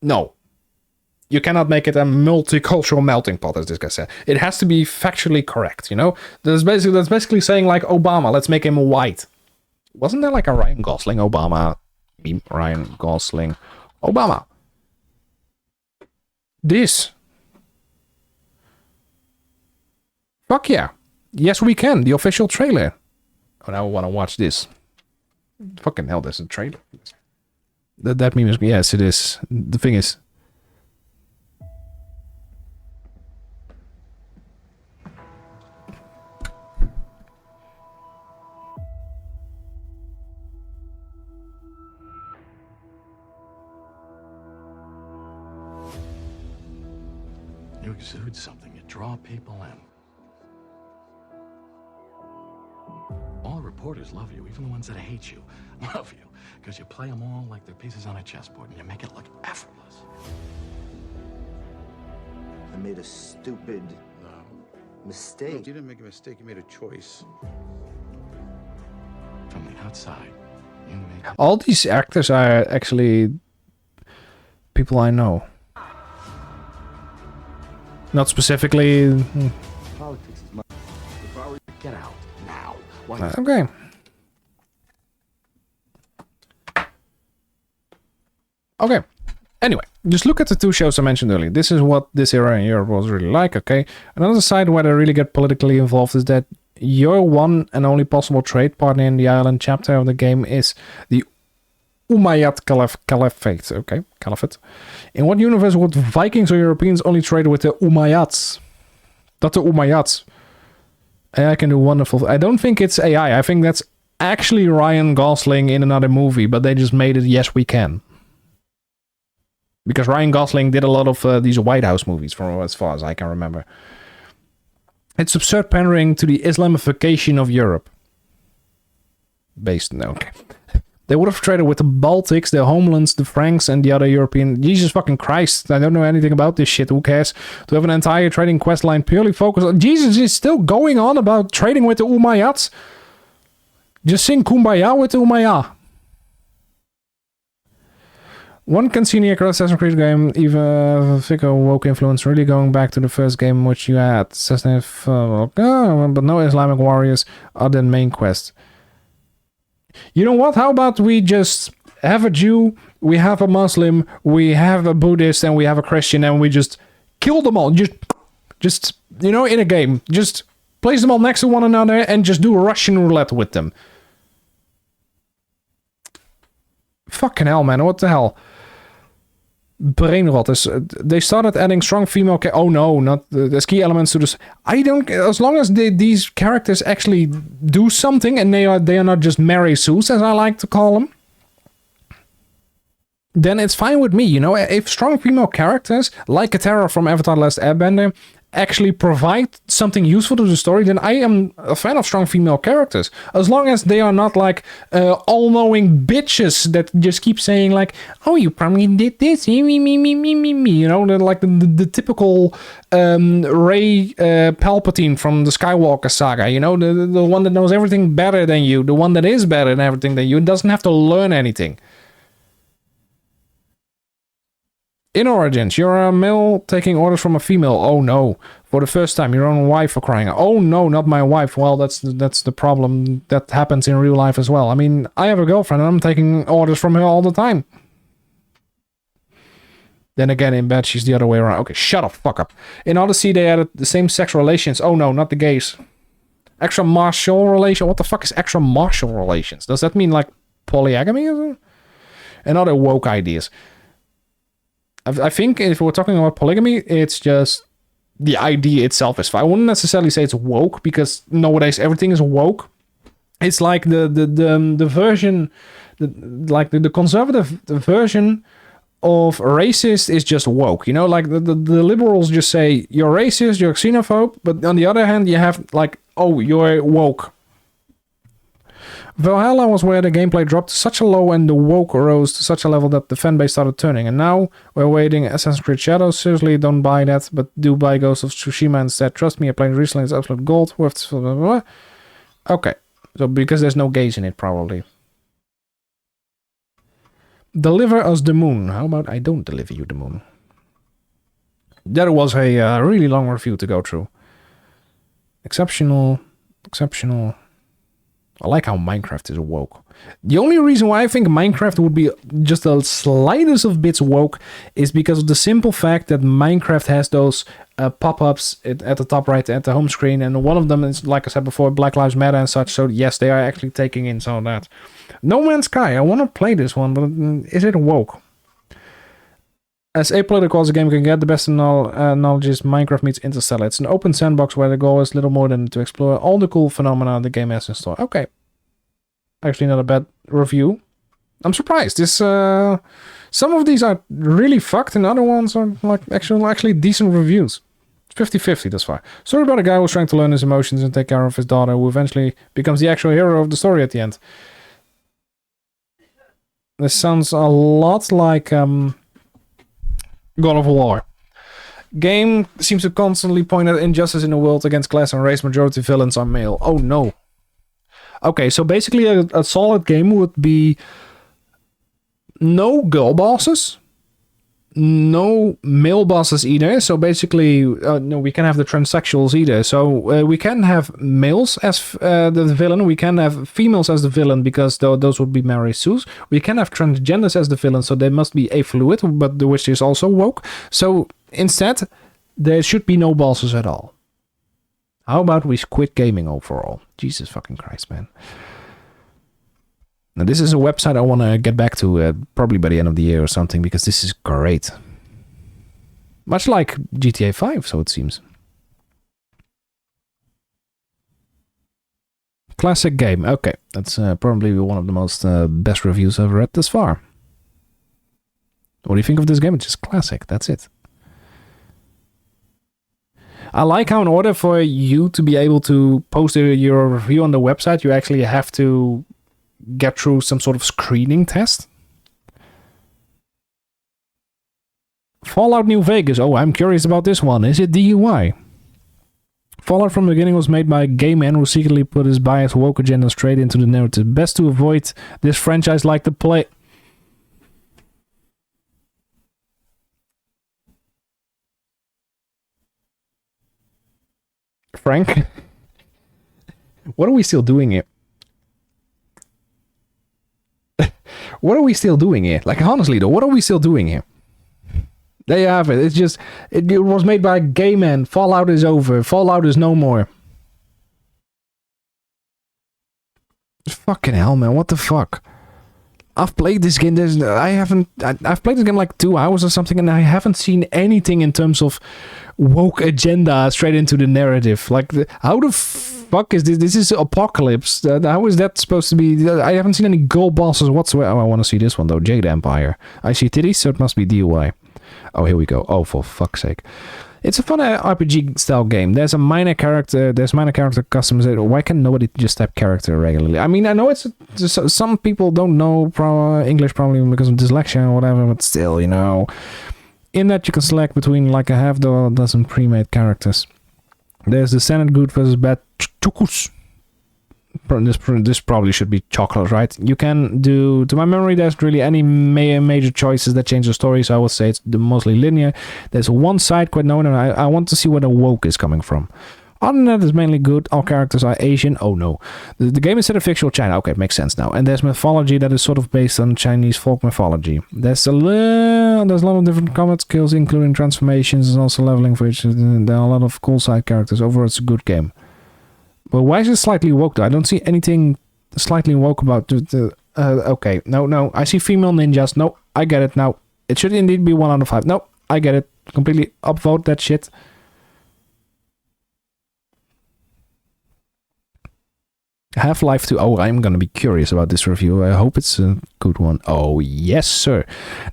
no. You cannot make it a multicultural melting pot, as this guy said. It has to be factually correct, you know? That's basically saying, like, Obama, let's make him white. Wasn't there like a Ryan Gosling Obama meme? Ryan Gosling Obama. This. Fuck yeah. Yes, we can. The official trailer. Oh, now I want to watch this. Fucking hell, there's a trailer. That meme is... Yes, it is. The thing is... You exude something. You draw people in. All reporters love you, even the ones that hate you. Love you, because you play them all like they're pieces on a chessboard, and you make it look effortless. I made a stupid mistake. You didn't make a mistake, you made a choice. From the outside, you make... All these actors are actually people I know. Not specifically... Politics is my... If I were to get out now, why... Okay. Okay. Anyway, just look at the two shows I mentioned earlier. This is what this era in Europe was really like, okay? Another side where they really get politically involved is that your one and only possible trade partner in the island chapter of the game is the Umayyad Caliphate, okay? Caliphate. In what universe would Vikings or Europeans only trade with the Umayyads? Not the Umayyads. AI can do wonderful... I don't think it's AI. I think that's actually Ryan Gosling in another movie, but they just made it yes we can. Because Ryan Gosling did a lot of these White House movies, from as far as I can remember. It's absurd pandering to the Islamification of Europe. Okay. They would have traded with the Baltics, the Homelands, the Franks, and the other European... Jesus fucking Christ, I don't know anything about this shit, who cares? To have an entire trading quest line purely focused on... Jesus is still going on about trading with the Umayyads. Just sing Kumbaya with the Umayyad. One can see in the Assassin's Creed game, even figure woke influence really going back to the first game in which you had but no Islamic warriors other than main quest. You know what? How about we just have a Jew, we have a Muslim, we have a Buddhist, and we have a Christian, and we just kill them all. Just you know, in a game. Just place them all next to one another and just do Russian roulette with them. Fucking hell, man. What the hell? Brain rot is... They started adding strong female... Oh no, not the key elements to this. I don't... As long as these characters actually do something and they are not just Mary Sue's, as I like to call them, then it's fine with me, you know? If strong female characters, like Katara from Avatar The Last Airbender, actually provide something useful to the story, then I am a fan of strong female characters. As long as they are not like all-knowing bitches that just keep saying like, oh, you probably did this, me, you know, like the typical Rey Palpatine from the Skywalker saga, you know, the one that knows everything better than you, the one that is better than everything than you, and doesn't have to learn anything. In Origins, you're a male taking orders from a female. Oh no. For the first time, your own wife for crying out. Oh no, not my wife. Well, that's the problem. That happens in real life as well. I mean, I have a girlfriend and I'm taking orders from her all the time. Then again, in bed, she's the other way around. Okay, shut up, fuck up. In Odyssey, they added the same sex relations. Oh no, not the gays. Extra-martial relation? What the fuck is extra-martial relations? Does that mean like polygamy or something? And other woke ideas. I think if we're talking about polygamy, it's just the idea itself is fine. I wouldn't necessarily say it's woke, because nowadays everything is woke. It's like the version, the conservative version of racist is just woke. You know, like the liberals just say you're racist, you're xenophobe, but on the other hand, you have like, oh, you're woke. Valhalla was where the gameplay dropped such a low and the woke rose to such a level that the fanbase started turning. And now we're waiting Assassin's Creed Shadows. Seriously, don't buy that, but do buy Ghost of Tsushima instead. Trust me, I played it recently. It's absolute gold. Worth. Blah, blah, blah. Okay, so because there's no gays in it, probably. Deliver us the moon. How about I don't deliver you the moon? That was a really long review to go through. Exceptional. I like how Minecraft is woke. The only reason why I think Minecraft would be just the slightest of bits woke is because of the simple fact that Minecraft has those pop-ups at the top right at the home screen, and one of them is, like I said before, Black Lives Matter and such, so yes, they are actually taking in some of that. No Man's Sky, I want to play this one, but is it woke? As apolitical as a game can get, the best knowledge is Minecraft meets Interstellar. It's an open sandbox where the goal is little more than to explore all the cool phenomena the game has in store. Okay. Actually, not a bad review. I'm surprised. Some of these are really fucked and other ones are like actually decent reviews. 50-50 thus far. Story about a guy who's trying to learn his emotions and take care of his daughter, who eventually becomes the actual hero of the story at the end. This sounds a lot like God of War. Game seems to constantly point at injustice in the world against class and race. Majority villains are male. Oh no. Okay, so basically a solid game would be no girl bosses, no male bosses either. So basically, no, we can have the transsexuals either. So we can have males as the villain. We can have females as the villain because those would be Mary Sue's. We can have transgenders as the villain, so they must be afluid, but which is also woke. So instead, there should be no bosses at all. How about we quit gaming overall? Jesus fucking Christ, man. Now, this is a website I want to get back to probably by the end of the year or something, because this is great. Much like GTA 5, so it seems. Classic game. Okay, that's probably one of the most best reviews I've read thus far. What do you think of this game? It's just classic. That's it. I like how in order for you to be able to post your review on the website, you actually have to get through some sort of screening test. Fallout New Vegas. Oh, I'm curious about this one. Is it DUI? Fallout from the beginning was made by a gay man who secretly put his biased woke agenda straight into the narrative. Best to avoid this franchise like the plague. Frank? What are we still doing here? What are we still doing here? Like, honestly, though, what are we still doing here? There you have it. It's just, it was made by a gay man. Fallout is over. Fallout is no more. Fucking hell, man. What the fuck? I've played this game. I've played this game like 2 hours or something, and I haven't seen anything in terms of woke agenda straight into the narrative. Like, how the fuck is this? This is Apocalypse. How is that supposed to be? I haven't seen any gold bosses whatsoever. Oh, I want to see this one though. Jade Empire. I see titties, so it must be DUI. Oh, here we go. Oh, for fuck's sake. It's a fun RPG style game. There's minor character customization. Why can nobody just type character regularly? I mean, I know it's some people don't know English probably because of dyslexia or whatever, but still, you know. In that you can select between like a half dozen pre-made characters. There's the Senate Good versus Bad Chukus. This probably should be chocolate, right? You can do, to my memory, there's really any major choices that change the story, so I would say it's mostly linear. There's one side quite known, and I want to see where the woke is coming from. Other than that, it's mainly good. All characters are Asian. Oh no. The game is set in fictional China. Okay, it makes sense now. And there's mythology that is sort of based on Chinese folk mythology. There's a lot of different combat skills, including transformations and also leveling for each. There are a lot of cool side characters. Overall, it's a good game. But why is it slightly woke though? I don't see anything slightly woke about okay, no. I see female ninjas. No, I get it now. It should indeed be 1 out of 5. No, I get it. Completely upvote that shit. Half-Life 2. Oh, I'm gonna be curious about this review. I hope it's a good one. Oh, yes, sir.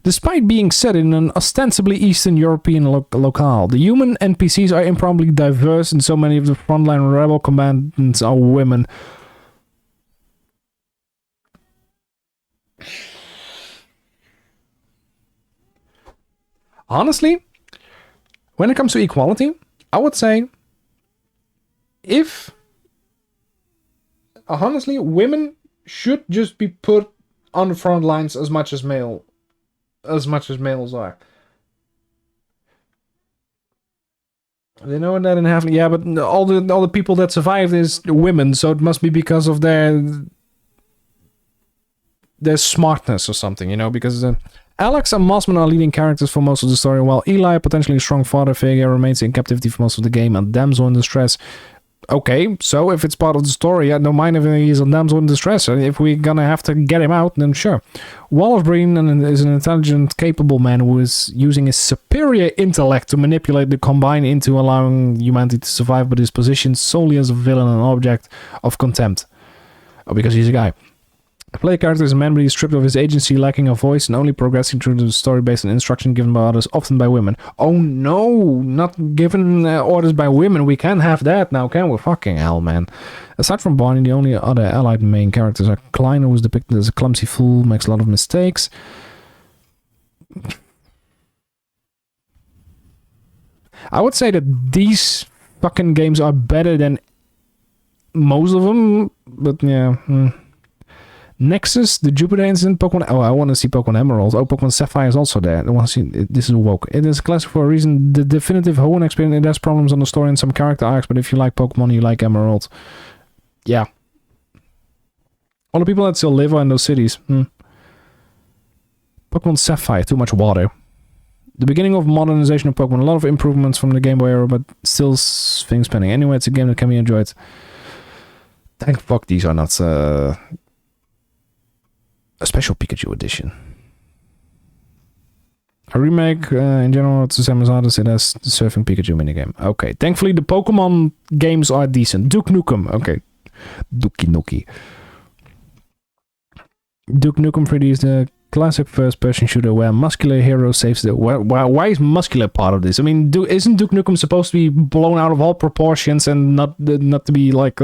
Despite being set in an ostensibly Eastern European locale, the human NPCs are improbably diverse, and so many of the frontline rebel combatants are women. Honestly, when it comes to equality, I would say honestly, women should just be put on the front lines as much as males are. They know that in half. Yeah, but all the people that survived is women, so it must be because of their smartness or something, you know, because Alex and Mossman are leading characters for most of the story, while Eli, a potentially strong father figure, remains in captivity for most of the game, and damsel in distress. Okay, so if it's part of the story, I don't mind if he's a damsel in distress. If we're gonna have to get him out, then sure. Wolfbreen is an intelligent, capable man who is using his superior intellect to manipulate the Combine into allowing humanity to survive, but is positioned solely as a villain and object of contempt. Oh, because he's a guy. The player character is a man, but he's stripped of his agency, lacking a voice, and only progressing through the story based on instruction given by others, often by women. Oh no, not given orders by women. We can't have that now, can we? Fucking hell, man. Aside from Barney, the only other allied main characters are Klein, who is depicted as a clumsy fool, makes a lot of mistakes. I would say that these fucking games are better than most of them, but yeah. Nexus, the Jupiter incident, Pokemon. Oh, I want to see Pokemon Emerald. Oh, Pokemon Sapphire is also there. I want to see. This is woke. It is a classic for a reason. The definitive Hoenn experience. It has problems on the story and some character arcs, but if you like Pokemon, you like Emerald. Yeah. All the people that still live are in those cities. Pokemon Sapphire, too much water. The beginning of modernization of Pokemon. A lot of improvements from the Game Boy era, but still things pending. Anyway, it's a game that can be enjoyed. Thank fuck these are not a special Pikachu edition. A remake, in general, it's the same as others. It has the Surfing Pikachu minigame. Okay, thankfully the Pokemon games are decent. Duke Nukem, okay. Dookie Nookie. Duke Nukem 3D is the classic first-person shooter where muscular hero saves the... Why is muscular part of this? I mean, isn't Duke Nukem supposed to be blown out of all proportions and not to be like...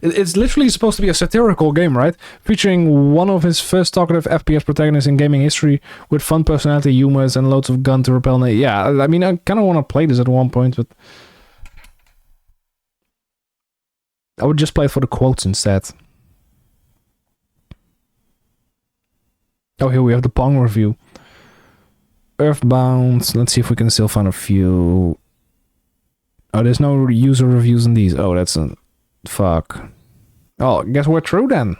It's literally supposed to be a satirical game, right? Featuring one of his first talkative FPS protagonists in gaming history with fun personality, humors, and loads of gun to repel... Yeah, I mean, I kind of want to play this at one point, but... I would just play it for the quotes instead. Oh, here we have the Pong review. Earthbound. Let's see if we can still find a few. Oh, there's no user reviews in these. Oh, that's a... Fuck. Oh, guess we're true then.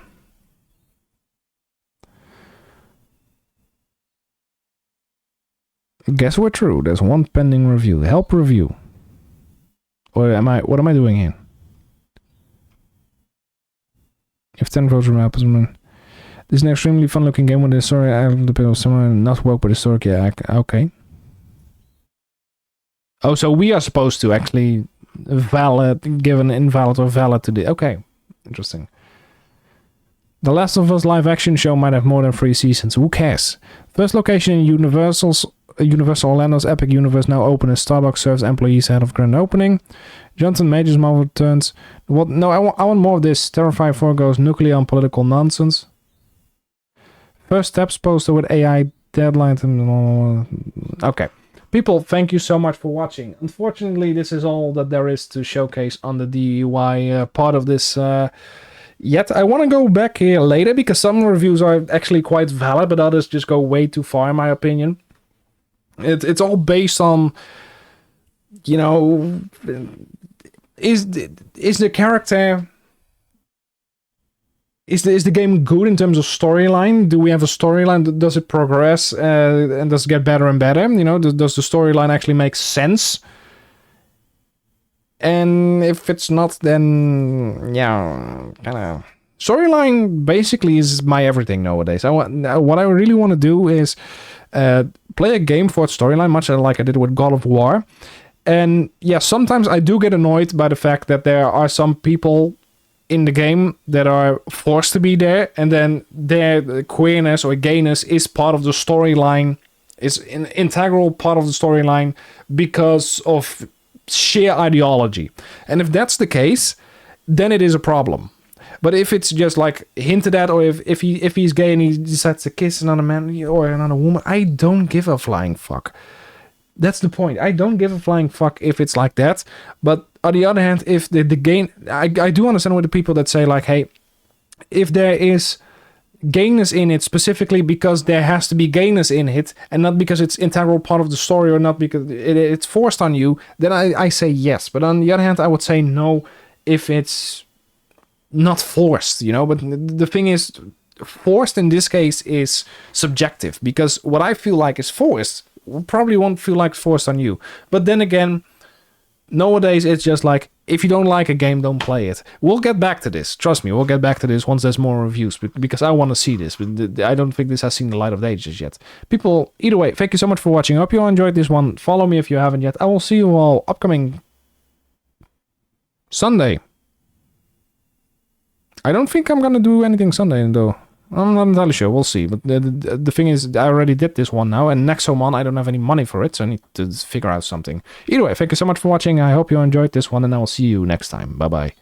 Guess we're true. There's one pending review. Help review. What am I doing here? If 10 votes from Appleman. This is an extremely fun looking game with a story out of the pit of summer and not work with a story. Yeah, okay. Oh, so we are supposed to actually give an invalid or valid to the... Okay, interesting. The Last of Us live action show might have more than 3 seasons. Who cares? First location in Universal Orlando's Epic Universe now open as Starbucks serves employees ahead of grand opening. Jonathan Majors Marvel returns. What? No, I want more of this. Terrifier 4 goes nuclear on political nonsense. First steps poster with AI deadline. Okay. People, thank you so much for watching. Unfortunately, this is all that there is to showcase on the DIY part of this. Yet, I want to go back here later because some reviews are actually quite valid, but others just go way too far, in my opinion. It's all based on, you know, is the character... Is the game good in terms of storyline? Do we have a storyline? Does it progress and does it get better and better? You know, does the storyline actually make sense? And if it's not, then yeah, kind of storyline basically is my everything nowadays. What I really want to do is play a game for its storyline, much like I did with God of War. And yeah, sometimes I do get annoyed by the fact that there are some people in the game that are forced to be there, and then their queerness or gayness is part of the storyline, is an integral part of the storyline because of sheer ideology. And if that's the case, then it is a problem. But if it's just like hinted at, or if he's gay and he decides to kiss another man or another woman, I don't give a flying fuck. That's the point. I don't give a flying fuck if it's like that. But on the other hand, if the gay... I do understand with the people that say like, hey, if there is gayness in it specifically because there has to be gayness in it and not because it's integral part of the story or not because it's forced on you, then I say yes. But on the other hand, I would say no if it's not forced, you know. But the thing is, forced in this case is subjective, because what I feel like is forced probably won't feel like forced on you. But then again, nowadays it's just like, if you don't like a game, don't play it. We'll get back to this. Trust me, we'll get back to this once there's more reviews, because I want to see this. But I don't think this has seen the light of day just yet. People, either way, thank you so much for watching. I hope you all enjoyed this one. Follow me if you haven't yet. I will see you all upcoming Sunday. I don't think I'm gonna do anything Sunday, though. I'm not entirely sure. We'll see. But the thing is, I already did this one now, and next home on, I don't have any money for it, so I need to figure out something. Either way, thank you so much for watching. I hope you enjoyed this one, and I will see you next time. Bye-bye.